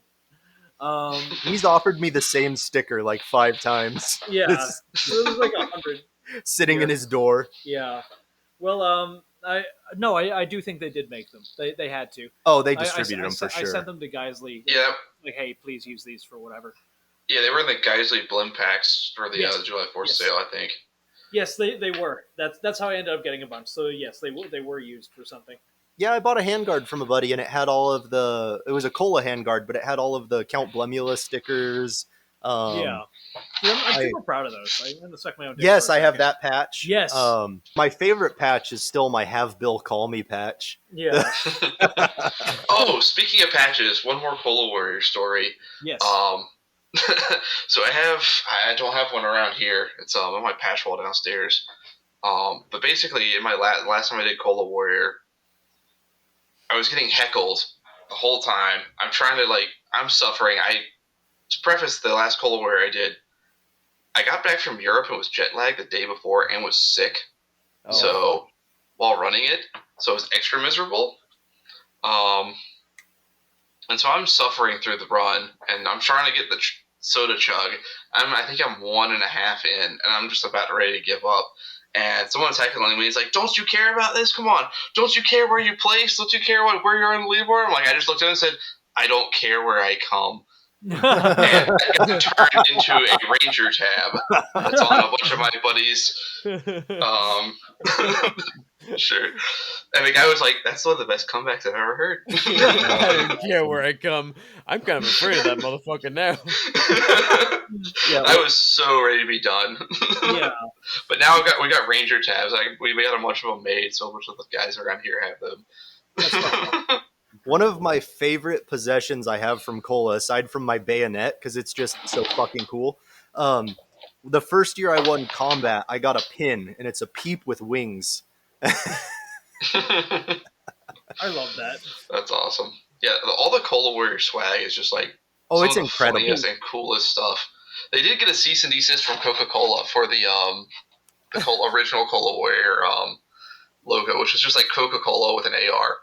He's offered me the same sticker like 5 times. Yeah, It's so it was like 100. sitting in his door. Yeah. Well, I do think they did make them. They had to. Oh, they I distributed them for I sure. sent them to Guys League. yeah, Like, hey, please use these for whatever. yeah, they were in the Geisley Blim packs for the Yes. July 4th Yes. sale, I think. Yes, they were. That's how I ended up getting a bunch. So yes, they were used for something. Yeah, I bought a handguard from a buddy, and it had all of the. It was a cola handguard, but it had all of the Count Blemula stickers. Yeah. I'm I- super proud of those. I'm going to suck my own dick. Yes, for a I have second. that patch. Yes. My favorite patch is still my Have Bill Call Me patch. Yeah. Oh, speaking of patches, one more Cola Warrior story. Yes. So I don't have one around here. It's on my patch wall downstairs. But basically, in my last time I did Cola Warrior, I was getting heckled the whole time. I'm suffering. To preface the last Cola Warrior I did, I got back from Europe and was jet lagged the day before and was sick. Oh. So while running it, so it was extra miserable. And so I'm suffering through the run, and I'm trying to get the soda chug. I think I'm 1.5 in, and I'm just about ready to give up. And someone's heckling me. He's like, "Don't you care about this? Come on! Don't you care where you place? Don't you care where you're on the leaderboard?" I'm like, I just looked at him and said, "I don't care where I come." And I got turned into a ranger tab. That's on a bunch of my buddies. Sure. And the guy was like, "That's one of the best comebacks I've ever heard." I don't care where I come. I'm kind of afraid of that motherfucker now. Yeah, I was so ready to be done. Yeah. But now we got ranger tabs. We got a bunch of them made, so a bunch of the guys around here have them. one of my favorite possessions I have from Cola, aside from my bayonet, because it's just so fucking cool. The first year I won combat, I got a pin, and it's a Peep with wings. I love that. That's awesome. Yeah, all the Cola Warrior swag is just like Oh, some it's of the incredible. funniest and coolest stuff. They did get a cease and desist from Coca-Cola for the original Cola Warrior logo, which is just like Coca-Cola with an AR.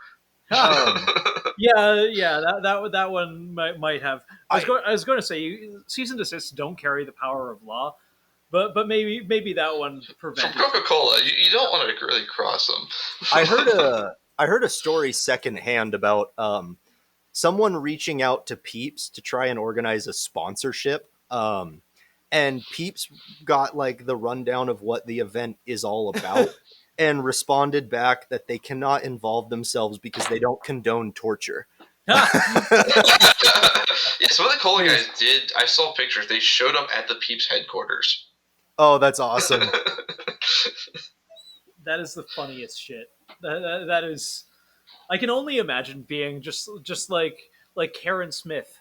Yeah, that one might have. I was going to say, cease and desists don't carry the power of law, but maybe that one From prevented. Coca-Cola, you don't want to really cross them. I heard a story secondhand about someone reaching out to Peeps to try and organize a sponsorship. And Peeps got like the rundown of what the event is all about and responded back that they cannot involve themselves because they don't condone torture. Yeah, some of the cola guys did. I saw pictures. They showed up at the Peeps headquarters. Oh, that's awesome. That is the funniest shit. That is. I can only imagine being just like Karen Smith,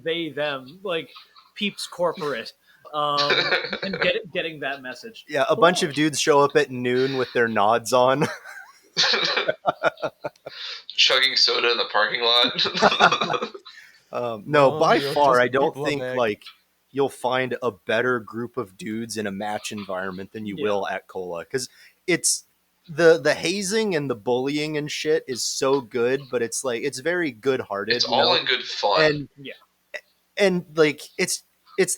they them like Peeps corporate, and getting that message. Yeah, a bunch of dudes show up at noon with their nods on. Chugging soda in the parking lot. No, Oh, by you're far, just I a don't people think bag. like you'll find a better group of dudes in a match environment than you will at Cola, because it's the hazing and the bullying and shit is so good, but it's like it's very good-hearted. It's all in good fun. And and like it's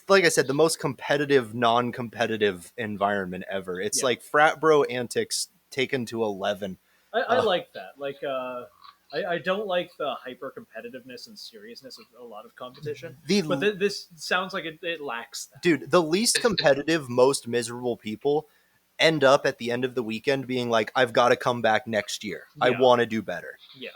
like I said, the most competitive, non-competitive environment ever. It's like frat bro antics taken to 11. I like that. Like, I don't like the hyper competitiveness and seriousness of a lot of competition. But this sounds like it lacks that. Dude, the least competitive, most miserable people end up at the end of the weekend being like, I've got to come back next year. I want to do better. Yeah.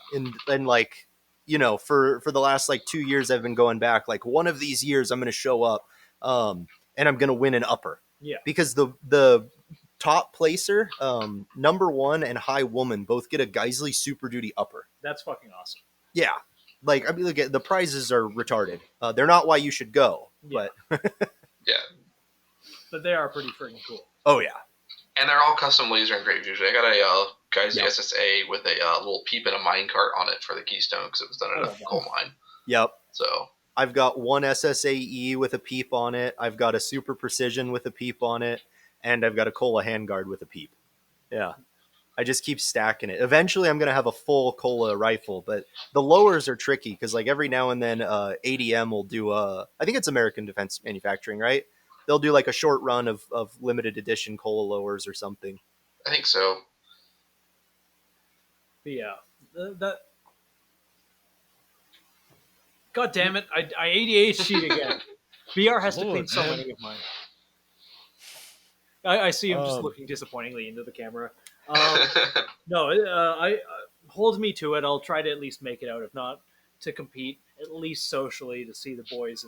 And like, you know, for the last like 2 years I've been going back, like one of these years I'm going to show up and I'm going to win an upper. Yeah. Because the top placer, number one and high woman both get a Geisley Super Duty upper. That's fucking awesome. Yeah. Like, I mean, look, the prizes are retarded. They're not why you should go, but yeah. But they are pretty freaking cool. Oh, yeah. And they're all custom laser engraved usually. I got a Geisley SSA with a little Peep and a minecart on it for the keystone because it was done at a coal mine. Yep. So I've got one SSAE with a Peep on it. I've got a Super Precision with a Peep on it. And I've got a Cola handguard with a Peep. Yeah. I just keep stacking it. Eventually, I'm going to have a full Cola rifle, but the lowers are tricky because, like, every now and then ADM will do I think it's American Defense Manufacturing, right? They'll do, like, a short run of limited edition Cola lowers or something. I think so. But yeah. That... God damn it. I ADHD'd again. BR has to clean so many of mine. I see him just looking disappointingly into the camera. No, I hold me to it. I'll try to at least make it out, if not to compete, at least socially to see the boys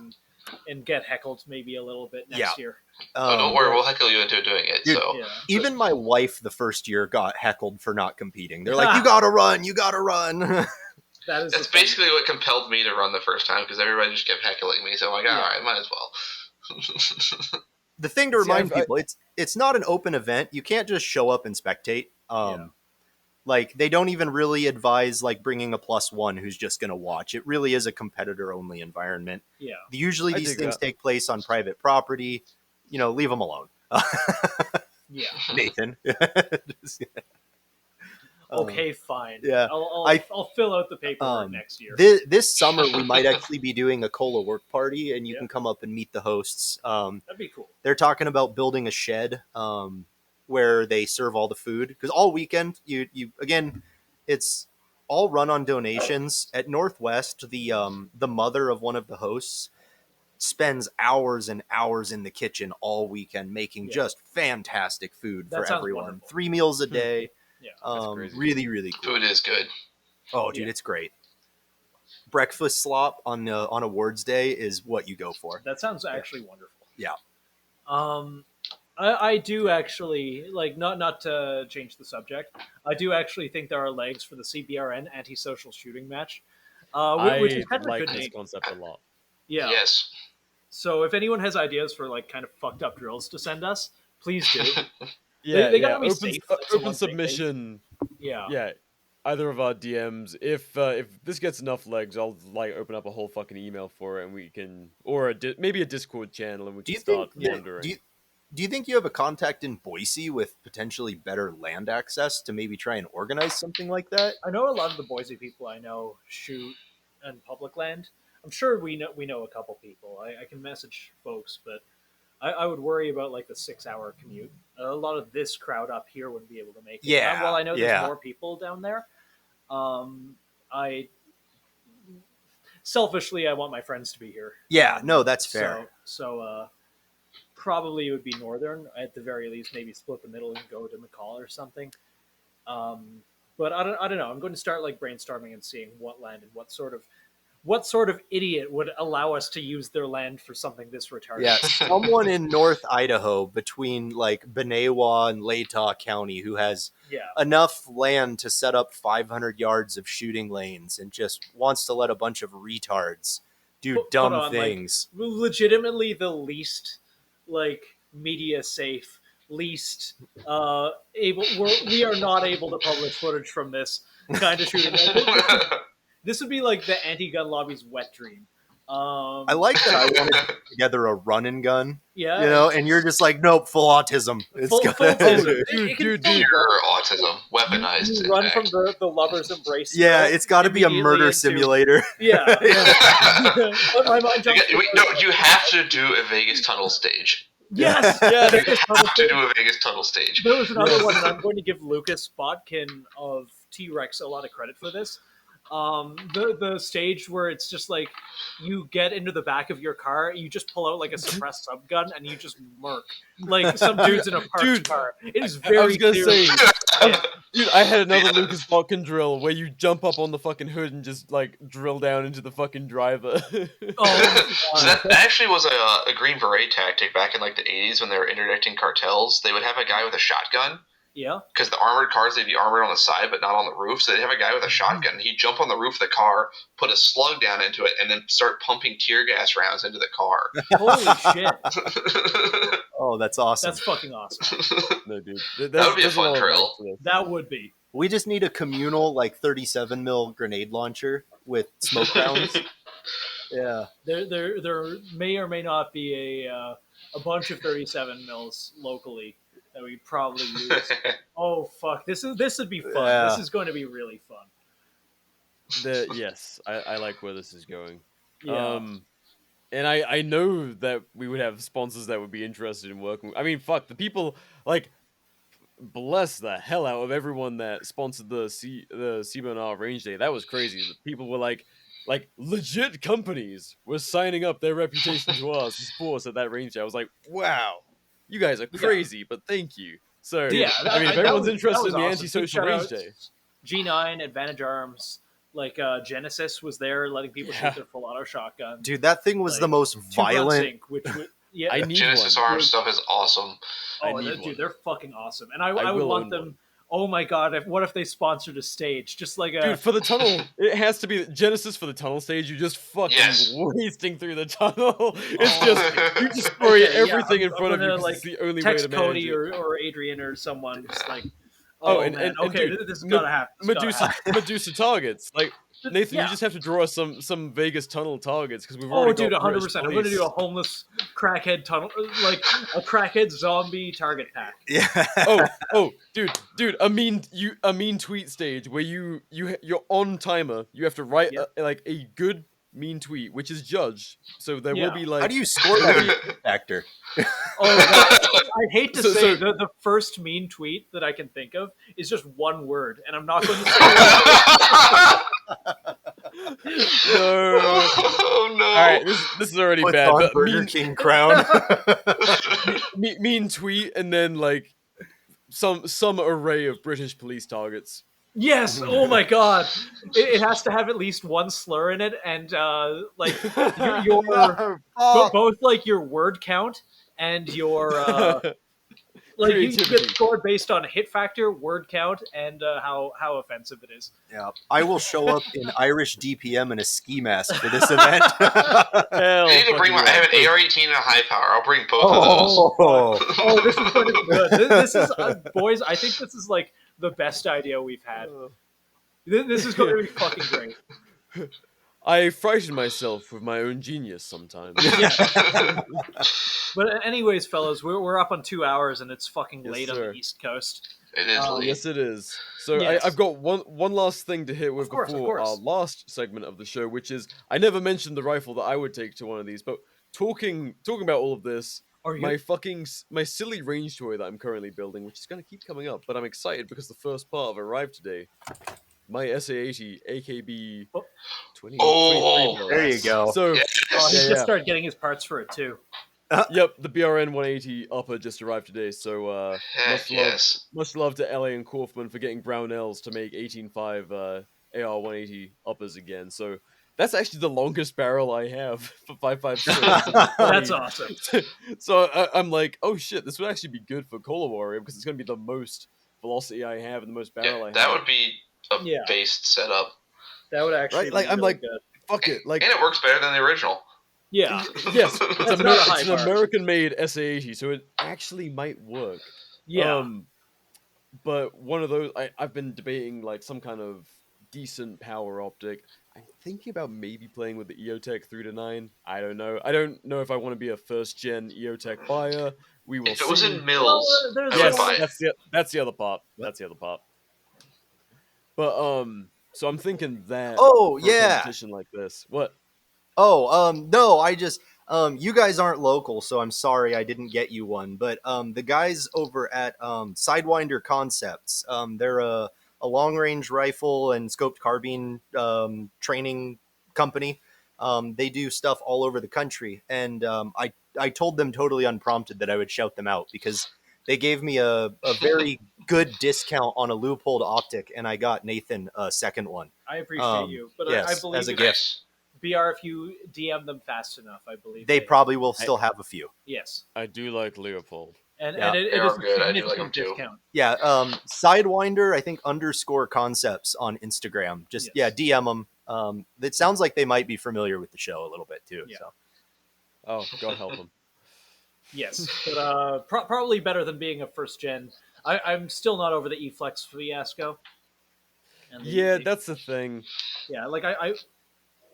and get heckled maybe a little bit next year. Don't worry, we'll heckle you into doing it. Dude, so even my wife the first year got heckled for not competing. They're like, you gotta run. That's basically what compelled me to run the first time because everybody just kept heckling me. So I'm like, all right, might as well. The thing to remind people, it's not an open event. You can't just show up and spectate. Like, they don't even really advise like bringing a +1 who's just going to watch. It really is a competitor-only environment. Yeah. Usually these things take place on private property. You know, leave them alone. Yeah. Nathan. Okay, fine. Yeah. I'll fill out the paperwork next year. This summer, we might actually be doing a Cola work party, and you can come up and meet the hosts. That'd be cool. They're talking about building a shed where they serve all the food. Because all weekend, you again, it's all run on donations. At Northwest, the mother of one of the hosts spends hours and hours in the kitchen all weekend making just fantastic food for everyone. Wonderful. 3 meals a day. Yeah, really, really cool. Food is good. Oh, dude, it's great. Breakfast slop on awards day is what you go for. That sounds actually wonderful. Yeah. I do actually like not to change the subject. I do actually think there are legs for the CBRN antisocial shooting match, which is kind of like a good this name. concept a lot. Yeah. Yes. So if anyone has ideas for like kind of fucked up drills to send us, please do. Yeah, they gotta be safe. Open submission. Yeah. Either of our DMs. If this gets enough legs, I'll like open up a whole fucking email for it, and we can, or maybe a Discord channel, and we can start wondering. Do you think you have a contact in Boise with potentially better land access to maybe try and organize something like that? I know a lot of the Boise people I know shoot on public land. I'm sure we know a couple people. I can message folks, but I would worry about like the 6-hour commute. A lot of this crowd up here wouldn't be able to make it. Yeah. While I know there's more people down there, selfishly, I want my friends to be here. Yeah, no, that's fair. So probably it would be northern at the very least. Maybe split the middle and go to McCall or something. But I don't know. I'm going to start like brainstorming and seeing what land and what sort of idiot would allow us to use their land for something this retarded. Yeah, someone in North Idaho between like Benewa and Latah County who has enough land to set up 500 yards of shooting lanes and just wants to let a bunch of retards do dumb things. Like, legitimately the least like media safe, least able. We are not able to publish footage from this kind of shooting. This would be like the anti-gun lobby's wet dream. I like that I wanted to put together a run and gun. Yeah. You know, and you're just like, nope, full autism. Full autism. Dude, autism. Weaponized. You run from the lover's embrace. Yeah, it's got to be a murder simulator. Yeah. My mind jumps no, you have to do a Vegas tunnel stage. Yes. Yeah, you have to do a Vegas tunnel stage. There was another one, and I'm going to give Lucas Botkin of T-Rex a lot of credit for this. The stage where it's just like you get into the back of your car, you just pull out like a suppressed subgun, and you just murk like some dudes in a parked car. It is very. I was gonna say, yeah. dude, I had another Lucas Botkin drill where you jump up on the fucking hood and just like drill down into the fucking driver. So that actually was a Green Beret tactic back in like the 80s when they were interdicting cartels. They would have a guy with a shotgun. Yeah. Because the armored cars, they'd be armored on the side, but not on the roof. So they'd have a guy with a shotgun. He'd jump on the roof of the car, put a slug down into it, and then start pumping tear gas rounds into the car. Holy shit. Oh, that's awesome. That's fucking awesome. No, dude. That would be a fun drill. That would be. We just need a communal, like, 37 mil grenade launcher with smoke rounds. Yeah. There may or may not be a bunch of 37 mils locally that we probably use. Oh fuck! This would be fun. Yeah. This is going to be really fun. Yes, I like where this is going. Yeah. And I know that we would have sponsors that would be interested in working. I mean, fuck, the people, like, bless the hell out of everyone that sponsored the CBNR Range Day. That was crazy. The people were like legit companies were signing up their reputation to us to support us at that range day. I was like, wow, you guys are crazy, but thank you. So, yeah, I mean, if everyone's interested in the awesome. antisocial range day. G9, Advantage Arms, like Genesis was there letting people shoot their full auto shotgun. Dude, that thing was the most violent. I need Genesis one. Arms stuff is awesome. Oh, dude, they're fucking awesome. And I would want them... One. Oh my god, what if they sponsored a stage? Just like a... Dude, for the tunnel, it has to be Genesis for the tunnel stage. You're just fucking wasting through the tunnel. It's just, you just spray everything in front of you because it's the only way to manage Cody it. or Adrian or someone just like... And okay, dude, this is gotta happen. Medusa targets. Like, Nathan, you just have to draw us some Vegas tunnel targets because we've Oh, already dude, got 100%. I'm going to do a homeless crackhead tunnel, like a crackhead zombie target pack. Yeah. Dude, a mean tweet stage where you're on timer. You have to write a good mean tweet, which is judged. So there will be like. How do you score that factor? I hate to say the first mean tweet that I can think of is just one word, and I'm not going to say it. No. Oh no! All right, this is already What's bad. on But Burger King crown. mean tweet, and then like some array of British police targets. Yes. Oh my god! It has to have at least one slur in it, and like your both like your word count and your like you get scored based on hit factor, word count, and how offensive it is. Yeah, I will show up in Irish DPM and a ski mask for this event. I need to bring I have an AR-18 and a high power. I'll bring both of those. Oh, this is going to be good. This is boys. I think this is like the best idea we've had. This is going to be fucking great. I frighten myself with my own genius sometimes. But anyways, fellas, we're up on 2 hours and it's fucking late on the East Coast. It is late. Yes, it is. So I've got one last thing to hit with before our last segment of the show, which is I never mentioned the rifle that I would take to one of these, but talking about all of this, my silly range toy that I'm currently building, which is going to keep coming up, but I'm excited because the first part of it arrived today. my SA80 AKB Oh. 20, Oh, 23 There you go. So He yeah, just yeah. started getting his parts for it too. Yep, the BRN 180 upper just arrived today, so heck yes. much love to LA and Kaufman for getting Brownells to make 18.5 AR 180 uppers again. So that's actually the longest barrel I have for 5.56. That's awesome. So I'm like, oh shit, this would actually be good for Cola Warrior because it's going to be the most velocity I have and the most barrel I have. That would be a Yeah. based setup. That would actually Right? Like, be I'm really like, good. fuck it. Like, And it works better than the original. Yeah. yes, That's not a high it's an bar. American-made SA80, so it actually might work. Yeah. But one of those, I've been debating like some kind of decent power optic. I'm thinking about maybe playing with the EOTech 3-9. I don't know. I don't know if I want to be a first-gen EOTech buyer. We will If it was see. in Mills, Well, there's I would Yes, buy it. that's the other part. That's the other part. But so I'm thinking that. Oh, for a yeah. competition like this. What? Oh, no, I just you guys aren't local, so I'm sorry I didn't get you one. But the guys over at Sidewinder Concepts, they're a long range rifle and scoped carbine training company. They do stuff all over the country, and I told them totally unprompted that I would shout them out because they gave me a very good discount on a Leupold optic, and I got Nathan a second one. I appreciate you, but yes, I believe as a if- gift. Nice. BR, if you DM them fast enough, I believe They probably will still have a few. Yes, I do like Leopold. and Yeah, it they is are a good. I do like significant them too. discount. Yeah, Sidewinder, I think _concepts on Instagram. Just Yes. DM them. It sounds like they might be familiar with the show a little bit too. Yeah. So Oh, God help him. Yes, but probably better than being a first gen. I'm still not over the E-Flex fiasco. And Yeah, that's the thing. yeah. Like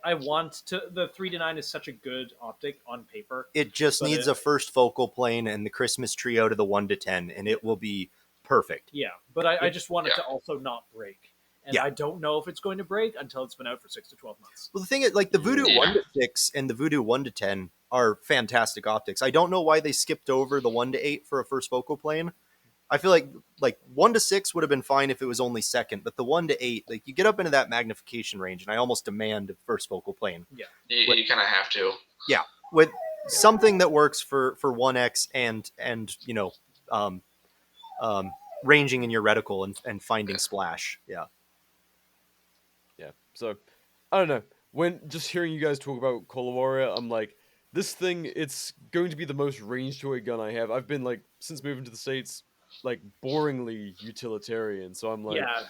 I want to. The 3-9 is such a good optic on paper. it just But needs it- a first focal plane and the Christmas trio to the 1-10, and it will be perfect. Yeah, but I just want it to also not break. And Yeah. I don't know if it's going to break until it's been out for 6 to 12 months. Well, the thing is, like the Voodoo Yeah. 1-6 and the Voodoo 1-10 are fantastic optics. I don't know why they skipped over the 1-8 for a first focal plane. I feel like 1-6 would have been fine if it was only second, but the 1-8, like you get up into that magnification range, and I almost demand a first focal plane You kind of have to. with something that works for 1x and you know, ranging in your reticle and finding splash. Yeah. Yeah. So, I don't know. When just hearing you guys talk about Cola Warrior, I'm like, this thing, it's going to be the most range toy gun I have. I've been like, since moving to the States, like boringly utilitarian. So I'm like, Yeah,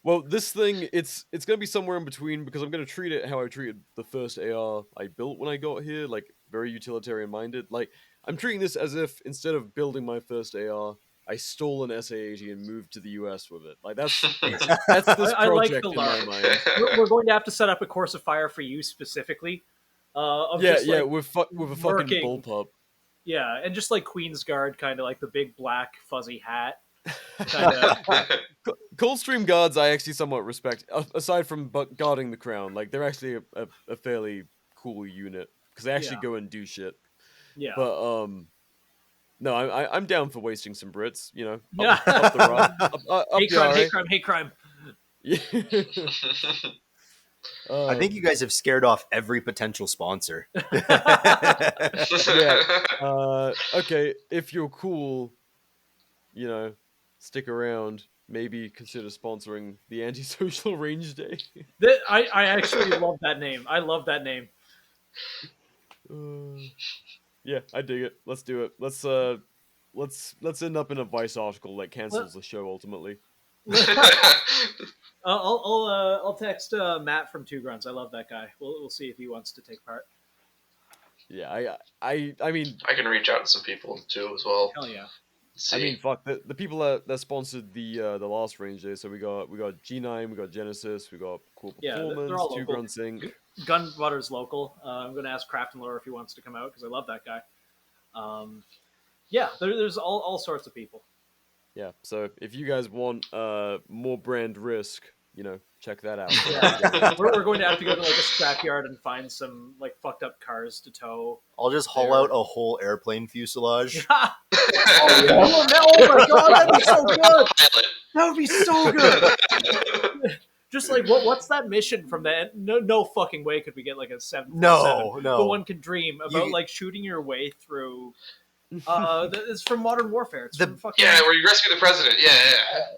well, this thing, it's going to be somewhere in between because I'm going to treat it how I treated the first AR I built when I got here, like very utilitarian minded. Like, I'm treating this as if instead of building my first AR, I stole an SA-80 and moved to the US with it. Like, that's this I like project the in my lark. mind. we're going to have to set up a course of fire for you specifically. Of Yeah, just, yeah, like, with a fucking working. bullpup. yeah, and just like Queen's Guard, kind of like the big black fuzzy hat. Kind of. Coldstream guards, I actually somewhat respect. Aside from guarding the crown, like they're actually a fairly cool unit because they actually Yeah. go and do shit. Yeah. But no, I'm down for wasting some Brits. You know, Yeah. up the up hate the crime, RA. hate crime, hate crime. Yeah. I think you guys have scared off every potential sponsor. Okay, if you're cool, you know, stick around. Maybe consider sponsoring the Antisocial Range Day. I actually love that name. I love that name. Yeah, I dig it. Let's do it. Let's end up in a Vice article that cancels the show ultimately. I'll text Matt from Two Grunts. I love that guy. We'll see if he wants to take part. Yeah, I mean, I can reach out to some people too as well. Hell yeah. See. I mean, fuck the people that sponsored the last range day. So we got G9, we got Genesis, we got Cool Yeah, they're Performance, all Two local. Grunts Inc. Gunbutter's local. I'm going to ask Craft and Lore if he wants to come out because I love that guy. Yeah, there's all sorts of people. Yeah, so if you guys want more brand risk, you know, check that out. Yeah. we're going to have to go to like a scrapyard and find some like fucked up cars to tow. I'll just haul out a whole airplane fuselage. Oh my god, that'd be so good. Pilot. That would be so good. Just like what's that mission from that? No fucking way could we get like a 747. No. But one can dream about You- like shooting your way through. It's from Modern Warfare. It's The- from fucking. Yeah, where you rescue the president. Yeah.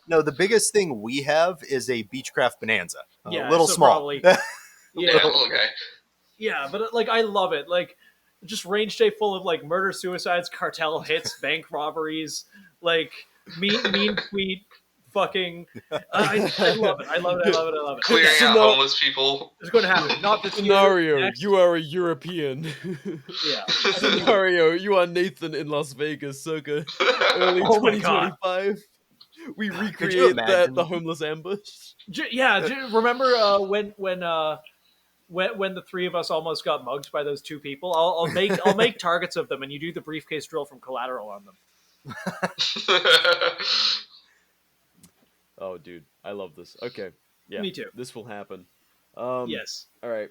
No, the biggest thing we have is a Beechcraft Bonanza. Yeah, A little so small. probably- Yeah, Yeah, little guy. yeah, but like I love it. Like just range day full of like murder, suicides, cartel hits, bank robberies, like mean tweet, fucking. I love it. I love it. I love it. I love it. Clearing out no- homeless people. It's going to happen. Not this year, Scenario, next. you are a European. Yeah. Scenario, you are Nathan in Las Vegas, circa early Oh my God. 2025. We you recreate imagine? the homeless ambush. Remember when the three of us almost got mugged by those two people? I'll make targets of them, and you do the briefcase drill from Collateral on them. Oh, dude, I love this. Okay, yeah, Me too. This will happen. Yes. All right.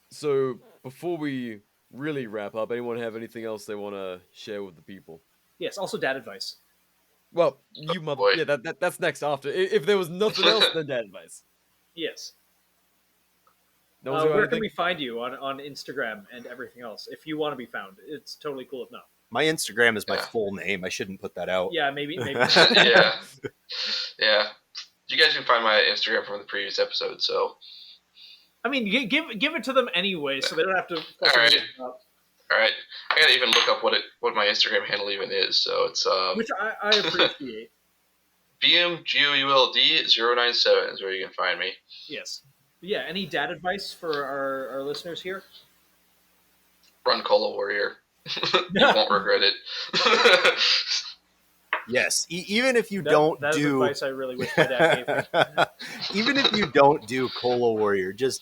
So before we really wrap up, anyone have anything else they want to share with the people? Yes. Also, dad advice. Well, you mother. boy. Yeah, that's next after. If there was nothing else, then dad advice. Yes. No one's got Where can anything? we find you on Instagram and everything else? If you want to be found, it's totally cool if not. My Instagram is my Yeah. full name. I shouldn't put that out. Yeah, maybe. Yeah. Yeah. You guys can find my Instagram from the previous episode, so. I mean, give it to them anyway, so they don't have to. All right. look it up, Alright. I gotta even look up what my Instagram handle even is, so it's which I appreciate. BMGOULD097 is where you can find me. Yes. But yeah. Any dad advice for our listeners here? Run Cola Warrior. You won't regret it. Yes, even if you That- don't that is do, advice I really wish my dad gave me. even if you don't do Cola Warrior, just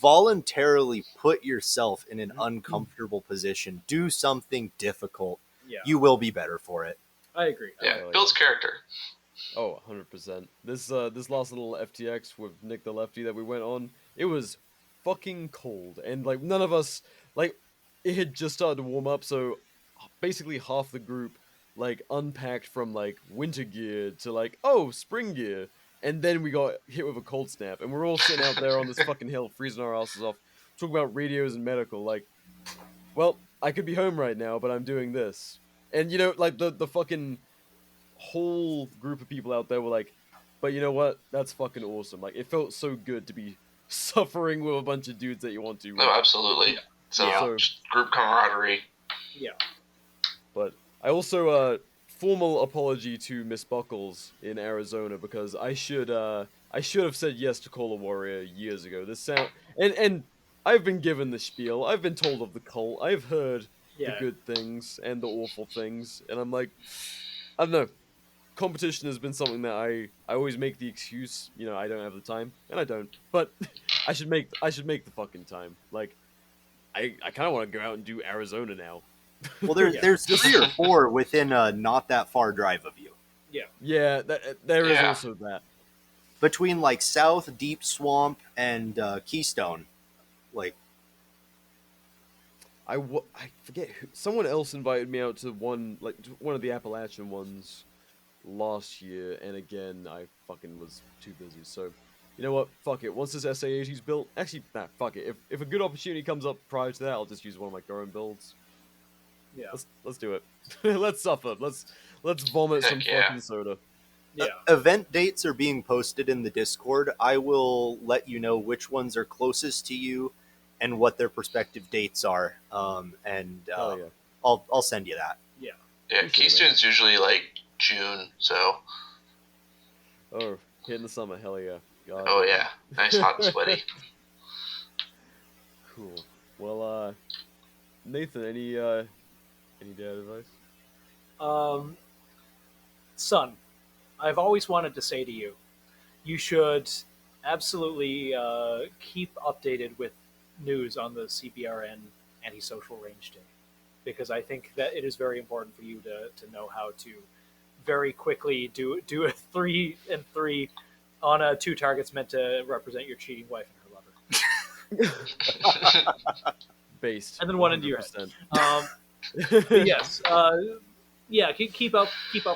voluntarily put yourself in an uncomfortable position. Do something difficult. Yeah, You will be better for it. I agree. Yeah, Oh, builds character. Oh, 100%. This last little FTX with Nick the Lefty that we went on, it was fucking cold, and like none of us like it had just started to warm up, so basically half the group like unpacked from like winter gear to like spring gear, and then we got hit with a cold snap, and we're all sitting out there on this fucking hill freezing our asses off, talking about radios and medical. Like, well, I could be home right now, but I'm doing this, and you know, like the fucking whole group of people out there were like, but you know what? That's fucking awesome. Like, it felt so good to be suffering with a bunch of dudes that you want to. No, absolutely. So, Yeah. just group camaraderie. Yeah. But I also formal apology to Miss Buckles in Arizona, because I should have said yes to Cola Warrior years ago. This sound and I've been given the spiel. I've been told of the cult. I've heard Yeah. the good things and the awful things, and I'm like, I don't know. Competition has been something that I always make the excuse, you know, I don't have the time, and I don't. But I should make the fucking time. Like, I kind of want to go out and do Arizona now. Well, there's 3 or 4 within a not that far drive of you. Yeah, there is Yeah. also that. Between like South, Deep Swamp, and Keystone, like I forget who, someone else invited me out to one of the Appalachian ones last year, and again I fucking was too busy. So, you know what? Fuck it. Once this SA-80's built, actually, nah, fuck it. If a good opportunity comes up prior to that, I'll just use one of my current builds. Yeah. Let's do it. Let's suffer. Let's vomit some Heck yeah. fucking soda. Yeah. event dates are being posted in the Discord. I will let you know which ones are closest to you and what their prospective dates are. And Hell yeah. I'll send you that. Yeah. Yeah, Appreciate Keystone's usually like June, so. Oh, hitting the summer. Hell yeah. God. Oh, yeah. Nice, hot, and sweaty. Cool. Well, Nathan, any dad advice? Son, I've always wanted to say to you, you should absolutely keep updated with news on the CBRN antisocial range day, because I think that it is very important for you to know how to very quickly do a 3 and 3 on 2 targets meant to represent your cheating wife and her lover, Based. and then 1 into your head. 100%. But yes, yeah, keep up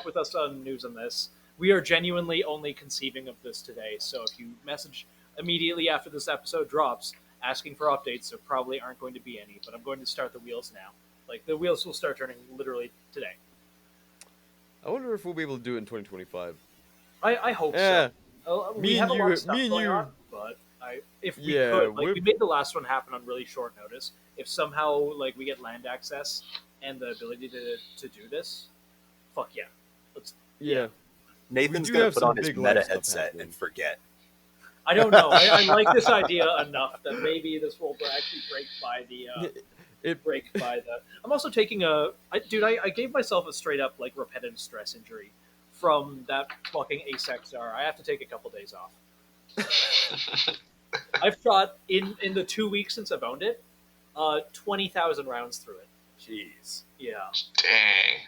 with us on news on this. we are genuinely only conceiving of this today. So if you message immediately after this episode drops asking for updates, there probably aren't going to be any. But I'm going to start the wheels now. Like, the wheels will start turning literally today. I wonder if we'll be able to do it in 2025. I hope Yeah. so. We Me have and a lot you- of stuff me and going you- on, but if we Yeah, could, like, we're- we made the last one happen on really short notice. If somehow, like, we get land access and the ability to do this, fuck yeah. Let's. Yeah. Nathan's do gonna have put some on his big meta life stuff headset happening. and forget. I don't know. I like this idea enough that maybe this will actually break by the. I'm also taking I gave myself a straight up like repetitive stress injury from that fucking ASEC. I have to take a couple days off. I've shot in the 2 weeks since I've owned it, 20,000 rounds through it. Jeez. Yeah. Dang.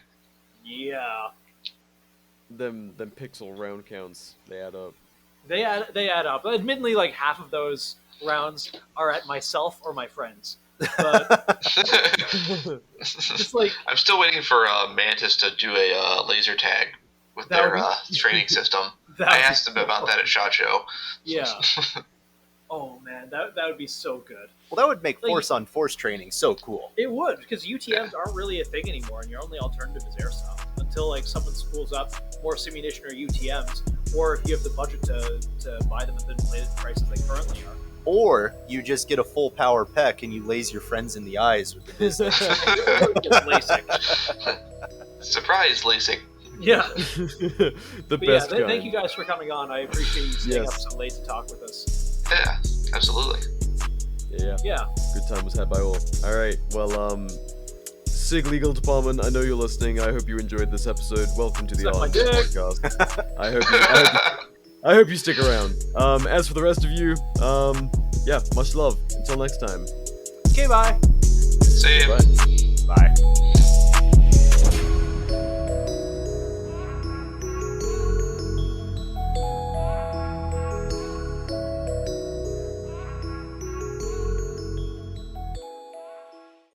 Yeah. Them pixel round counts, they add up. They add up. Admittedly, like half of those rounds are at myself or my friends. But just like I'm still waiting for Mantis to do a laser tag with That their would training system. that I would asked be him about that at SHOT Show. Yeah. Oh man, that would be so good. Well, that would make Like- force on force training so cool. It would, because UTMs aren't really a thing anymore, and your only alternative is airsoft until like someone spools up more simunition or UTMs, or if you have the budget to buy them at the inflated prices they currently are. Or you just get a full power peck and you laze your friends in the eyes with the business. It's LASIK. Surprise, LASIK. Yeah. The But yeah, best kind. thank you guys for coming on. I appreciate you staying Yes. up so late to talk with us. Yeah, absolutely. Yeah, Yeah. good time was had by all. All right, well, SIG Legal Department, I know you're listening. I hope you enjoyed this episode. Welcome to the Suck my Arms dick. Podcast. I hope you stick around. As for the rest of you, yeah, much love. Until next time. Okay, bye. See ya. Bye. Bye.